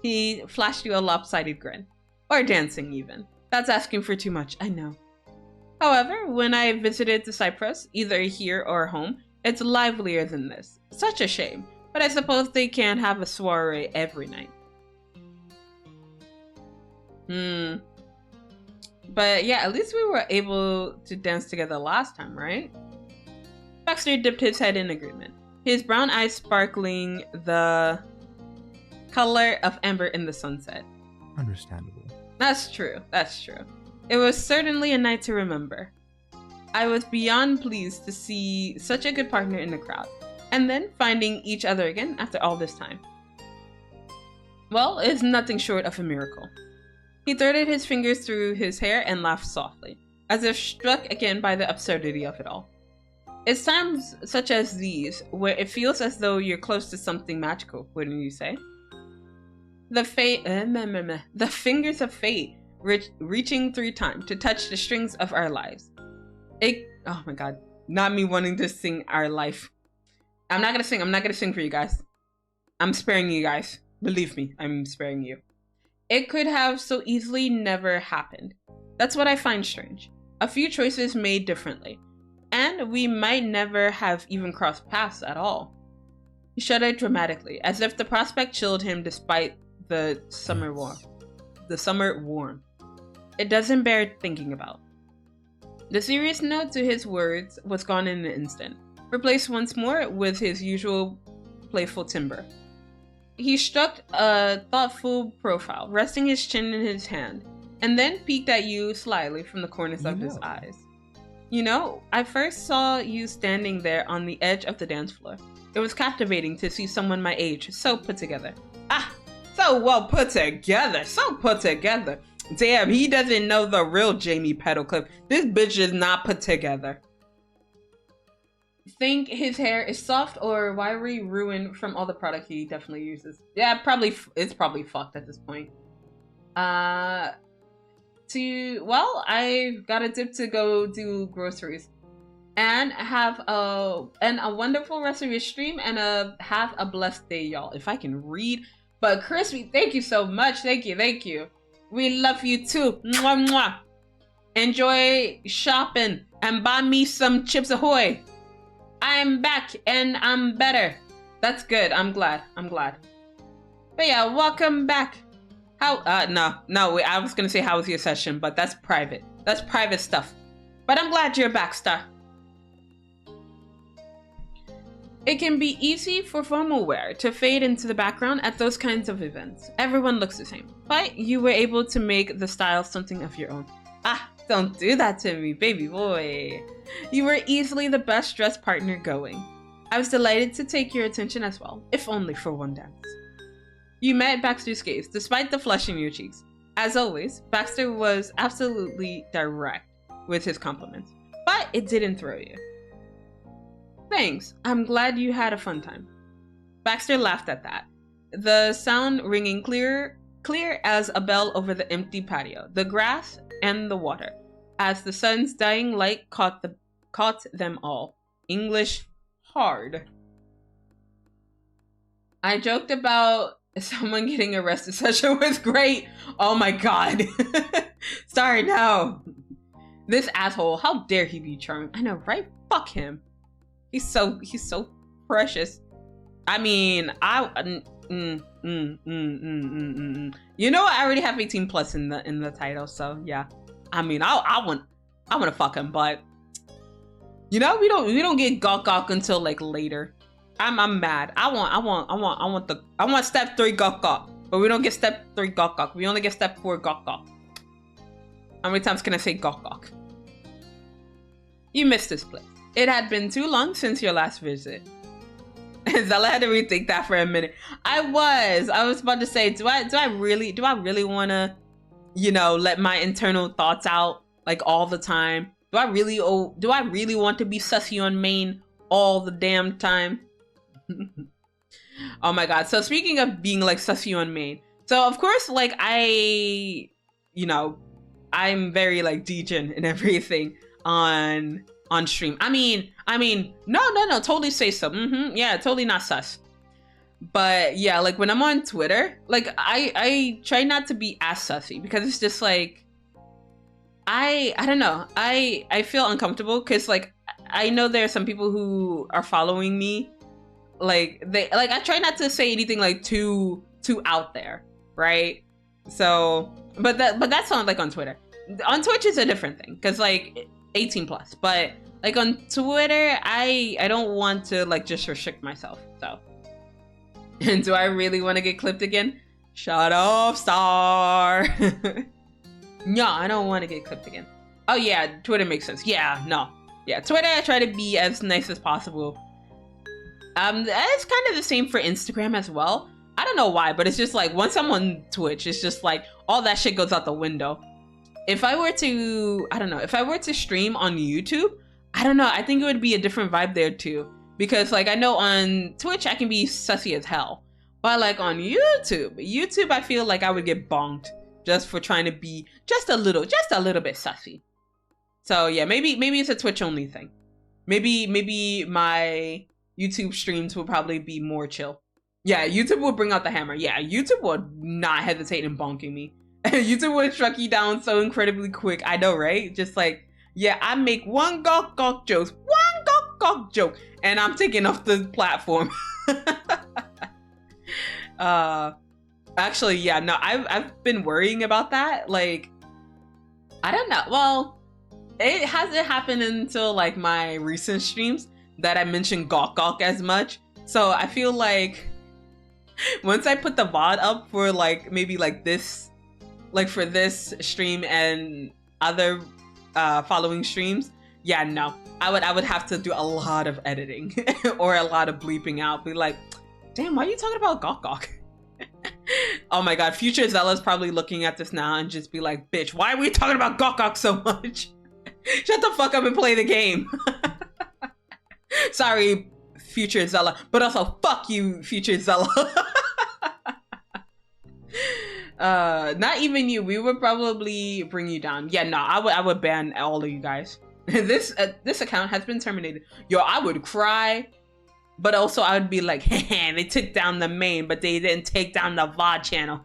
He flashed you a lopsided grin. Or dancing, even. That's asking for too much, I know. However, when I visited the Cypress, either here or home, it's livelier than this. Such a shame, but I suppose they can't have a soiree every night. But yeah, at least we were able to dance together last time, right? Baxter dipped his head in agreement, his brown eyes sparkling the color of amber in the sunset. Understandable. That's true. That's true. It was certainly a night to remember. I was beyond pleased to see such a good partner in the crowd, and then finding each other again after all this time. Well, it's nothing short of a miracle. He threaded his fingers through his hair and laughed softly, as if struck again by the absurdity of it all. It's times such as these where it feels as though you're close to something magical, wouldn't you say? The fingers of fate reaching through time to touch the strings of our lives. Oh my god, not me wanting to sing Our Life. I'm not gonna sing for you guys. I'm sparing you guys. Believe me, I'm sparing you. It could have so easily never happened. That's what I find strange. A few choices made differently, and we might never have even crossed paths at all. He shuddered dramatically, as if the prospect chilled him despite the summer warm. It doesn't bear thinking about. The serious note to his words was gone in an instant, replaced once more with his usual playful timbre. He struck a thoughtful profile, resting his chin in his hand, and then peeked at you slyly from the corners of his eyes. You know, I first saw you standing there on the edge of the dance floor. It was captivating to see someone my age so put together. So well put together, so put together. Damn, he doesn't know the real Jamie Petalcliff. This bitch is not put together. Think his hair is soft or wiry, ruined from all the product he definitely uses. Yeah, it's probably fucked at this point. I've got a dip to go do groceries. And have a wonderful rest of your stream and have a blessed day, y'all. If I can read. But Crispy, thank you so much. Thank you. We love you too. Mwah, mwah. Enjoy shopping and buy me some Chips Ahoy. I'm back and I'm better. That's good. I'm glad. But yeah, welcome back. No, I was gonna say how was your session, but that's private. That's private stuff. But I'm glad you're back, Star. It can be easy for formal wear to fade into the background at those kinds of events. Everyone looks the same, but you were able to make the style something of your own. Don't do that to me, baby boy. You were easily the best dressed partner going. I was delighted to take your attention as well, if only for one dance. You met Baxter's gaze, despite the flush in your cheeks. As always, Baxter was absolutely direct with his compliments, but it didn't throw you. Thanks, I'm glad you had a fun time. Baxter laughed at that, the sound ringing clear as a bell over the empty patio, the grass, and the water, as the sun's dying light caught them all. English hard. I joked about someone getting arrested. Session was great. Oh my god. Sorry, no. This asshole, how dare he be charming? I know, right? Fuck him. He's so precious. I mean, You know, I already have 18 plus in the title, so yeah. I mean, I want to fuck him, but you know, we don't get gawk until like later. I'm mad. I want step 3 gawk, but we don't get step 3 gawk. We only get step 4 gawk. How many times can I say gawk? You missed this place. It had been too long since your last visit. Zela had to rethink that for a minute. I was about to say, do I really want to, you know, let my internal thoughts out like all the time? Do I really want to be sussy on main all the damn time? Oh my god. So speaking of being like sussy on main, so of course, like I'm very like degen and everything on stream. I mean, no, totally say so. Yeah, totally not sus. But yeah, like when I'm on Twitter, like I try not to be as sussy because it's just like I don't know. I feel uncomfortable because like I know there are some people who are following me. Like I try not to say anything like too out there, right? So, but that's on like on Twitter. On Twitch is a different thing because like 18 plus, but like on Twitter, I don't want to like just restrict myself. So, and do I really want to get clipped again? Shut up, Star. No, I don't want to get clipped again. Oh yeah, Twitter makes sense. Yeah, no, yeah, Twitter. I try to be as nice as possible. It's kind of the same for Instagram as well. I don't know why, but it's just like once I'm on Twitch, it's just like all that shit goes out the window. If I were to, I don't know, if I were to stream on YouTube, I don't know, I think it would be a different vibe there too. Because like I know on Twitch, I can be sussy as hell. But like on YouTube, I feel like I would get bonked just for trying to be just a little bit sussy. So yeah, maybe it's a Twitch only thing. Maybe my YouTube streams will probably be more chill. Yeah, YouTube will bring out the hammer. Yeah, YouTube would not hesitate in bonking me. YouTube would struck you down so incredibly quick. I know, right? Just like, yeah, I make one gawk joke, and I'm taking off the platform. Actually, yeah, no, I've been worrying about that. Like, I don't know. Well, it hasn't happened until like my recent streams that I mentioned gawk as much. So I feel like once I put the VOD up for like maybe like this, like for this stream and other following streams, yeah, no, I would have to do a lot of editing or a lot of bleeping out. Be like, damn, why are you talking about gawk? Oh my god, future Zela's probably looking at this now and just be like, bitch, why are we talking about gawk so much? Shut the fuck up and play the game. Sorry, future Zela, but also fuck you, future Zela. Not even you. We would probably bring you down. Yeah, no, I would ban all of you guys. This account has been terminated. Yo, I would cry, but also I would be like, hey, they took down the main, but they didn't take down the VOD channel.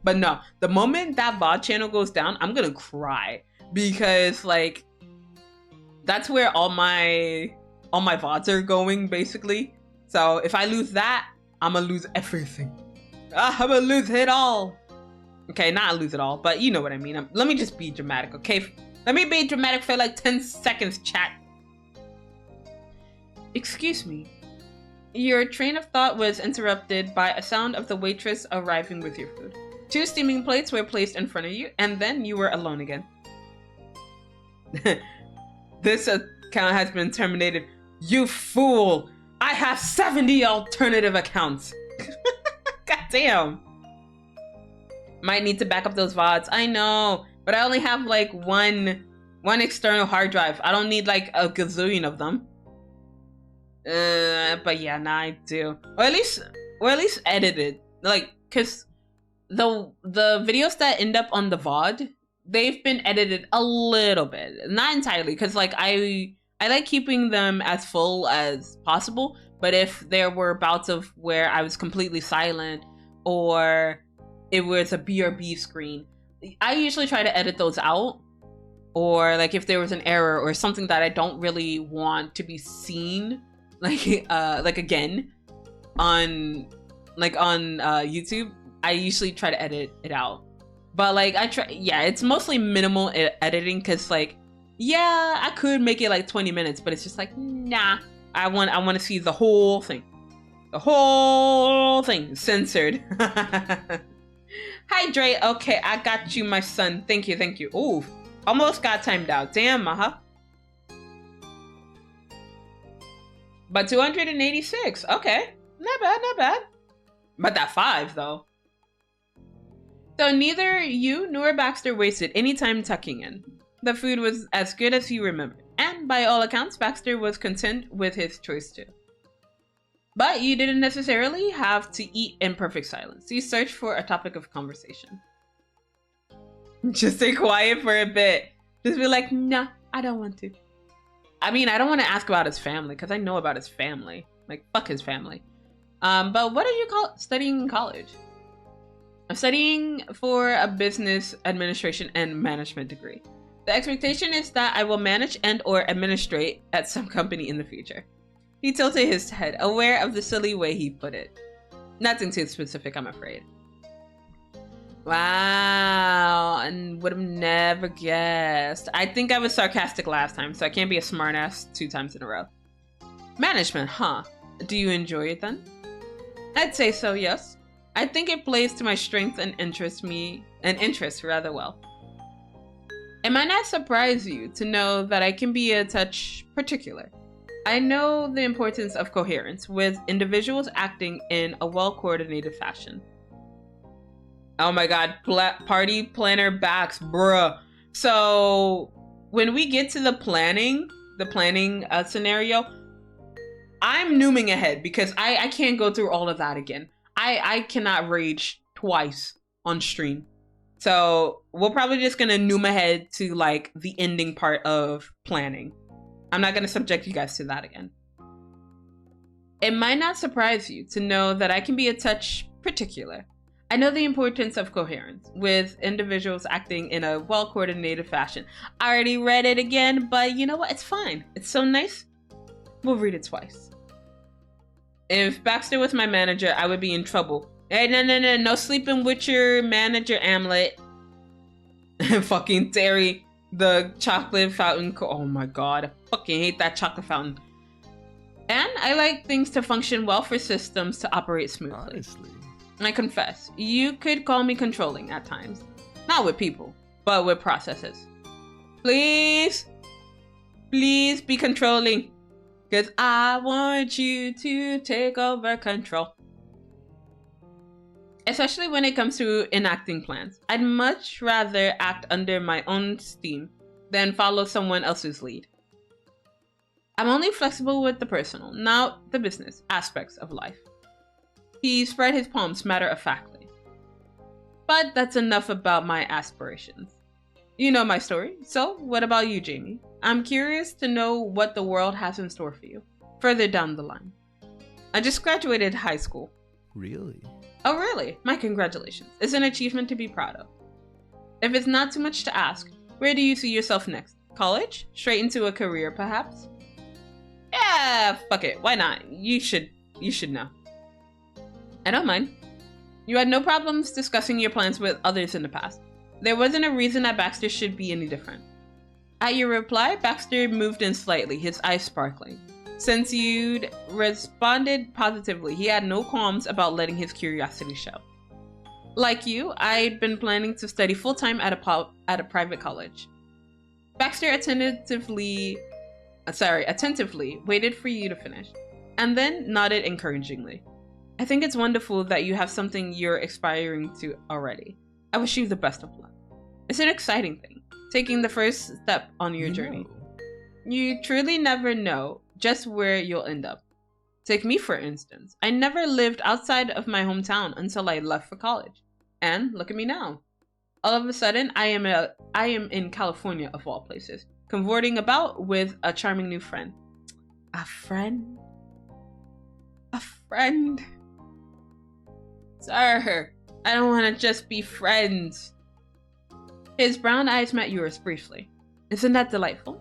But no, the moment that VOD channel goes down, I'm gonna cry because like that's where all my VODs are going basically. So if I lose that, I'm gonna lose everything. I'm gonna lose it all. Okay, not lose it all, but you know what I mean. Let me just be dramatic, okay? Let me be dramatic for like 10 seconds, chat. Excuse me. Your train of thought was interrupted by a sound of the waitress arriving with your food. 2 steaming plates were placed in front of you, and then you were alone again. This account has been terminated. You fool! I have 70 alternative accounts. God damn. Might need to back up those VODs. I know, but I only have like one external hard drive. I don't need like a gazillion of them. But yeah, nah, I do. Or at least edited. Like, cause the videos that end up on the VOD, they've been edited a little bit, not entirely, cause like I like keeping them as full as possible. But if there were bouts of where I was completely silent or it was a BRB screen, I usually try to edit those out. Or like if there was an error or something that I don't really want to be seen, like again on YouTube, I usually try to edit it out. But like it's mostly minimal editing because like, yeah, I could make it like 20 minutes, but it's just like, nah. I want to see the whole thing. The whole thing censored. Hydrate. Okay, I got you, my son. Thank you. Ooh, almost got timed out. Damn, But 286. Okay, not bad. But that 5 though. So neither you nor Baxter wasted any time tucking in. The food was as good as you remembered. And by all accounts, Baxter was content with his choice too. But you didn't necessarily have to eat in perfect silence. You searched for a topic of conversation. Just stay quiet for a bit. Just be like, nah, I don't want to. I mean, I don't want to ask about his family because I know about his family. Like, fuck his family. But what are you studying in college? I'm studying for a business administration and management degree. The expectation is that I will manage and or administrate at some company in the future. He tilted his head, aware of the silly way he put it. Nothing too specific, I'm afraid. Wow. And would have never guessed. I think I was sarcastic last time, so I can't be a smartass 2 times in a row. Management, huh? Do you enjoy it then? I'd say so, yes. I think it plays to my strengths and interests rather well. It might not surprise you to know that I can be a touch particular. I know the importance of coherence, with individuals acting in a well-coordinated fashion. Oh my god, party planner backs, bruh. So when we get to the planning scenario, I'm nooming ahead because I can't go through all of that again. I cannot rage twice on stream. So we're probably just gonna noom ahead to like the ending part of planning. I'm not gonna subject you guys to that again. It might not surprise you to know that I can be a touch particular. I know the importance of coherence, with individuals acting in a well-coordinated fashion. I already read it again, but you know what? It's fine. It's so nice. We'll read it twice. If Baxter was my manager, I would be in trouble. Hey, no sleeping with your manager, Amlet. Fucking Terry, the chocolate fountain. Oh my god, I fucking hate that chocolate fountain. And I like things to function well for systems to operate smoothly. Honestly. I confess, you could call me controlling at times. Not with people, but with processes. Please be controlling. Because I want you to take over control. Especially when it comes to enacting plans. I'd much rather act under my own steam than follow someone else's lead. I'm only flexible with the personal, not the business aspects of life. He spread his palms matter-of-factly. But that's enough about my aspirations. You know my story, so what about you, Jamie? I'm curious to know what the world has in store for you, further down the line. I just graduated high school. Really? Oh really? My congratulations. It's an achievement to be proud of. If it's not too much to ask, where do you see yourself next? College? Straight into a career, perhaps? Yeah, fuck it. Why not? You should know. I don't mind. You had no problems discussing your plans with others in the past. There wasn't a reason that Baxter should be any different. At your reply, Baxter moved in slightly, his eyes sparkling. Since you'd responded positively, he had no qualms about letting his curiosity show. Like you, I'd been planning to study full-time at a private college. Baxter attentively waited for you to finish, and then nodded encouragingly. I think it's wonderful that you have something you're aspiring to already. I wish you the best of luck. It's an exciting thing, taking the first step on your journey. You truly never know just where you'll end up. Take me, for instance. I never lived outside of my hometown until I left for college. And look at me now. All of a sudden, I am in California, of all places, cavorting about with a charming new friend. A friend? A friend? Sir, I don't want to just be friends. His brown eyes met yours briefly. Isn't that delightful?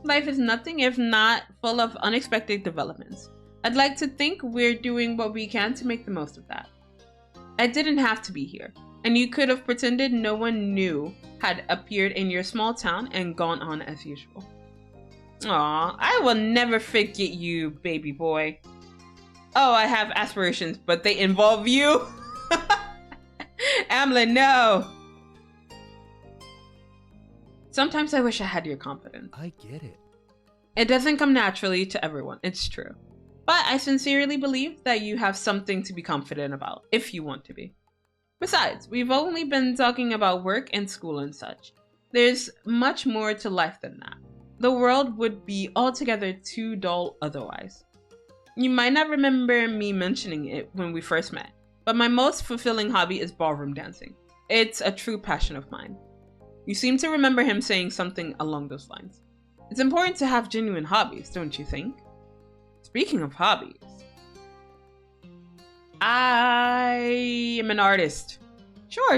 Life is nothing if not full of unexpected developments. I'd like to think we're doing what we can to make the most of that. I didn't have to be here, and you could have pretended no one new had appeared in your small town and gone on as usual. Aw, I will never forget you, baby boy. Oh, I have aspirations, but they involve you? Amlin, no! Sometimes I wish I had your confidence. I get it. It doesn't come naturally to everyone, it's true. But I sincerely believe that you have something to be confident about, if you want to be. Besides, we've only been talking about work and school and such. There's much more to life than that. The world would be altogether too dull otherwise. You might not remember me mentioning it when we first met, but my most fulfilling hobby is ballroom dancing. It's a true passion of mine. You seem to remember him saying something along those lines. It's important to have genuine hobbies, don't you think? Speaking of hobbies, I am an artist. Sure.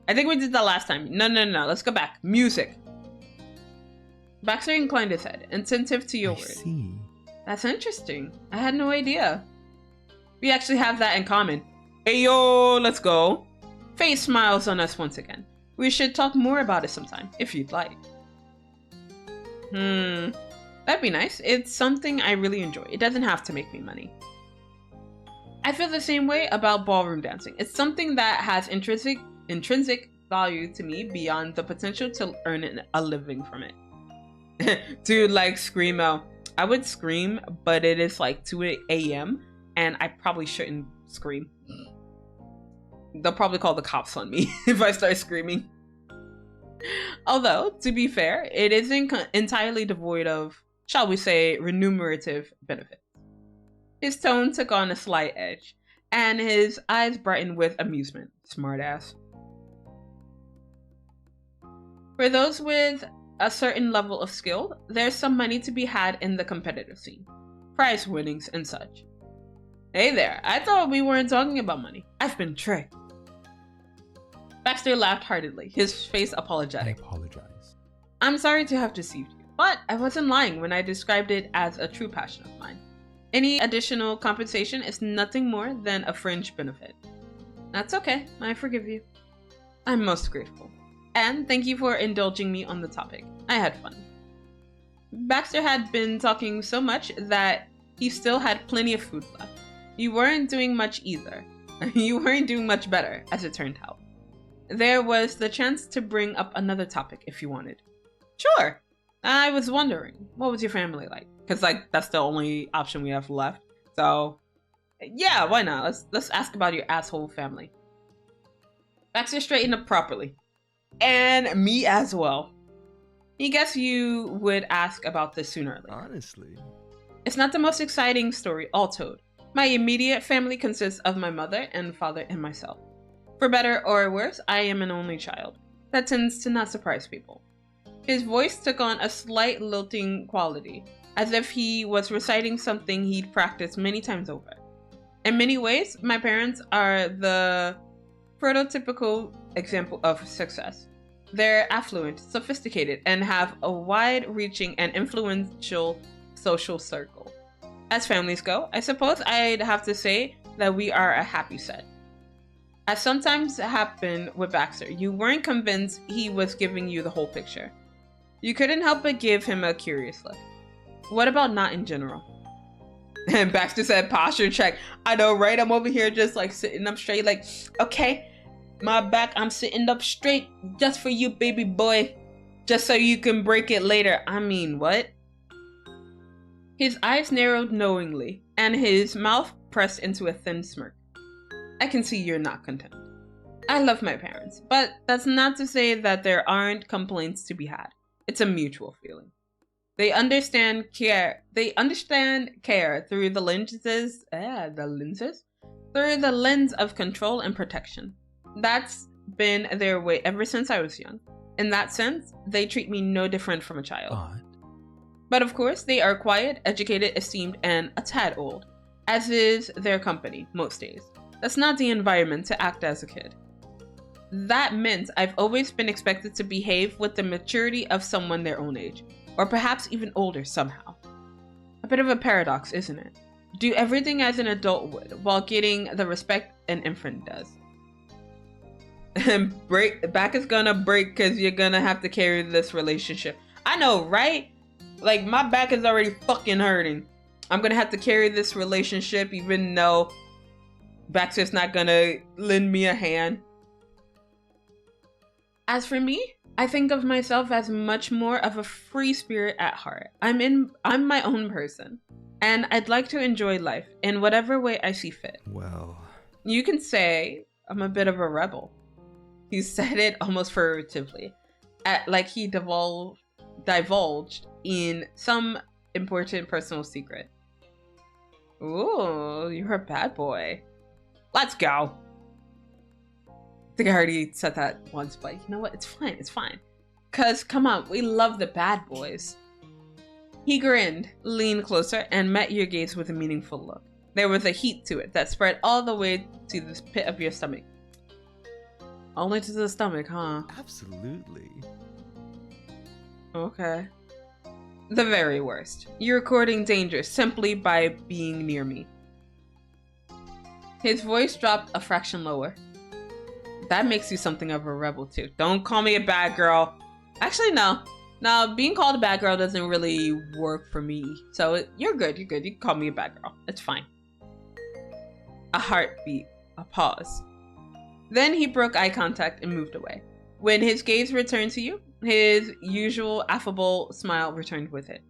I think we did that last time. No. Let's go back. Music. Baxter inclined his head, attentive to your I words. see. That's interesting. I had no idea. We actually have that in common. Hey yo, let's go. Face smiles on us once again. We should talk more about it sometime, if you'd like. That'd be nice. It's something I really enjoy. It doesn't have to make me money. I feel the same way about ballroom dancing. It's something that has intrinsic value to me beyond the potential to earn a living from it. Dude, like screamo. I would scream, but it is like 2 a.m. and I probably shouldn't scream. They'll probably call the cops on me if I start screaming. Although, to be fair, it isn't entirely devoid of, shall we say, remunerative benefits. His tone took on a slight edge, and his eyes brightened with amusement. Smartass. For those with a certain level of skill, there's some money to be had in the competitive scene. Prize winnings and such. Hey there, I thought we weren't talking about money. I've been tricked. Baxter laughed heartedly, his face apologetic. I apologize. I'm sorry to have deceived you, but I wasn't lying when I described it as a true passion of mine. Any additional compensation is nothing more than a fringe benefit. That's okay, I forgive you. I'm most grateful. And thank you for indulging me on the topic. I had fun. Baxter had been talking so much that he still had plenty of food left. You weren't doing much either. You weren't doing much better, as it turned out. There was the chance to bring up another topic if you wanted. Sure. I was wondering, what was your family like? Because like that's the only option we have left. So yeah, why not? Let's ask about your asshole family. Baxter straightened up properly. And me as well. I guess you would ask about this sooner or later. Honestly. It's not the most exciting story, all told. My immediate family consists of my mother and father and myself. For better or worse, I am an only child. That tends to not surprise people. His voice took on a slight lilting quality, as if he was reciting something he'd practiced many times over. In many ways, my parents are the prototypical example of success. They're affluent, sophisticated, and have a wide-reaching and influential social circle. As families go, I suppose I'd have to say that we are a happy set. As sometimes happened with Baxter, you weren't convinced he was giving you the whole picture. You couldn't help but give him a curious look. What about not in general? And Baxter said, posture check. I know, right? I'm over here just like sitting up straight, like, okay, my back, I'm sitting up straight just for you, baby boy. Just so you can break it later. I mean, what? His eyes narrowed knowingly, and his mouth pressed into a thin smirk. I can see you're not content. I love my parents, but that's not to say that there aren't complaints to be had. It's a mutual feeling. They understand care. They understand care through the lenses. Through the lens of control and protection. That's been their way ever since I was young. In that sense, they treat me no different from a child. But of course, they are quiet, educated, esteemed, and a tad old, as is their company most days. That's not the environment to act as a kid. That meant I've always been expected to behave with the maturity of someone their own age, or perhaps even older somehow. A bit of a paradox, isn't it? Do everything as an adult would, while getting the respect an infant does. And back is gonna break because you're gonna have to carry this relationship. I know, right? Like, my back is already fucking hurting. I'm gonna have to carry this relationship even though Baxter's not gonna lend me a hand. As for me, I think of myself as much more of a free spirit at heart. I'm my own person, and I'd like to enjoy life in whatever way I see fit. Well, you can say I'm a bit of a rebel. He said it almost furtively, like he divulged in some important personal secret. Ooh, you're a bad boy. Let's go. I think I already said that once, but you know what? It's fine. It's fine. Cause come on, we love the bad boys. He grinned, leaned closer, and met your gaze with a meaningful look. There was a heat to it that spread all the way to the pit of your stomach. Only to the stomach, huh? absolutely. Okay. The very worst. You're courting danger simply by being near me. His voice dropped a fraction lower. That makes you something of a rebel too. Don't call me a bad girl. Actually, no. No, being called a bad girl doesn't really work for me. So you're good, you're good. You can call me a bad girl. It's fine. A heartbeat, a pause. Then he broke eye contact and moved away. When his gaze returned to you, his usual affable smile returned with it.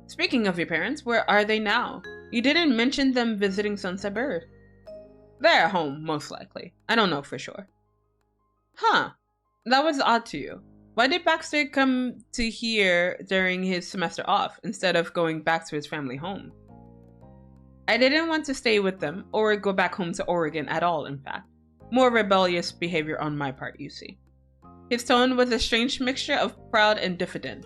Speaking of your parents, where are they now? You didn't mention them visiting Sunset Bird. They're at home, most likely. I don't know for sure. Huh. That was odd to you. Why did Baxter come to here during his semester off instead of going back to his family home? I didn't want to stay with them or go back home to Oregon at all, in fact. More rebellious behavior on my part, you see. His tone was a strange mixture of proud and diffident.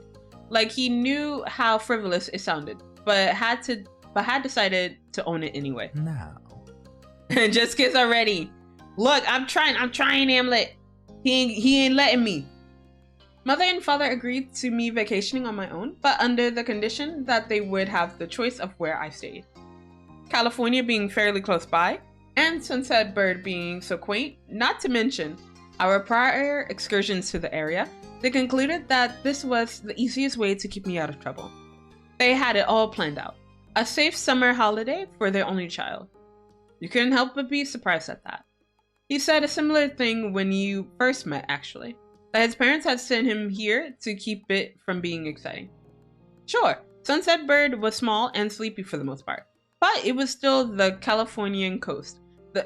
Like he knew how frivolous it sounded, but had decided to own it anyway. Now. Just kiss already. Look, I'm trying, Hamlet. He ain't letting me. Mother and father agreed to me vacationing on my own, but under the condition that they would have the choice of where I stayed. California being fairly close by, and Sunset Bird being so quaint, not to mention our prior excursions to the area, they concluded that this was the easiest way to keep me out of trouble. They had it all planned out. A safe summer holiday for their only child. You couldn't help but be surprised at that. He said a similar thing when you first met, actually. That his parents had sent him here to keep it from being exciting. Sure, Sunset Bird was small and sleepy for the most part, but it was still the Californian coast,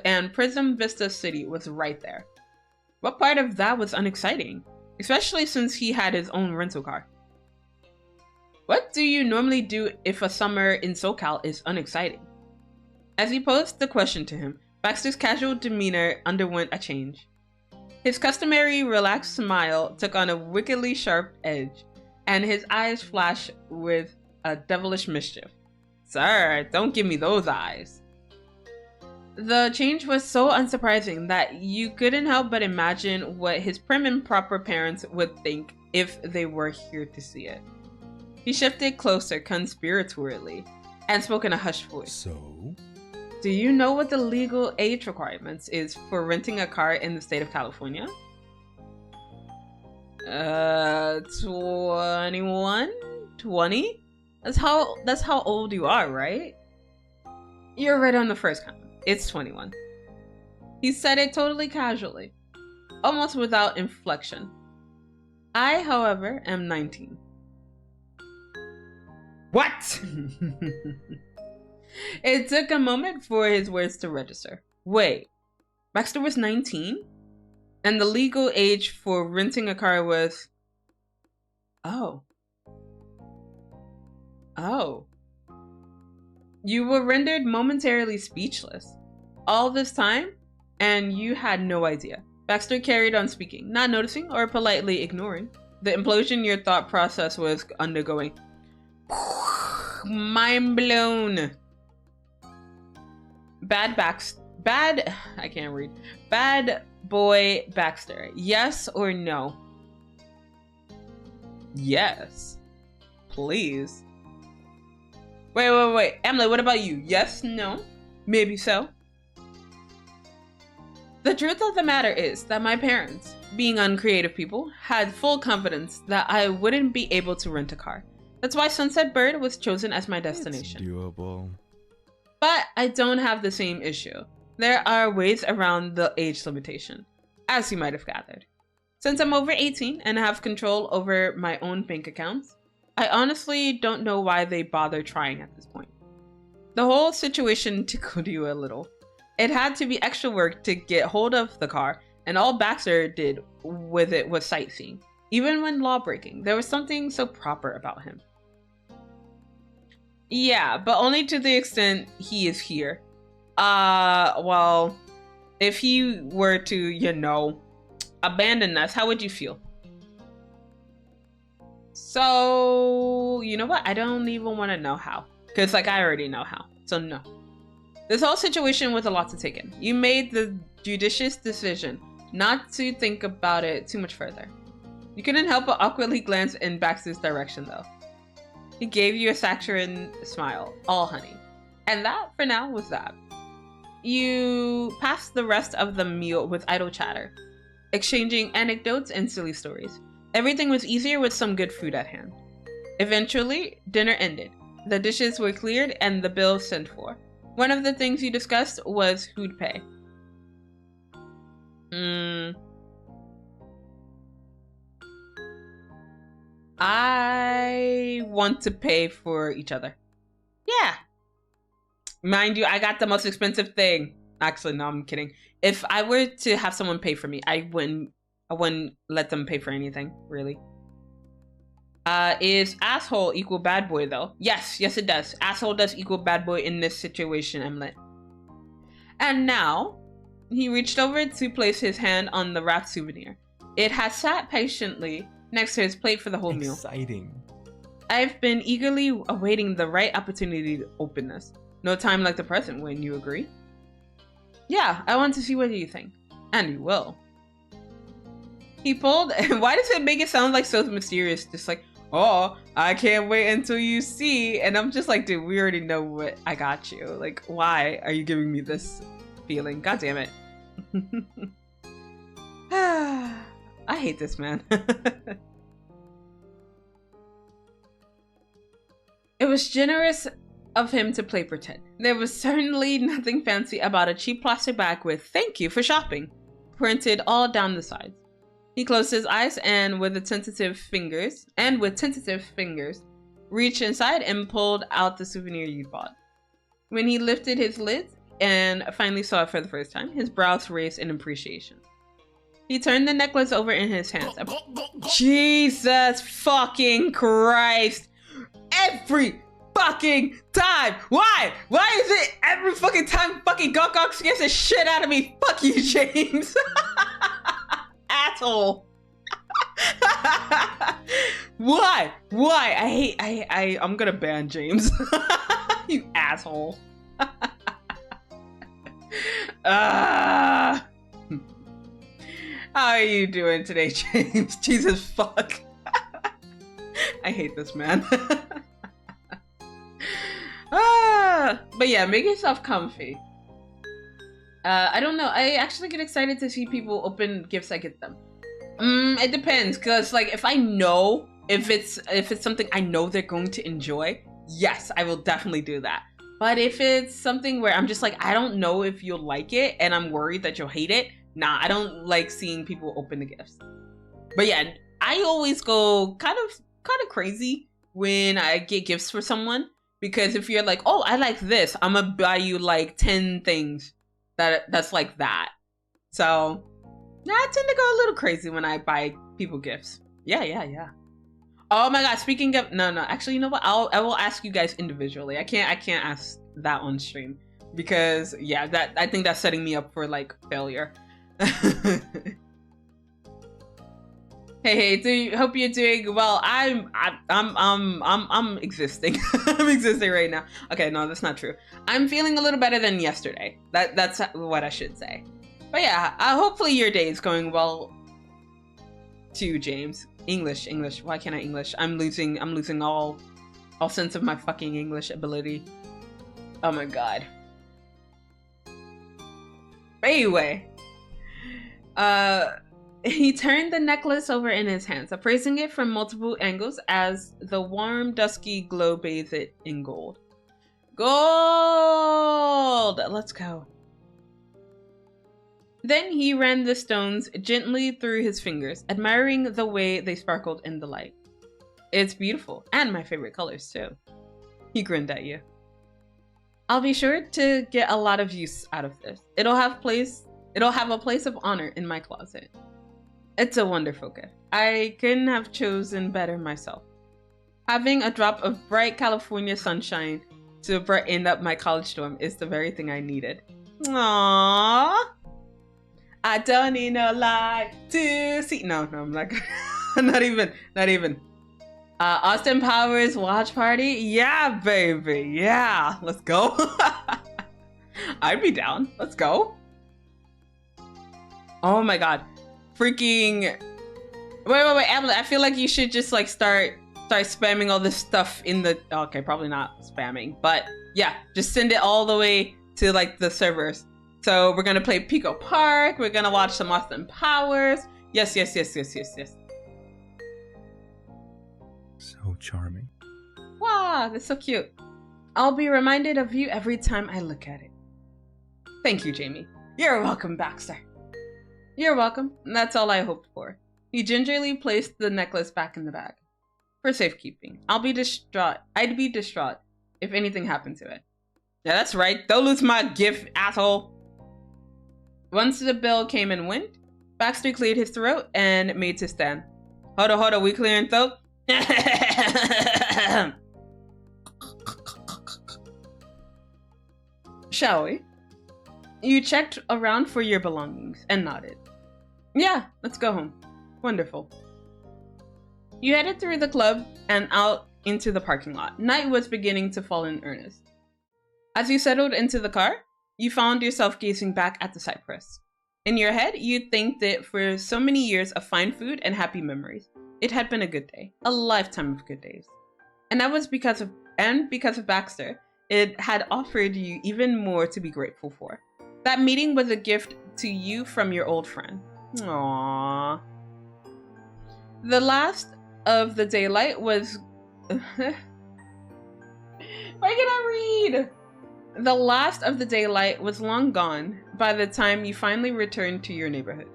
and Prism Vista City was right there. What part of that was unexciting? Especially since he had his own rental car. What do you normally do if a summer in SoCal is unexciting? As he posed the question to him, Baxter's casual demeanor underwent a change. His customary relaxed smile took on a wickedly sharp edge, and his eyes flashed with a devilish mischief. Sir, don't give me those eyes. The change was so unsurprising that you couldn't help but imagine what his prim and proper parents would think if they were here to see it. He shifted closer conspiratorially and spoke in a hushed voice. So? Do you know what the legal age requirements is for renting a car in the state of California? 21? 20? That's how old you are, right? You're right on the first count. It's 21. He said it totally casually, almost without inflection. I, however, am 19. What? It took a moment for his words to register. Wait, Baxter was 19? And the legal age for renting a car was... Oh. You were rendered momentarily speechless. All this time, and you had no idea. Baxter carried on speaking, not noticing or politely ignoring the implosion your thought process was undergoing. Mind blown. Bad boy Baxter. Yes or no? Yes. Please. Wait. Emily, what about you? Yes? No? Maybe so? The truth of the matter is that my parents, being uncreative people, had full confidence that I wouldn't be able to rent a car. That's why Sunset Bird was chosen as my destination. It's doable. But I don't have the same issue. There are ways around the age limitation, as you might have gathered. Since I'm over 18 and have control over my own bank accounts, I honestly don't know why they bother trying at this point. The whole situation tickled you a little. It had to be extra work to get hold of the car, and all Baxter did with it was sightseeing. Even when law-breaking, there was something so proper about him. Yeah, but only to the extent he is here. Well, if he were to, abandon us, how would you feel? So, you know what? I don't even want to know how. Because, I already know how. So, no. This whole situation was a lot to take in. You made the judicious decision not to think about it too much further. You couldn't help but awkwardly glance in Baxter's direction, though. He gave you a saccharine smile, all honey. And that, for now, was that. You pass the rest of the meal with idle chatter, exchanging anecdotes and silly stories. Everything was easier with some good food at hand. Eventually, dinner ended. The dishes were cleared and the bill sent for. One of the things you discussed was who'd pay. I want to pay for each other. Yeah. Mind you, I got the most expensive thing. Actually, no, I'm kidding. If I were to have someone pay for me, I wouldn't let them pay for anything, really. Is asshole equal bad boy though? Yes, it does. Asshole does equal bad boy in this situation, Emlet. And now, he reached over to place his hand on the wrapped souvenir. It has sat patiently next to his plate for the whole meal. Exciting. I've been eagerly awaiting the right opportunity to open this. No time like the present, wouldn't you agree? Yeah, I want to see what you think. And you will. He pulled, why does it make it sound like so mysterious? Just like, oh, I can't wait until you see. And I'm just like, dude, we already know what I got you. Like, why are you giving me this feeling? God damn it. I hate this man. It was generous of him to play pretend. There was certainly nothing fancy about a cheap plastic bag with "Thank you for shopping" printed all down the sides. He closed his eyes and with tentative fingers, reached inside and pulled out the souvenir you bought. When he lifted his lids and finally saw it for the first time, his brows raised in appreciation. He turned the necklace over in his hands. Jesus fucking Christ! Every fucking time! Why? Why is it every fucking time fucking Gok scares the shit out of me? Fuck you, James! Asshole! Why? I'm gonna ban James. You asshole. How are you doing today, James? Jesus fuck. I hate this man. But yeah, make yourself comfy. I don't know. I actually get excited to see people open gifts I get them. It depends, cause like if I know if it's something I know they're going to enjoy, yes, I will definitely do that. But if it's something where I'm just like, I don't know if you'll like it and I'm worried that you'll hate it, nah, I don't like seeing people open the gifts. But yeah, I always go kind of crazy when I get gifts for someone, because if you're like, oh, I like this, I'm gonna buy you like 10 things that's like that. So yeah, I tend to go a little crazy when I buy people gifts. Yeah. Oh my god, speaking of no, actually, you know what? I will ask you guys individually. I can't ask that on stream because yeah, I think that's setting me up for like failure. Hey, hope you're doing well. I'm existing. I'm existing right now. Okay, no, that's not true. I'm feeling a little better than yesterday. That's what I should say. But yeah, hopefully your day is going well too, James. English. Why can't I English? I'm losing all sense of my fucking English ability. Oh my god. Anyway, he turned the necklace over in his hands, appraising it from multiple angles as the warm, dusky glow bathed it in gold. Gold! Let's go. Then he ran the stones gently through his fingers, admiring the way they sparkled in the light. It's beautiful, and my favorite colors too. He grinned at you. I'll be sure to get a lot of use out of this. It'll have a place of honor in my closet. It's a wonderful gift. I couldn't have chosen better myself. Having a drop of bright California sunshine to brighten up my college dorm is the very thing I needed. Aww. I don't need no light to see. No, I'm not gonna. not even. Austin Powers watch party? Yeah, baby. Yeah, let's go. I'd be down. Let's go. Oh my god. Freaking. Wait, Emily, I feel like you should just like start spamming all this stuff in the. Okay, probably not spamming, but yeah, just send it all the way to like the servers So we're gonna play Pico Park. We're gonna watch some Austin Powers. Yes. So charming. Wow, that's so cute. I'll be reminded of you every time I look at it. Thank you, Jamie. You're welcome, Baxter. You're welcome. That's all I hoped for. He gingerly placed the necklace back in the bag. For safekeeping. I'd be distraught if anything happened to it. Yeah, that's right. Don't lose my gift, asshole. Once the bell came and went, Baxter cleared his throat and made to stand. Hold on, we clearing throat? Shall we? You checked around for your belongings and nodded. Yeah, let's go home. Wonderful. You headed through the club and out into the parking lot. Night was beginning to fall in earnest. As you settled into the car, you found yourself gazing back at the cypress. In your head, you thanked it for so many years of fine food and happy memories. It had been a good day, a lifetime of good days. And that was because of Baxter, it had offered you even more to be grateful for. That meeting was a gift to you from your old friend. Aww. The last of the daylight was... Why can I read? The last of the daylight was long gone by the time you finally returned to your neighborhood.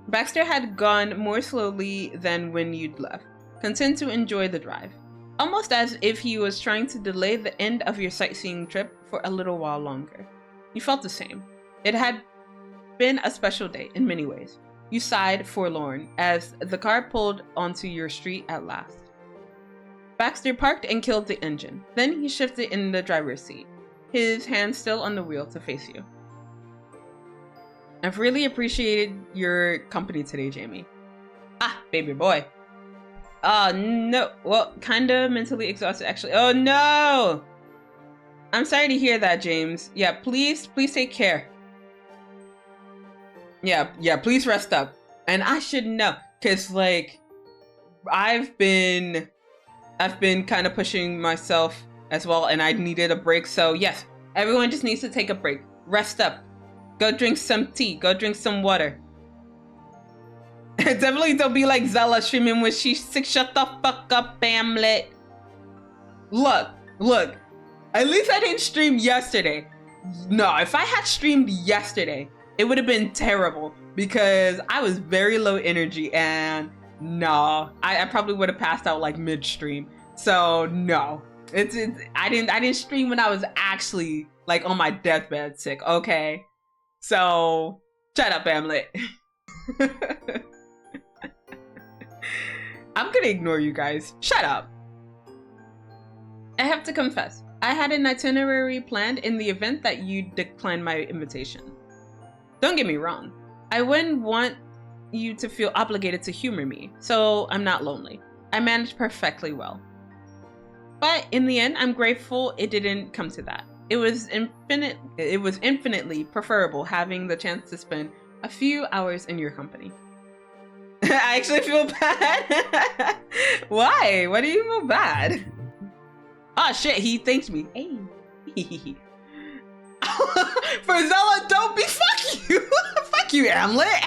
Baxter had gone more slowly than when you'd left, content to enjoy the drive, almost as if he was trying to delay the end of your sightseeing trip for a little while longer. You felt the same. It had been a special day in many ways. You sighed forlorn as the car pulled onto your street at last. Baxter parked and killed the engine. Then he shifted in the driver's seat, his hand still on the wheel to face you. I've really appreciated your company today, Jamie. Ah, baby boy. Oh, no. Well, kinda mentally exhausted, actually. Oh, no! I'm sorry to hear that, James. Yeah, please take care. Yeah, please rest up. And I should know, because, like, I've been kind of pushing myself as well, and I needed a break. So, yes, everyone just needs to take a break. Rest up. Go drink some tea. Go drink some water. Definitely don't be like Zela streaming when she's sick. Shut the fuck up, Hamlet. Look. At least I didn't stream yesterday. No, if I had streamed yesterday, it would have been terrible because I was very low energy and no, I probably would have passed out like mid-stream. So no, I didn't stream when I was actually like on my deathbed sick. Okay, so shut up, Hamlet. I'm gonna ignore you guys. Shut up. I have to confess, I had an itinerary planned in the event that you declined my invitation. Don't get me wrong, I wouldn't want you to feel obligated to humor me, so I'm not lonely. I managed perfectly well. But in the end, I'm grateful it didn't come to that. It was infinitely preferable having the chance to spend a few hours in your company. I actually feel bad. Why? Why do you feel bad? Oh shit, he thanked me. Hey. For Zela, don't be fuck you. Fuck you, Hamlet.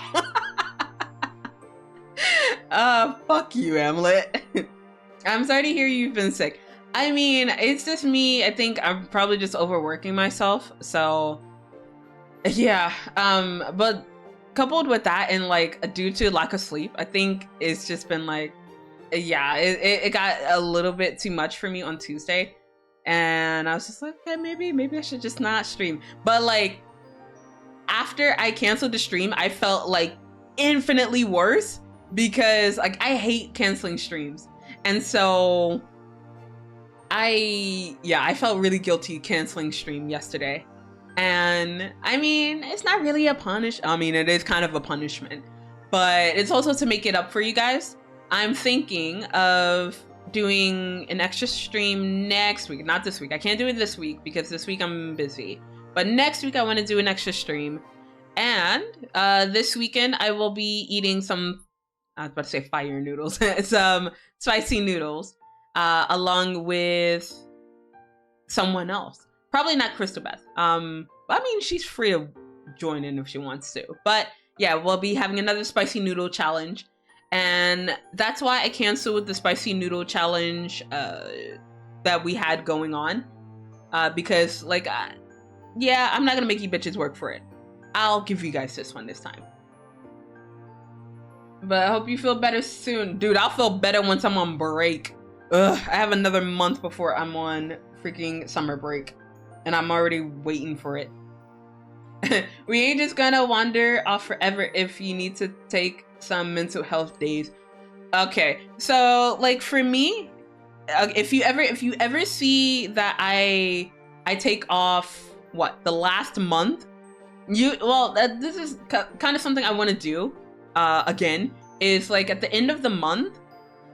Fuck you, Hamlet. I'm sorry to hear you've been sick. I mean, it's just me. I think I'm probably just overworking myself. So yeah. But coupled with that and like due to lack of sleep, I think it's just been like, yeah, it got a little bit too much for me on Tuesday. And I was just like, okay, maybe I should just not stream. But like after I canceled the stream, I felt like infinitely worse because like I hate canceling streams. And so I felt really guilty canceling stream yesterday. And I mean, it's not really a I mean, it is kind of a punishment, but it's also to make it up for you guys. I'm thinking of doing an extra stream next week, not this week. I can't do it this week because this week I'm busy. But next week I want to do an extra stream. And this weekend I will be eating some, I was about to say fire noodles, some spicy noodles, along with someone else. Probably not Crystal Beth. I mean, she's free to join in if she wants to. But yeah, we'll be having another spicy noodle challenge. And that's why I canceled the spicy noodle challenge that we had going on. Because, like, yeah, I'm not gonna make you bitches work for it. I'll give you guys this one this time. But I hope you feel better soon. Dude, I'll feel better once I'm on break. Ugh, I have another month before I'm on freaking summer break. And I'm already waiting for it. We ain't just gonna wander off forever if you need to take some mental health days. Okay, so like for me, if you ever see that I take off what, the last month, this is kind of something I want to do again, is like at the end of the month,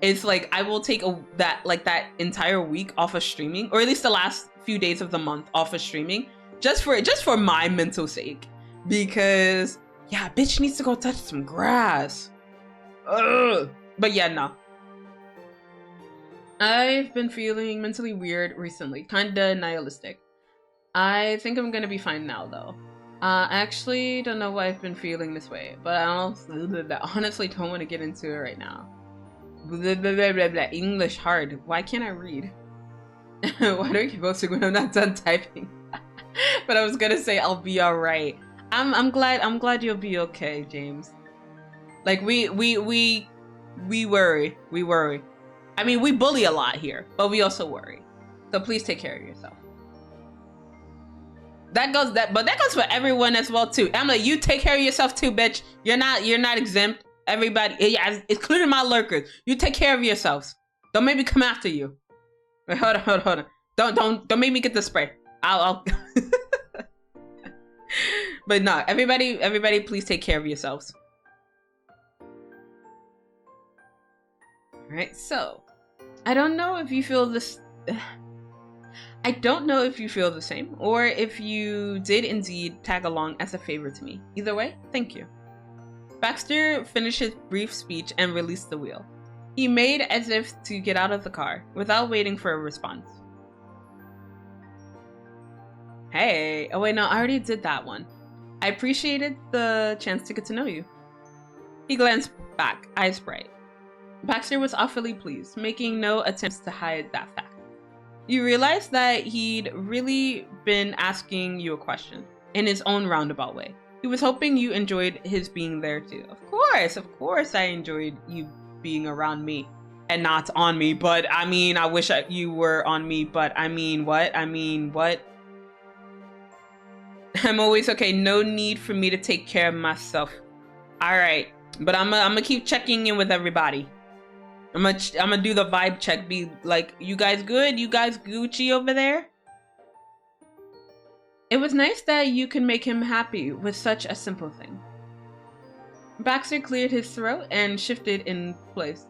it's like I will take that entire week off of streaming, or at least the last few days of the month off of streaming, just for my mental sake, because yeah, bitch needs to go touch some grass. Ugh. But yeah, no. I've been feeling mentally weird recently, kinda nihilistic. I think I'm gonna be fine now though. I actually don't know why I've been feeling this way, but I honestly don't want to get into it right now. Blah, blah, blah, blah, blah. English hard. Why can't I read? Why do I keep posting when I'm not done typing? But I was gonna say I'll be alright. I'm glad you'll be okay, James. Like we worry. I mean, we bully a lot here, but we also worry. So please take care of yourself. That goes for everyone as well too. I'm like, you take care of yourself too, bitch. You're not exempt. Everybody, yeah, including my lurkers. You take care of yourselves. Don't make me come after you. Wait, hold on. Don't make me get the spray. I'll But no, everybody, please take care of yourselves. All right, so I don't know if you feel this. I don't know if you feel the same, or if you did indeed tag along as a favor to me. Either way, thank you. Baxter finished his brief speech and released the wheel. He made as if to get out of the car, without waiting for a response. Hey, oh wait, no, I already did that one. I appreciated the chance to get to know you. He glanced back, eyes bright. Baxter was awfully pleased, making no attempts to hide that fact. You realized that he'd really been asking you a question, in his own roundabout way. He was hoping you enjoyed his being there too. Of course I enjoyed you being around me. And not on me, but I mean, I wish you were on me, but I mean, what? I'm always okay, no need for me to take care of myself. Alright, but I'm gonna keep checking in with everybody. I'm gonna do the vibe check, be like, you guys good? You guys Gucci over there? It was nice that you can make him happy with such a simple thing. Baxter cleared his throat and shifted in place.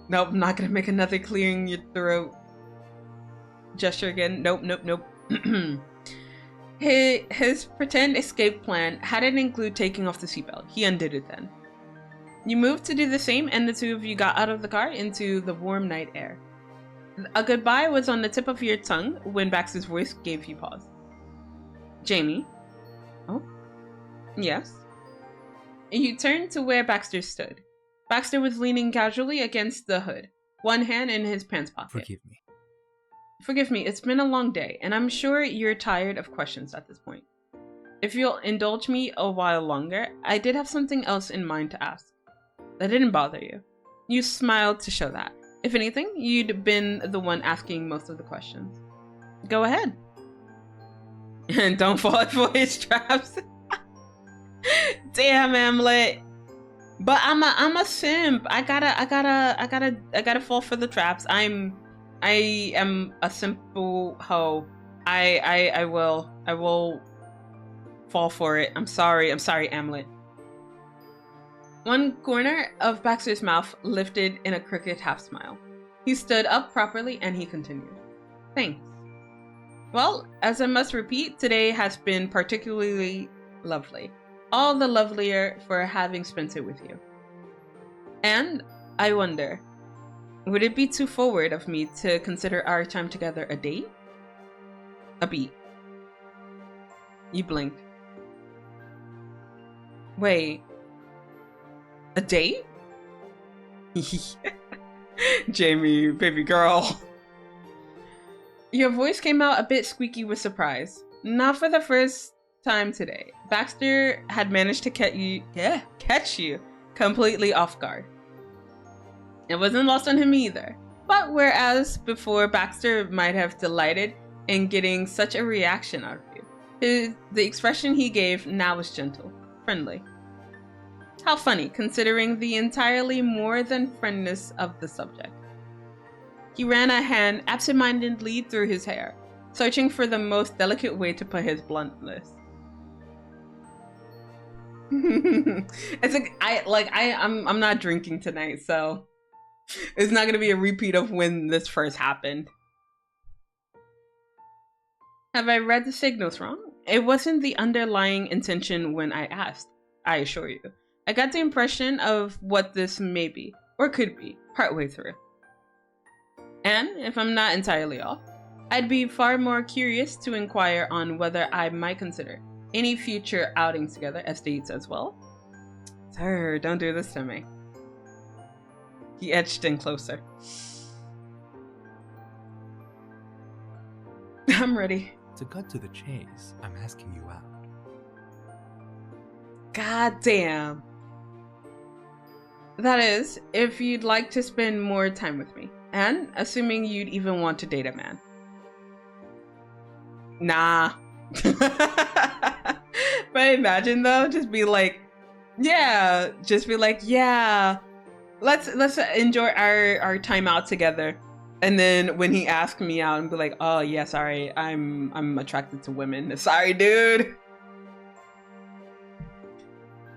Nope, I'm not gonna make another clearing your throat gesture again. Nope. His pretend escape plan hadn't included taking off the seatbelt. He undid it then. You moved to do the same, and the two of you got out of the car into the warm night air. A goodbye was on the tip of your tongue when Baxter's voice gave you pause. Jamie? Oh? Yes? You turned to where Baxter stood. Baxter was leaning casually against the hood, one hand in his pants pocket. Forgive me. Forgive me, it's been a long day, and I'm sure you're tired of questions at this point. If you'll indulge me a while longer, I did have something else in mind to ask. That didn't bother you. You smiled to show that. If anything, you'd been the one asking most of the questions. Go ahead. And don't fall for his traps. Damn, Hamlet. But I'm a simp. I gotta fall for the traps. I am a simple hoe. I will fall for it. I'm sorry, Hamlet. One corner of Baxter's mouth lifted in a crooked half smile. He stood up properly and he continued. Thanks. Well, as I must repeat, today has been particularly lovely. All the lovelier for having spent it with you. And I wonder, would it be too forward of me to consider our time together a date? A beat. You blinked. Wait. A date? Jamie, baby girl. Your voice came out a bit squeaky with surprise. Not for the first time today. Baxter had managed to catch you completely off guard. It wasn't lost on him either. But whereas before Baxter might have delighted in getting such a reaction out of you, the expression he gave now was gentle, friendly. How funny, considering the entirely more than friendness of the subject. He ran a hand absentmindedly through his hair, searching for the most delicate way to put his bluntness. It's like I'm not drinking tonight, so it's not gonna be a repeat of when this first happened. Have I read the signals wrong? It wasn't the underlying intention when I asked, I assure you. I got the impression of what this may be, or could be, partway through. And, if I'm not entirely off, I'd be far more curious to inquire on whether I might consider any future outings together as dates as well. Sir, don't do this to me. He edged in closer. I'm ready. To cut to the chase, I'm asking you out. God damn. That is, if you'd like to spend more time with me. And assuming you'd even want to date a man. Nah. But imagine though, just be like, yeah, let's enjoy our time out together. And then when he asked me out, and be like, oh yeah, sorry, I'm attracted to women. Sorry, dude.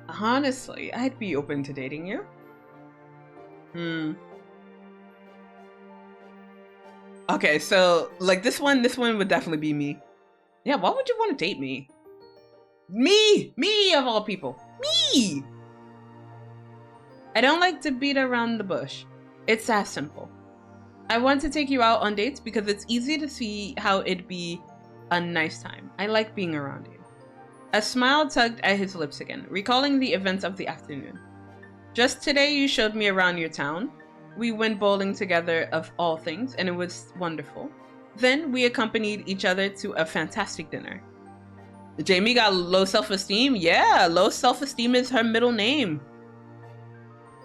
Honestly, I'd be open to dating you. Okay, so like this one would definitely be me. Yeah, why would you want to date me? Me of all people. Me! I don't like to beat around the bush. It's that simple. I want to take you out on dates because it's easy to see how it'd be a nice time. I like being around you. A smile tugged at his lips again, recalling the events of the afternoon. Just today you showed me around your town. We went bowling together of all things, and it was wonderful. Then we accompanied each other to a fantastic dinner. Jamie got low self-esteem? Yeah, low self-esteem is her middle name.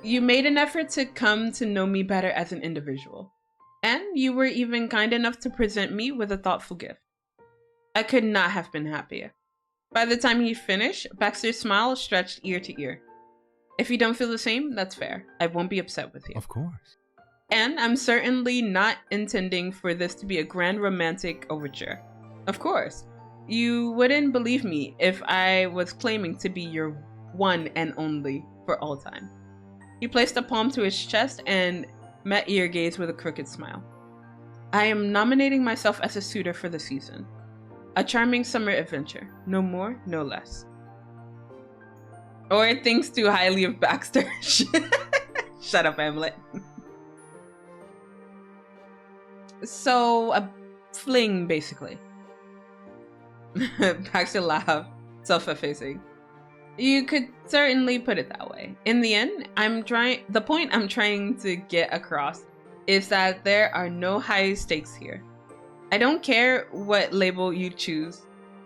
You made an effort to come to know me better as an individual. And you were even kind enough to present me with a thoughtful gift. I could not have been happier. By the time he finished, Baxter's smile stretched ear to ear. If you don't feel the same, that's fair. I won't be upset with you. Of course. And I'm certainly not intending for this to be a grand romantic overture. Of course. You wouldn't believe me if I was claiming to be your one and only for all time. He placed a palm to his chest and met your gaze with a crooked smile. I am nominating myself as a suitor for the season. A charming summer adventure. No more, no less. Or thinks too highly of Baxter. Shut up, Hamlet. So, a fling, basically. Baxter laughed, self-effacing. You could certainly put it that way. In the end, the point I'm trying to get across is that there are no high stakes here. I don't care what label you choose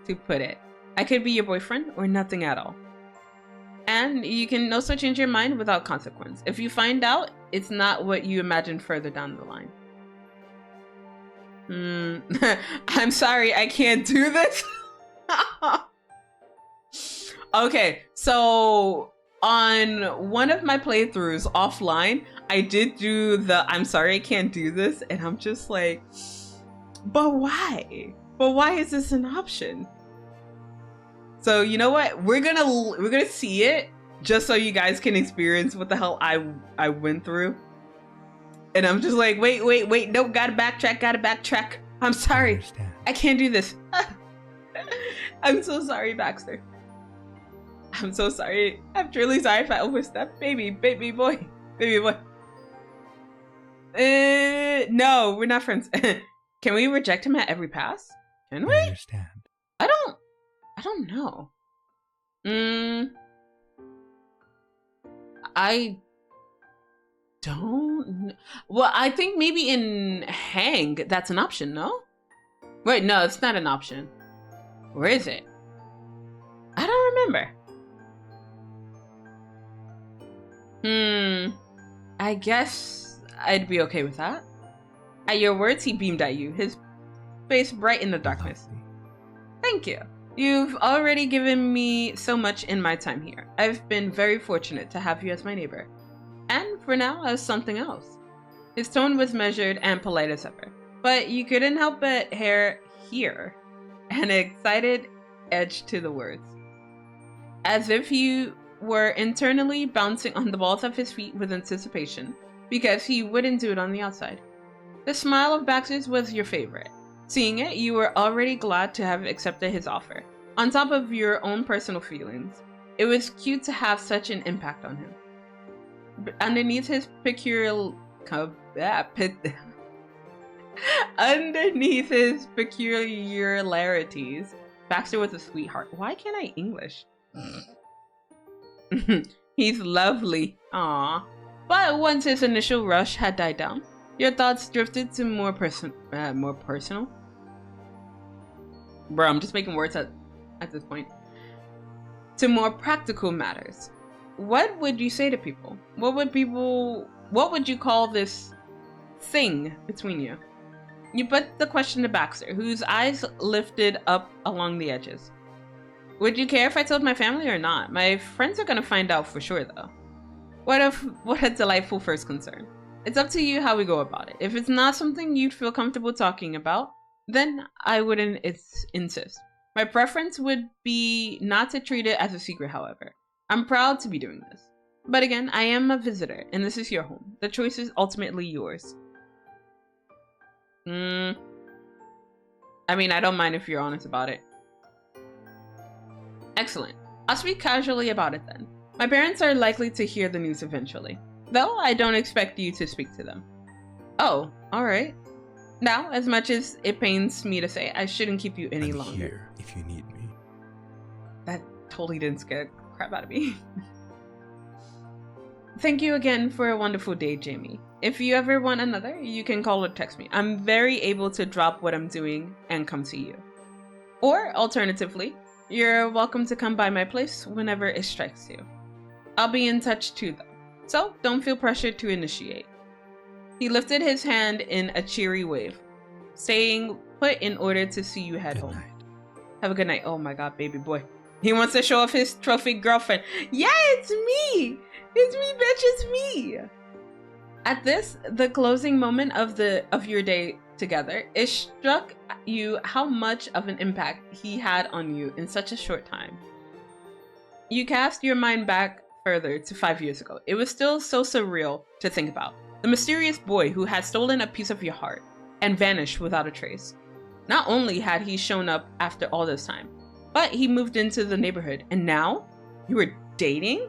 to put it. I could be your boyfriend or nothing at all. And you can also change your mind without consequence. If you find out, it's not what you imagined further down the line. I'm sorry, I can't do this. Okay, so on one of my playthroughs offline, I did do the I'm sorry I can't do this, and I'm just like, but why? But why is this an option? So you know what? We're gonna see it just so you guys can experience what the hell I went through. And I'm just like, wait, no, gotta backtrack. I'm sorry. I can't do this. I'm so sorry, Baxter. I'm so sorry. I'm truly sorry if I overstepped. Baby boy. No, we're not friends. Can we reject him at every pass? Can we? I understand. I don't know. I don't. Well, I think maybe in hang, that's an option, no? Wait, no, it's not an option. Where is it? I don't remember. I guess I'd be okay with that. At your words, he beamed at you, his face bright in the darkness. Lovely. Thank you. You've already given me so much in my time here. I've been very fortunate to have you as my neighbor. And for now, as something else. His tone was measured and polite as ever. But you couldn't help but hear an excited edge to the words. As if you were internally bouncing on the balls of his feet with anticipation, because he wouldn't do it on the outside. The smile of Baxter's was your favorite. Seeing it, you were already glad to have accepted his offer. On top of your own personal feelings, it was cute to have such an impact on him. Underneath his underneath his peculiarities, Baxter was a sweetheart. Why can't I English? He's lovely. Aww. But once his initial rush had died down, your thoughts drifted to more personal? Bro, I'm just making words at this point. To more practical matters. What would you say to people? What would you call this thing between you? You put the question to Baxter, whose eyes lifted up along the edges. Would you care if I told my family or not? My friends are gonna find out for sure, though. What a delightful first concern. It's up to you how we go about it. If it's not something you'd feel comfortable talking about, then I wouldn't insist. My preference would be not to treat it as a secret, however. I'm proud to be doing this. But again, I am a visitor, and this is your home. The choice is ultimately yours. I mean, I don't mind if you're honest about it. Excellent. I'll speak casually about it then. My parents are likely to hear the news eventually, though I don't expect you to speak to them. Oh, alright. Now, as much as it pains me to say, I shouldn't keep you any longer. I'm here if you need me. That totally didn't scare the crap out of me. Thank you again for a wonderful day, Jamie. If you ever want another, you can call or text me. I'm very able to drop what I'm doing and come see you. Or, alternatively, you're welcome to come by my place whenever it strikes you. I'll be in touch too, though, so don't feel pressured to initiate. He lifted his hand in a cheery wave, staying put in order to see you head home. Good night. Have a good night. Oh my god, baby boy. He wants to show off his trophy girlfriend. Yeah, it's me! It's me, bitch, it's me! At this, the closing moment of your day together, it struck you how much of an impact he had on you in such a short time. You cast your mind back further to 5 years ago. It was still so surreal to think about. The mysterious boy who had stolen a piece of your heart and vanished without a trace. Not only had he shown up after all this time, but he moved into the neighborhood, and now you were dating?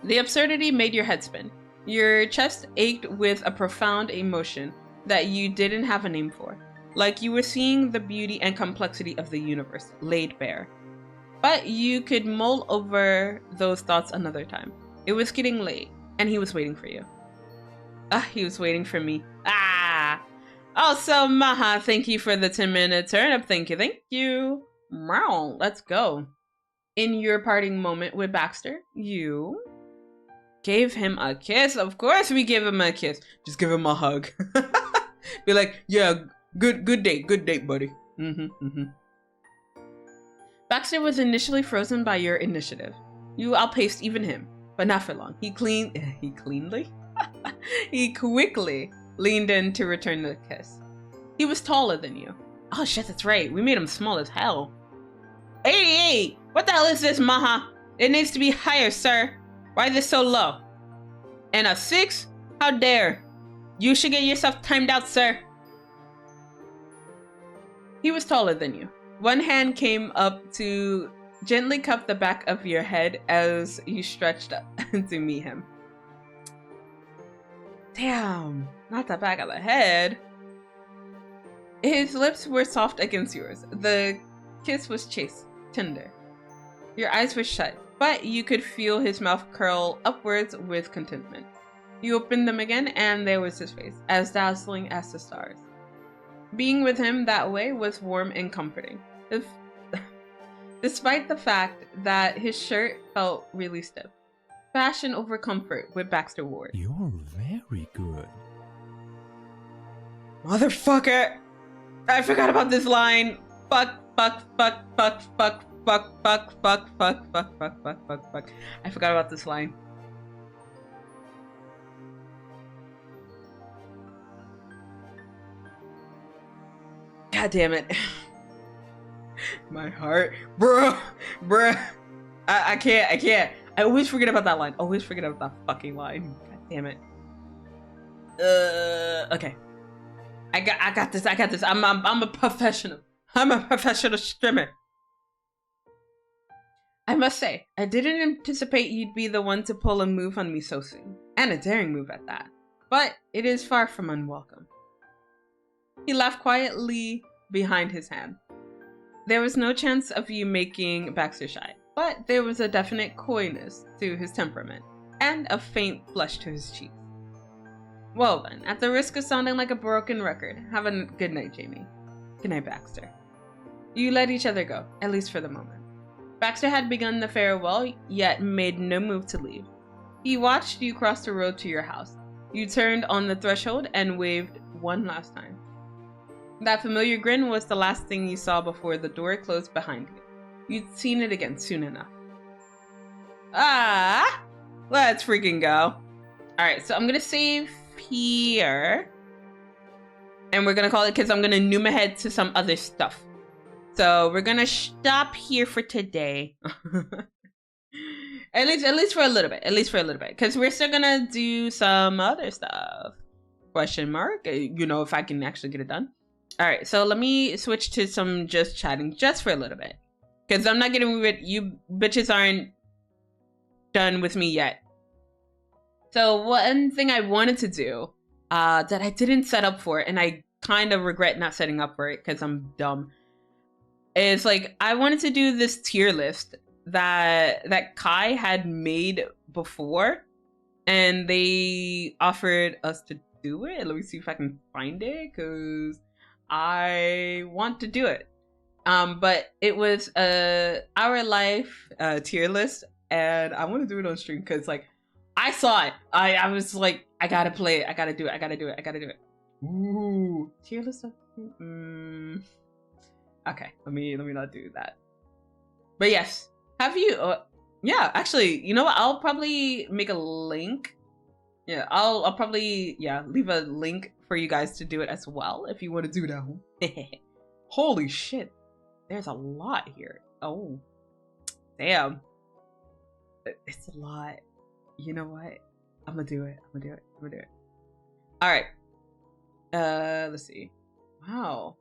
The absurdity made your head spin. Your chest ached with a profound emotion that you didn't have a name for, like you were seeing the beauty and complexity of the universe laid bare. But you could mull over those thoughts another time. It was getting late, and he was waiting for you. He was waiting for me. Also, Maha, thank you for the 10-minute turnip. Thank you. Meow, let's go. In your parting moment with Baxter, you gave him a kiss. Of course we give him a kiss. Just give him a hug. Be like, yeah, good date, buddy. Baxter was initially frozen by your initiative. You outpaced even him, but not for long. He quickly leaned in to return the kiss. He was taller than you. Oh shit, that's right. We made him small as hell. Hey, what the hell is this, Maha? It needs to be higher, sir. Why is it so low? And a 6? How dare? You should get yourself timed out, sir. He was taller than you. One hand came up to gently cup the back of your head as you stretched up to meet him. Damn, not the back of the head. His lips were soft against yours. The kiss was chaste, tender. Your eyes were shut, but you could feel his mouth curl upwards with contentment. You opened them again, and there was his face, as dazzling as the stars. Being with him that way was warm and comforting, despite the fact that his shirt felt really stiff. Fashion over comfort with Baxter Ward. You're very good. Motherfucker! I forgot about this line. Fuck, fuck, fuck, fuck, fuck, fuck, fuck, fuck, fuck, fuck, fuck, fuck, fuck, fuck. I forgot about this line. God damn it. My heart. Bruh. I can't. I always forget about that line. Always forget about that fucking line. God damn it. Okay. I got this. I'm a professional. I'm a professional streamer. I must say, I didn't anticipate you'd be the one to pull a move on me so soon. And a daring move at that. But it is far from unwelcome. He laughed quietly behind his hand. There was no chance of you making Baxter shy, but there was a definite coyness to his temperament, and a faint flush to his cheeks. Well then, at the risk of sounding like a broken record, have a good night, Jamie. Good night, Baxter. You let each other go, at least for the moment. Baxter had begun the farewell, yet made no move to leave. He watched you cross the road to your house. You turned on the threshold and waved one last time. That familiar grin was the last thing you saw before the door closed behind you. You'd seen it again soon enough. Let's freaking go. Alright, so I'm gonna save here. And we're gonna call it because I'm gonna zoom ahead to some other stuff. So we're gonna stop here for today. At least for a little bit. At least for a little bit. Because we're still gonna do some other stuff. Question mark. You know, if I can actually get it done. Alright, so let me switch to some just chatting just for a little bit. Because I'm not getting rid. You bitches aren't done with me yet. So one thing I wanted to do that I didn't set up for, and I kind of regret not setting up for it because I'm dumb, is like I wanted to do this tier list that Kai had made before, and they offered us to do it. Let me see if I can find it because I want to do it. But it was our life tier list, and I want to do it on stream because like I saw it. I was like, I gotta play it. I gotta do it. Ooh, tier list. Okay, let me not do that. But yes, have you? Yeah, actually, you know what? I'll probably make a link. Yeah, I'll probably leave a link for you guys to do it as well if you want to do that. Holy shit, there's a lot here. Oh, damn, it's a lot. You know what? I'm gonna do it. All right. Let's see. Wow,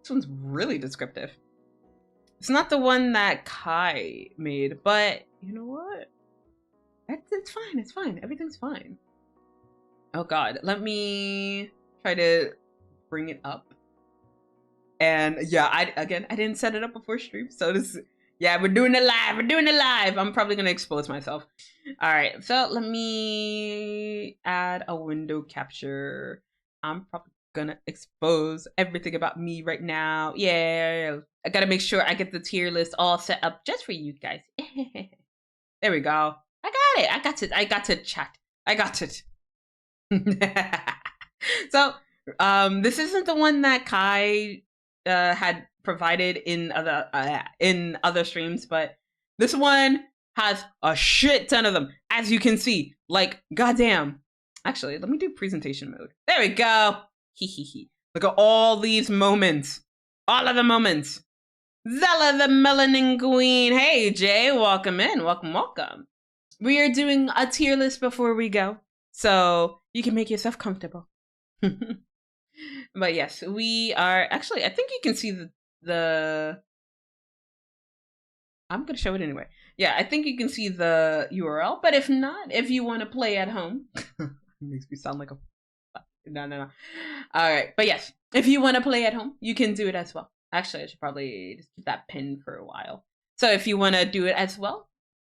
this one's really descriptive. It's not the one that Kai made, but you know what? It's fine. Everything's fine. Oh god, let me try to bring it up. And yeah, I didn't set it up before stream, so this, yeah, we're doing it live. I'm probably gonna expose myself. All right, so let me add a window capture. I'm probably gonna expose everything about me right now. Yeah, I gotta make sure I get the tier list all set up just for you guys. There we go. I got it. I got to chat. I got it. So, this isn't the one that Kai had provided in other streams, but this one has a shit ton of them, as you can see. Like, goddamn. Actually, let me do presentation mode. There we go. Look at all these moments. All of the moments. Zela the Melanin Queen. Hey, Jay, welcome in. Welcome. We are doing a tier list before we go, so you can make yourself comfortable. But yes, we are actually, I think you can see the I'm gonna show it anyway. Yeah, I think you can see the URL, but if not, if you want to play at home, it makes me sound like a no. All right, but yes, if you want to play at home, you can do it as well. Actually, I should probably just keep that pinned for a while. So if you want to do it as well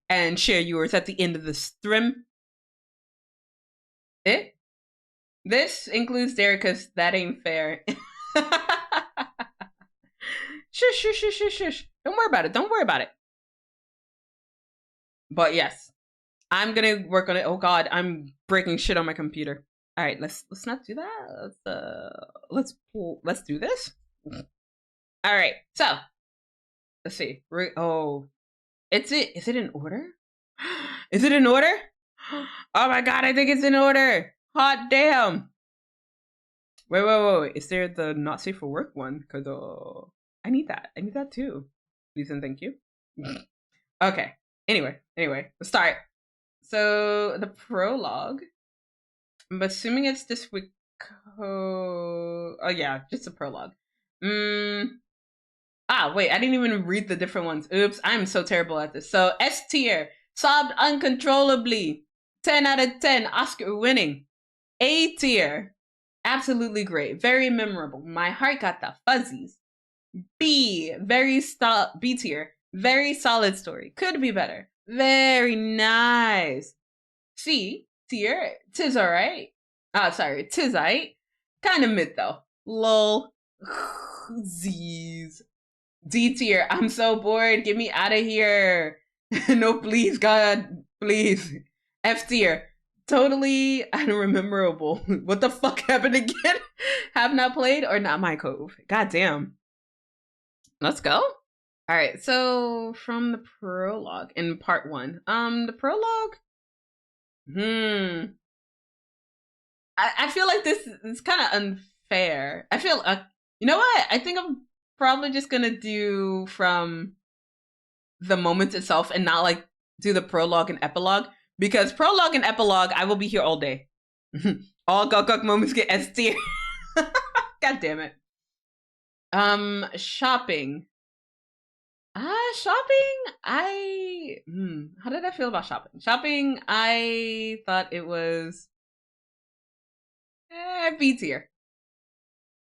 and share yours at the end of the stream, this includes Derek because that ain't fair. Shush, shush, shush, shush, shush. Don't worry about it. Don't worry about it. But yes, I'm gonna work on it. Oh God, I'm breaking shit on my computer. All right, let's not do that. Let's do this. All right, so let's see. Is it in order? Is it in order? Oh my God, I think it's in order. Hot damn. Wait. Is there the not safe for work one? Because I need that. I need that too. Please and thank you. Okay. Anyway, let's start. So the prologue. I'm assuming it's this week. Oh yeah, just a prologue. Wait, I didn't even read the different ones. Oops, I'm so terrible at this. So S tier, sobbed uncontrollably. 10 out of 10, Oscar winning. A tier, absolutely great, very memorable. My heart got the fuzzies. B tier, very solid story. Could be better. Very nice. C tier, tis alright. Tis alright. Kind of mid though. Lol. Z's. D tier, I'm so bored. Get me out of here. No, please, God, please. F tier, totally unrememberable. What the fuck happened again? Have not played or not my cove. God damn. Let's go. All right, so from the prologue in part 1. The prologue. I feel like this is kind of unfair. I feel you know what? I think I'm probably just gonna do from the moment itself and not like do the prologue and epilogue, because prologue and epilogue I will be here all day. All gok moments get S tier. God damn it. Shopping. Shopping. How did I feel about shopping? Shopping, I thought it was B tier.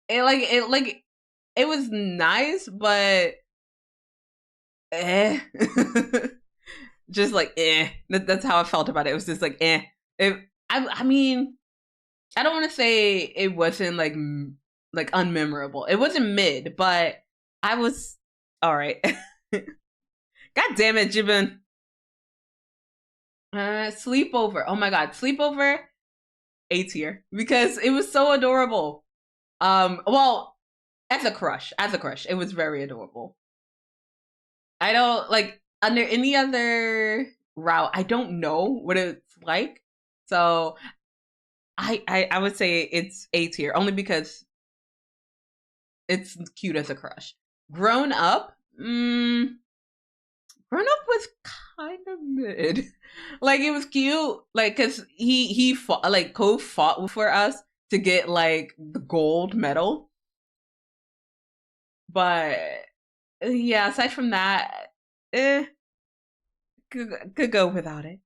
It was nice, but just like that's how I felt about it. It was just like I mean, I don't want to say it wasn't like unmemorable. It wasn't mid, but I was all right. God damn it, Jiben. Sleepover. Oh my God, sleepover. A tier, because it was so adorable. Well, as a crush, it was very adorable. I don't like under any other route. I don't know what it's like, so I would say it's A tier only because it's cute as a crush. Grown up, Grown Up was kind of mid. Like it was cute, like because he fought, like Cove fought for us to get like the gold medal, but yeah, aside from that, could go without it.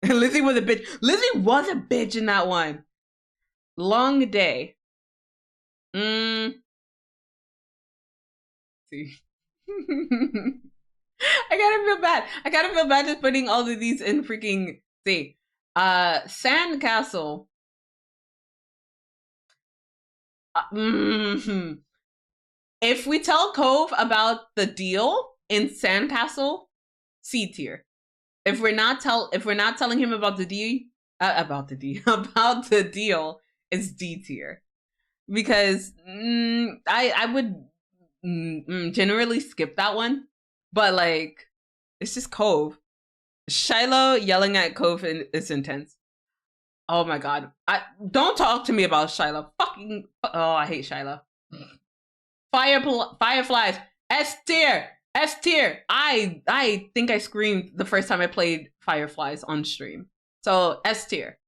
Lizzie was a bitch. Lizzie was a bitch in that one. Long day. See. I gotta feel bad. I gotta feel bad just putting all of these in freaking C. Sandcastle. If we tell Cove about the deal in Sandcastle, C tier. If we're not telling him about the about the deal, it's D tier. Because I would generally skip that one, but like it's just Cove. Shiloh yelling at Cove is intense. Oh my God! Don't talk to me about Shiloh. Fucking I hate Shiloh. Fireflies. S tier. S tier. I think I screamed the first time I played Fireflies on stream. So S tier.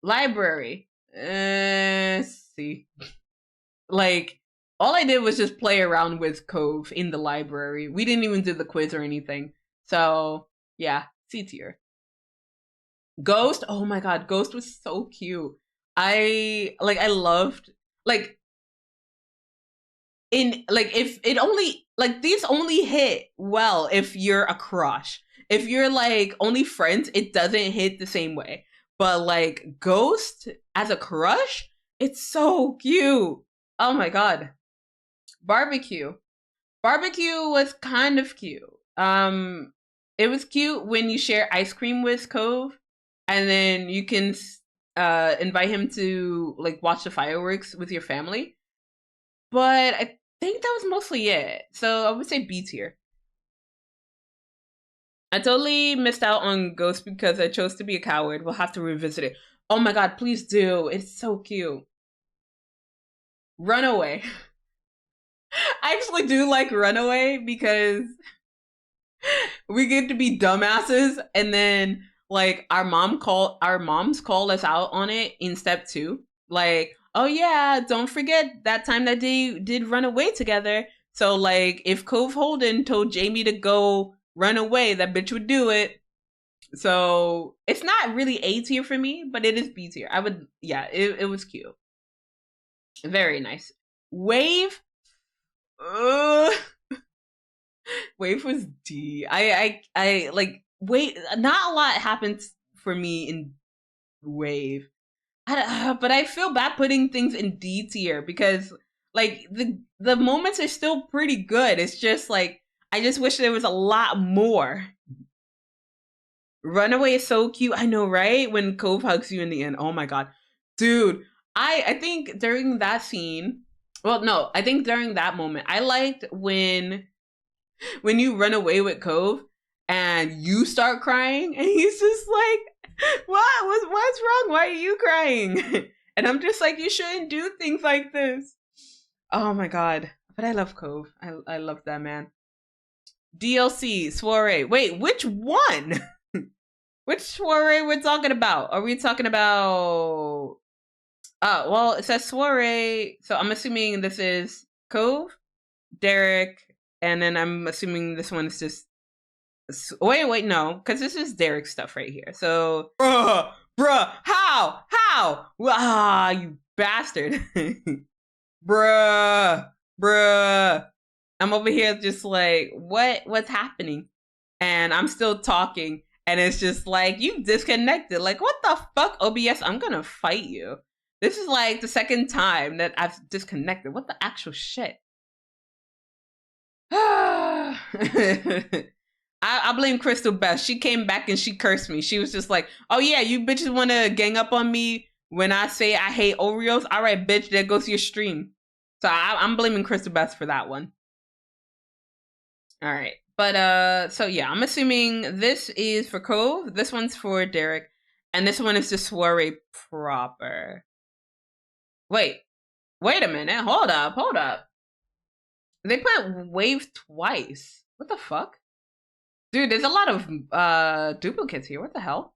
Library. See. Like all I did was just play around with Cove in the library. We didn't even do the quiz or anything. So yeah, C tier. Ghost. Oh my God, Ghost was so cute. I loved like if it only, like, these only hit well if you're a crush. If you're like only friends, it doesn't hit the same way. But like Ghost as a crush, it's so cute. Oh my god. Barbecue. Barbecue was kind of cute. It was cute when you share ice cream with Cove, and then you can invite him to like watch the fireworks with your family. But I think that was mostly it. So I would say B tier. I totally missed out on Ghost because I chose to be a coward. We'll have to revisit it. Oh my god, please do. It's so cute. Runaway. I actually do like Runaway because we get to be dumbasses, and then like our moms call us out on it in step 2. Like, oh yeah, don't forget that time that they did run away together. So like if Cove Holden told Jamie to go run away, that bitch would do it. So it's not really A tier for me, but it is B tier. I would, yeah, it was cute. Very nice. Wave. Wave was D. I like wait. Not a lot happens for me in Wave. But I feel bad putting things in D tier because like the moments are still pretty good. It's just like I just wish there was a lot more. Runaway is so cute. I know, right? When Cove hugs you in the end. Oh my god. Dude, I think during that scene, well, no, I think during that moment, I liked when you run away with Cove and you start crying and he's just like, what's wrong? Why are you crying? And I'm just like, you shouldn't do things like this. Oh my god. But I love Cove. I love that man. DLC, soiree. Wait, which one? Which soiree we're talking about? Are we talking about... well, it says soiree, so I'm assuming this is Cove, Derek, and then I'm assuming this one is just... Wait, no, because this is Derek's stuff right here. So, bruh, how? Ah, you bastard. bruh. I'm over here just like, what's happening? And I'm still talking. And it's just like, you disconnected. Like, what the fuck, OBS? I'm gonna fight you. This is like the second time that I've disconnected. What the actual shit? I blame Crystal Beth. She came back and she cursed me. She was just like, oh yeah, you bitches want to gang up on me when I say I hate Oreos? All right, bitch, there goes your stream. So I'm blaming Crystal Beth for that one. All right. But so yeah, I'm assuming this is for Cove, this one's for Derek, and this one is the soiree proper. Wait a minute, hold up. They put Wave twice. What the fuck? Dude, there's a lot of duplicates here. What the hell?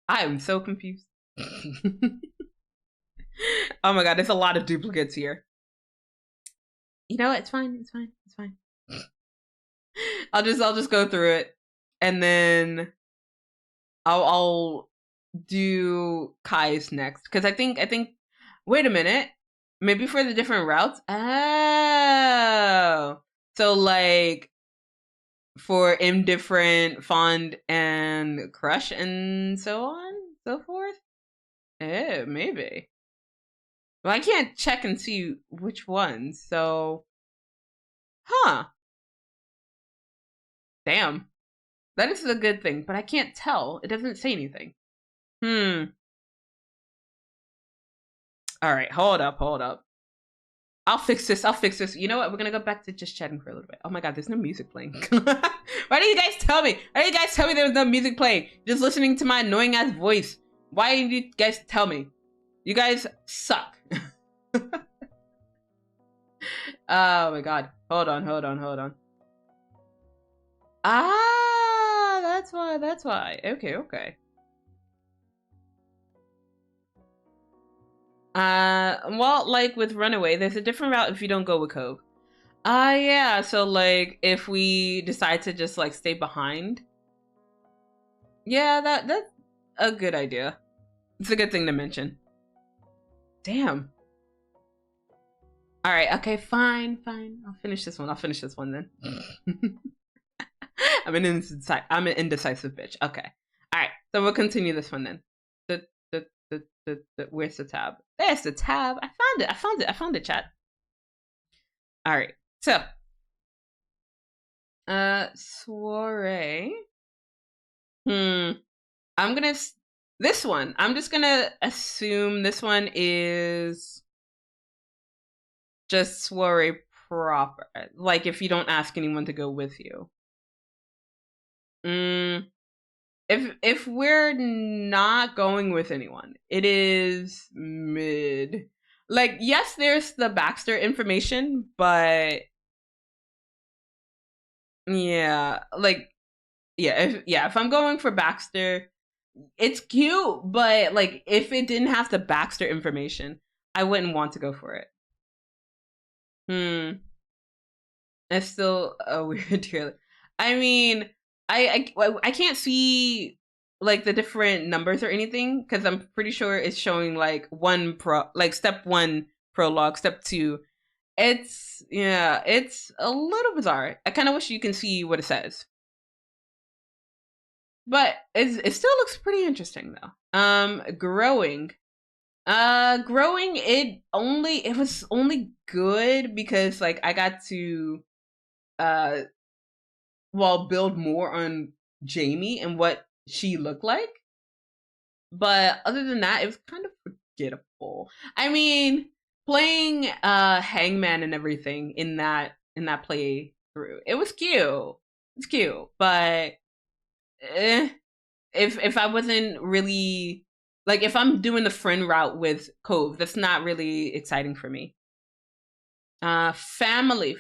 I am so confused. Oh my god, there's a lot of duplicates here. You know what? It's fine. I'll just go through it, and then I'll do Kai's next because I think. Wait a minute, maybe for the different routes. Oh, so like for indifferent, fond, and crush, and so on, so forth. Maybe. Well, I can't check and see which ones. So, huh? Damn. That is a good thing, but I can't tell. It doesn't say anything. All right, hold up. I'll fix this. You know what? We're gonna go back to just chatting for a little bit. Oh my god, there's no music playing. Why did you guys tell me? There was no music playing? Just listening to my annoying ass voice. Why did you guys tell me? You guys suck. Oh my god. Hold on. Ah, that's why. Okay. Well, like with Runaway, there's a different route if you don't go with Cove. Yeah, so like if we decide to just like stay behind. Yeah, that's a good idea. It's a good thing to mention. Damn. All right. Okay. Fine. I'll finish this one then. I'm an indecisive bitch. Okay. All right. So we'll continue this one then. Where's the tab? There's the tab. I found it, chat. All right. So, soiree. I'm gonna this one. I'm just gonna assume this one is just soiree proper. Like if you don't ask anyone to go with you. If we're not going with anyone, it is mid. Like yes, there's the Baxter information, but yeah, like if I'm going for Baxter, it's cute, but like if it didn't have the Baxter information, I wouldn't want to go for it. It's still a weird tier. I mean, I can't see like the different numbers or anything because I'm pretty sure it's showing like step 1 prologue, step 2. It's a little bizarre. I kind of wish you can see what it says, but it still looks pretty interesting though. Growing. Growing, it was only good because like I got to build more on Jamie and what she looked like. But other than that, it was kind of forgettable. I mean, playing Hangman and everything in that playthrough, it was cute. It's cute, but if I wasn't really like if I'm doing the friend route with Cove, that's not really exciting for me. Family.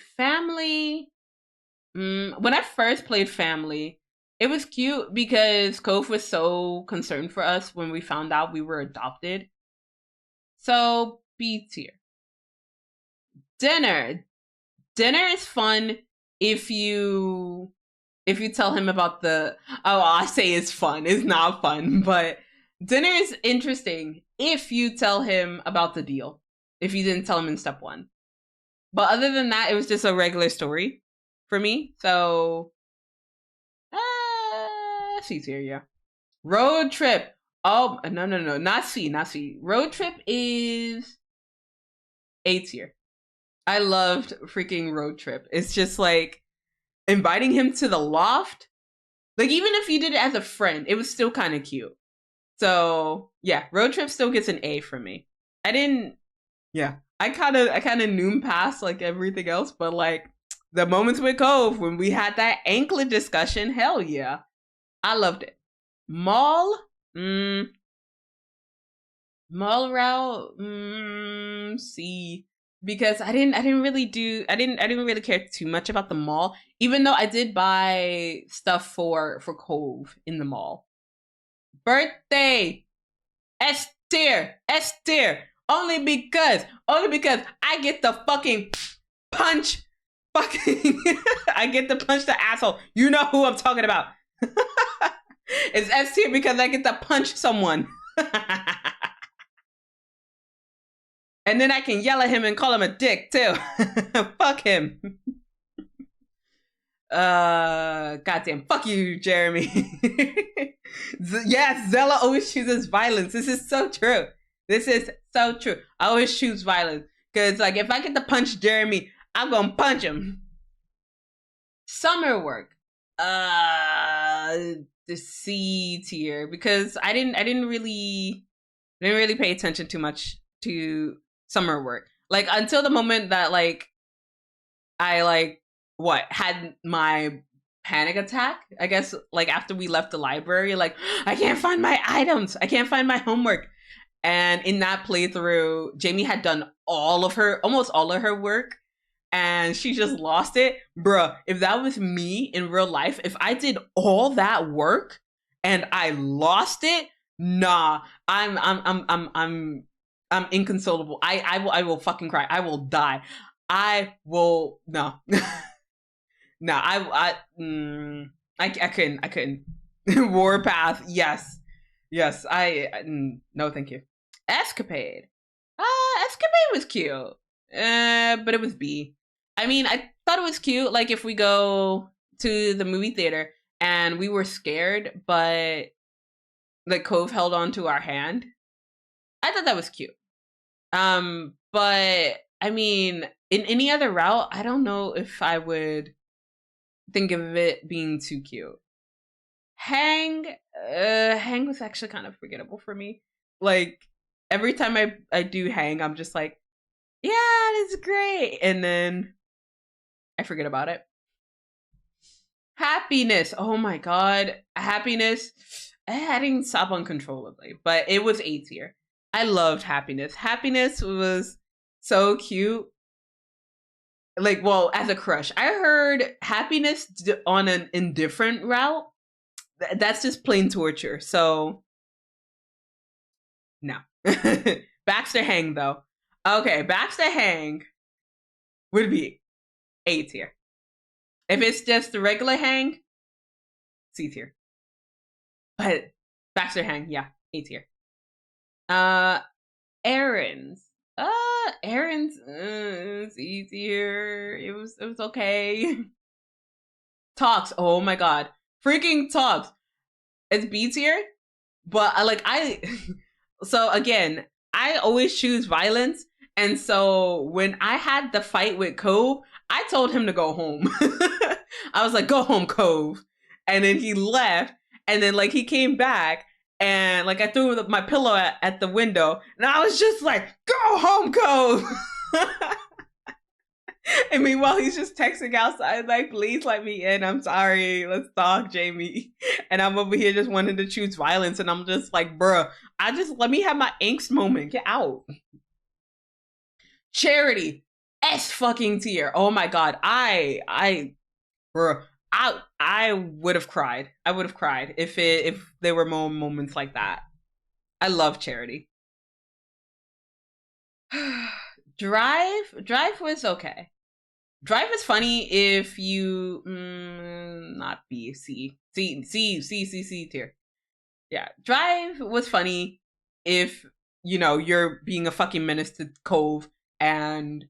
When I first played Family, it was cute because Cove was so concerned for us when we found out we were adopted. So B tier. Dinner is fun if you tell him about I say it's fun. It's not fun, but dinner is interesting if you tell him about the deal. If you didn't tell him in step 1. But other than that, it was just a regular story for me. So C tier, yeah. Road trip. Oh no, not C. Road trip is A tier. I loved freaking road trip. It's just like inviting him to the loft. Like even if you did it as a friend, it was still kind of cute. So yeah, road trip still gets an A from me. I kind of noom past like everything else, but like the moments with Cove when we had that anklet discussion, hell yeah, I loved it. Mall route, C, because I didn't really care too much about the mall, even though I did buy stuff for Cove in the mall. Birthday, S tier, only because I get the fucking punch, I get to punch the asshole. You know who I'm talking about. It's S tier because I get to punch someone. And then I can yell at him and call him a dick too. Fuck him. Goddamn. Fuck you, Jeremy. Yes, Zela always chooses violence. This is so true. I always choose violence. Because like if I get to punch Jeremy, I'm gonna punch him. Summer work. The C tier. Because I didn't really pay attention too much to summer work. Like until the moment that like I had my panic attack, I guess, like after we left the library, like I can't find my items, I can't find my homework. And in that playthrough, Jamie had done almost all of her work, and she just lost it. Bruh, if that was me in real life, if I did all that work and I lost it, nah, I'm inconsolable. I will fucking cry. I will die. I will no. No, I couldn't. Warpath, yes. I no, thank you. Escapade. Escapade was cute. but it was B. I mean, I thought it was cute. Like if we go to the movie theater and we were scared, but the Cove held on to our hand. I thought that was cute. But I mean, in any other route, I don't know if I would think of it being too cute. Hang was actually kind of forgettable for me. Like every time I do hang, I'm just like, yeah, it's great, and then I forget about it. Happiness. Oh my god, happiness. I didn't stop uncontrollably, but it was A tier. I loved happiness. Happiness was so cute. Like, well, as a crush, I heard happiness on an indifferent route. That's just plain torture. So, no. Baxter Hang, though. Okay, Baxter Hang would be A tier. If it's just the regular Hang, C tier. But Baxter Hang, yeah, A tier. Errands. Errands it's easier. It was okay. Talks. Oh my god. Freaking Talks. It's B tier, but so again, I always choose violence, and so when I had the fight with Cove, I told him to go home. I was like, "Go home, Cove," and then he left, and then like he came back. And like I threw my pillow at the window, and I was just like, "Go home, Cove." And meanwhile, he's just texting outside, like, "Please let me in. I'm sorry. Let's talk, Jamie." And I'm over here just wanting to choose violence, and I'm just like, "Bruh, let me have my angst moment. Get out." Charity, S fucking tier. Oh my god, bruh, I would have cried. I would have cried if there were more moments like that. I love Charity. Drive was okay. Drive is funny if you not B, C tier. Yeah, Drive was funny if you're being a fucking menace to Cove and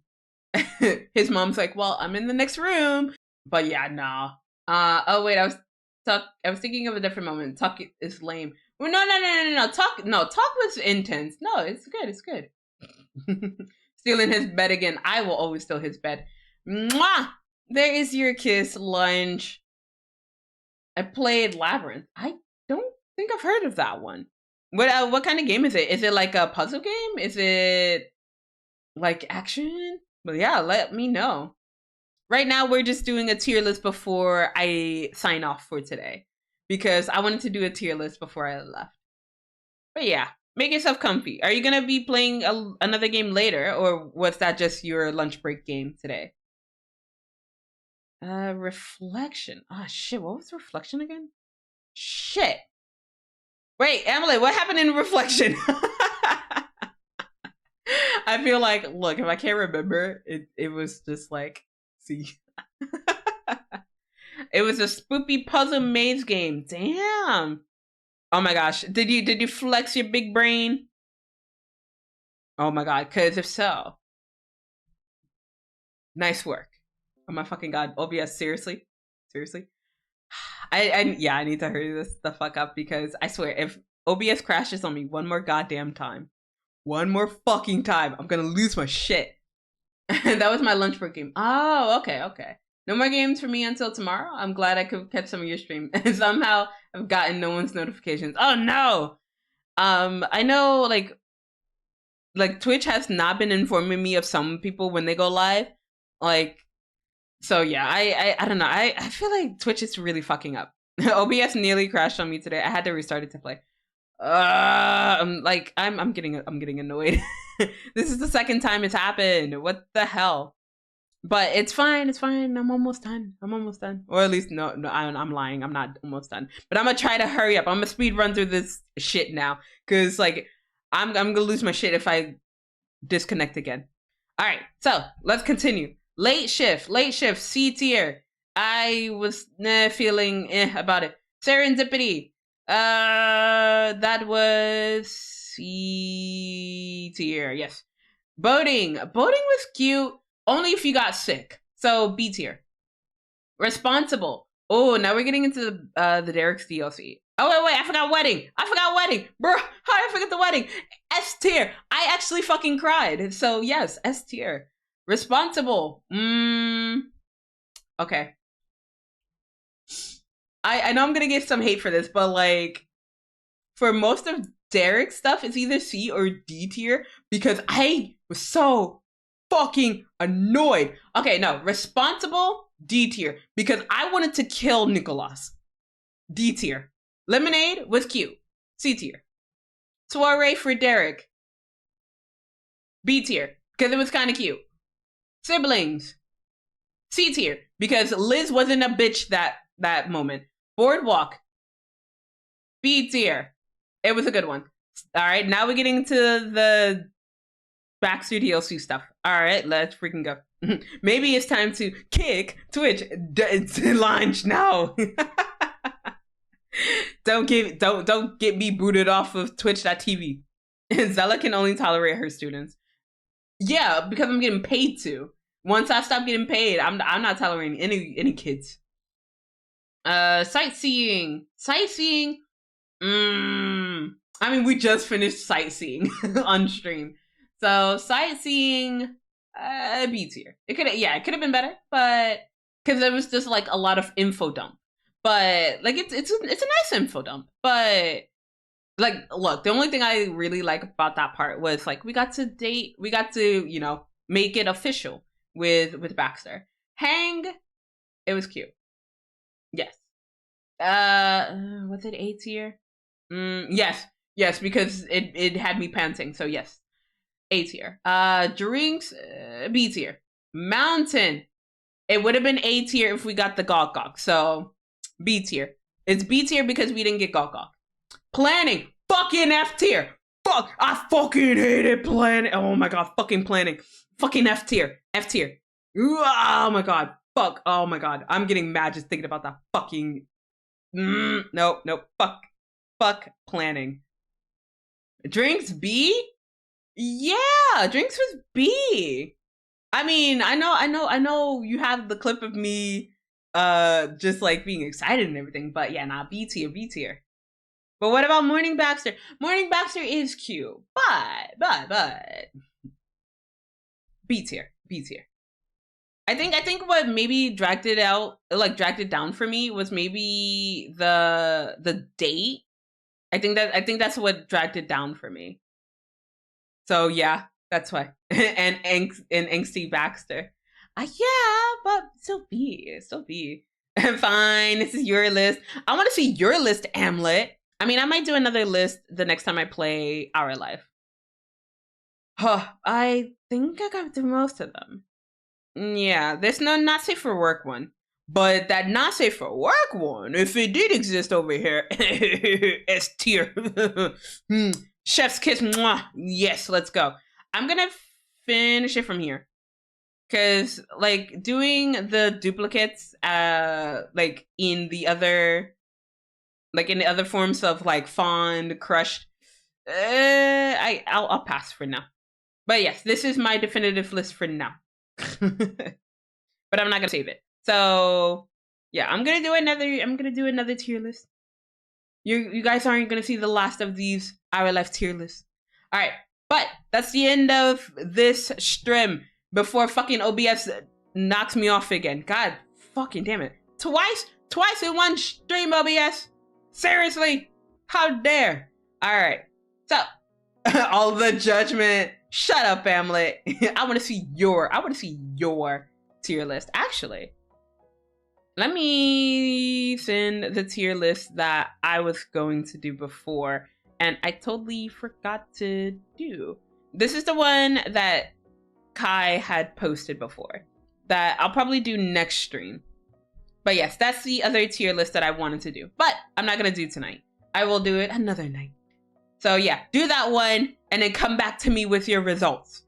his mom's like, "Well, I'm in the next room." But yeah, nah. Oh wait, I was thinking of a different moment. Tuck is lame. Well, no. Talk was intense. No, it's good. It's good. Stealing his bed again. I will always steal his bed. Mwah! There is your kiss, lunch. I played Labyrinth. I don't think I've heard of that one. What kind of game is it? Is it like a puzzle game? Is it like action? But yeah, let me know. Right now, we're just doing a tier list before I sign off for today, because I wanted to do a tier list before I left. But yeah, make yourself comfy. Are you gonna be playing another game later, or was that just your lunch break game today? Reflection. Oh shit, what was Reflection again? Shit. Wait, Emily, what happened in Reflection? I feel like, look, if I can't remember, it was just like, see. It was a spoopy puzzle maze game. Damn. Oh my gosh. Did you flex your big brain? Oh my god, because if so, nice work. Oh my fucking god. OBS, seriously? Seriously? I need to hurry this the fuck up, because I swear, if OBS crashes on me one more goddamn time, one more fucking time, I'm gonna lose my shit. That was my lunch break game. Oh, okay. No more games for me until tomorrow. I'm glad I could catch some of your stream. And somehow I've gotten no one's notifications. Oh no. I know like Twitch has not been informing me of some people when they go live. Like, so yeah, I don't know. I feel like Twitch is really fucking up. OBS nearly crashed on me today. I had to restart it to play. I'm getting annoyed. This is the second time it's happened. What the hell? But it's fine. It's fine. I'm almost done. Or at least no, I'm lying. I'm not almost done. But I'm gonna try to hurry up. I'm gonna speed run through this shit now, because like I'm gonna lose my shit if I disconnect again. All right, so let's continue. Late shift, C tier. I was feeling about it. Serendipity. That was C tier. Yes. Boating was cute, only if you got sick. So B tier. Responsible. Oh, now we're getting into the Derek's DLC. Oh wait, I forgot wedding. Bro, how did I forget the wedding? S tier. I actually fucking cried. So yes, S tier. Responsible. Okay. I know I'm gonna get some hate for this, but like for most of Derek's stuff, it's either C or D tier because I was so fucking annoyed. Okay, no, responsible, D tier, because I wanted to kill Nicholas. D tier. Lemonade was cute. C tier. Soiree for Derek. B tier, because it was kind of cute. Siblings. C tier, because Liz wasn't a bitch that moment. Boardwalk. B tier. It was a good one. All right, now we're getting to the Baxter DLC stuff. All right, let's freaking go. Maybe it's time to kick Twitch launch now. Don't get me booted off of Twitch.tv. Zela can only tolerate her students. Yeah, because I'm getting paid to. Once I stop getting paid, I'm not tolerating any kids. Sightseeing. I mean, we just finished sightseeing on stream. So sightseeing, B tier. It could have been better, but because there was just like a lot of info dump. But like it's a nice info dump. But like, look, the only thing I really like about that part was like we got to make it official with Baxter. Hang, it was cute. Yes. Was it A tier? Yes, because it had me panting. So yes, A tier. Drinks, B tier. Mountain, it would have been A tier if we got the gawk. So B tier. It's B tier because we didn't get gawk. Planning, fucking F tier. Fuck, I fucking hated planning. Oh my god, fucking planning. Fucking F tier. Oh my god, fuck. Oh my god, I'm getting mad just thinking about that fucking. Nope. Fuck planning. Drinks B? Yeah, drinks was B. I mean, I know you have the clip of me just like being excited and everything, but yeah, nah, B tier. But what about Morning Baxter? Morning Baxter is cute, but B tier. I think what maybe dragged it down for me was maybe the date. I think that's what dragged it down for me. So yeah, that's why. and angsty Baxter. Yeah, but still B. Fine, this is your list. I want to see your list, Amlet. I mean, I might do another list the next time I play Our Life. I think I got through most of them. Yeah, there's no not safe for work one. But that not safe for work one, if it did exist over here, S tier. Chef's kiss, mwah. Yes, let's go. I'm gonna finish it from here. Cause like doing the duplicates, like in the other forms of like fond, crushed, I'll pass for now. But yes, this is my definitive list for now. But I'm not gonna save it. So yeah, I'm gonna do another tier list. You guys aren't gonna see the last of these Our Life tier lists. Alright, but that's the end of this stream before fucking OBS knocks me off again. God fucking damn it. Twice in one stream, OBS. Seriously? How dare? Alright. So all the judgment. Shut up, Hamlet. I want to see your tier list. Actually, let me send the tier list that I was going to do before, and I totally forgot to do. This is the one that Kai had posted before that I'll probably do next stream. But yes, that's the other tier list that I wanted to do, but I'm not going to do tonight. I will do it another night. So yeah, do that one and then come back to me with your results.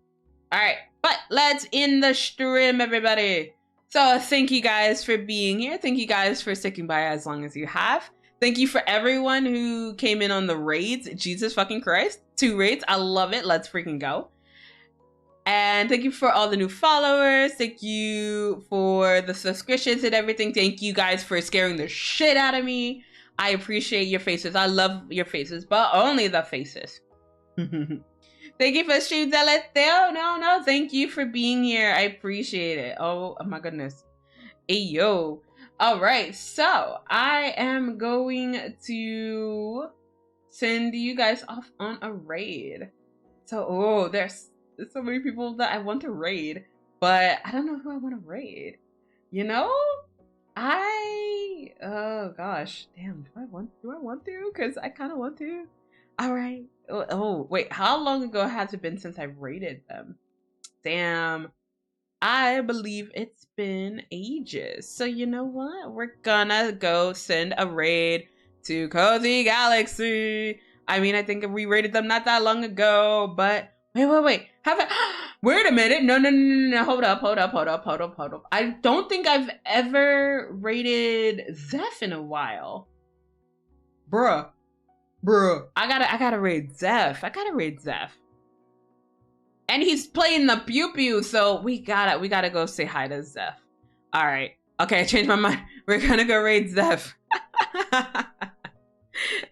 All right, but let's end the stream, everybody. So thank you guys for being here. Thank you guys for sticking by as long as you have. Thank you for everyone who came in on the raids. Jesus fucking Christ, 2 raids. I love it. Let's freaking go. And thank you for all the new followers. Thank you for the subscriptions and everything. Thank you guys for scaring the shit out of me. I appreciate your faces. I love your faces, but only the faces. Thank you for stream, Zela. No. Thank you for being here. I appreciate it. Oh my goodness. Hey, yo. All right. So I am going to send you guys off on a raid. So, there's so many people that I want to raid, but I don't know who I want to raid. You know, oh gosh, damn, do I want to? Because I kind of want to. All right. Oh, wait, how long ago has it been since I raided them? Damn, I believe it's been ages. So you know what? We're gonna go send a raid to Cozy Galaxy. I mean, I think we rated them not that long ago, but wait. Wait a minute. No. Hold up. I don't think I've ever rated Zeph in a while. Bruh. I gotta raid Zeph. And he's playing the pew pew, so we gotta go say hi to Zeph. All right. Okay, I changed my mind. We're gonna go raid Zeph.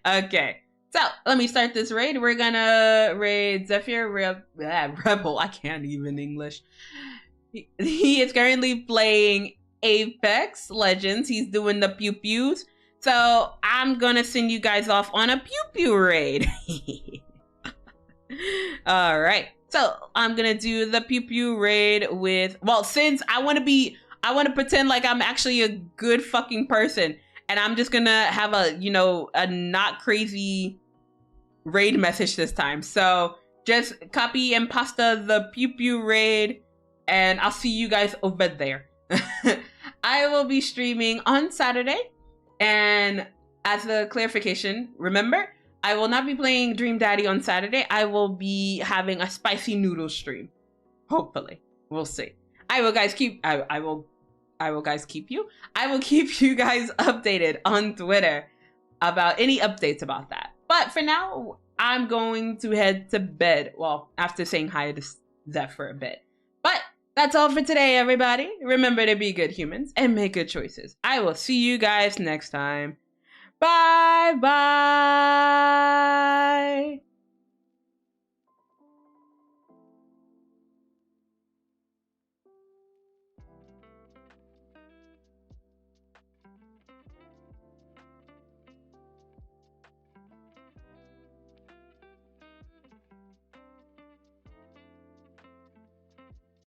Okay. So let me start this raid. We're gonna raid Zephyr Rebel. I can't even English. He is currently playing Apex Legends. He's doing the pew pews. So I'm gonna send you guys off on a pew pew raid. All right. So I'm gonna do the pew pew raid with. Well, since I want to pretend like I'm actually a good fucking person. And I'm just gonna have a not crazy raid message this time. So just copy and pasta the pew pew raid, and I'll see you guys over there. I will be streaming on Saturday, and as a clarification, remember, I will not be playing Dream Daddy on Saturday. I will be having a spicy noodle stream. Hopefully, we'll see. I will keep you guys updated on Twitter about any updates about that. But for now, I'm going to head to bed. Well, after saying hi to Zeph for a bit. But that's all for today, everybody. Remember to be good humans and make good choices. I will see you guys next time. Bye.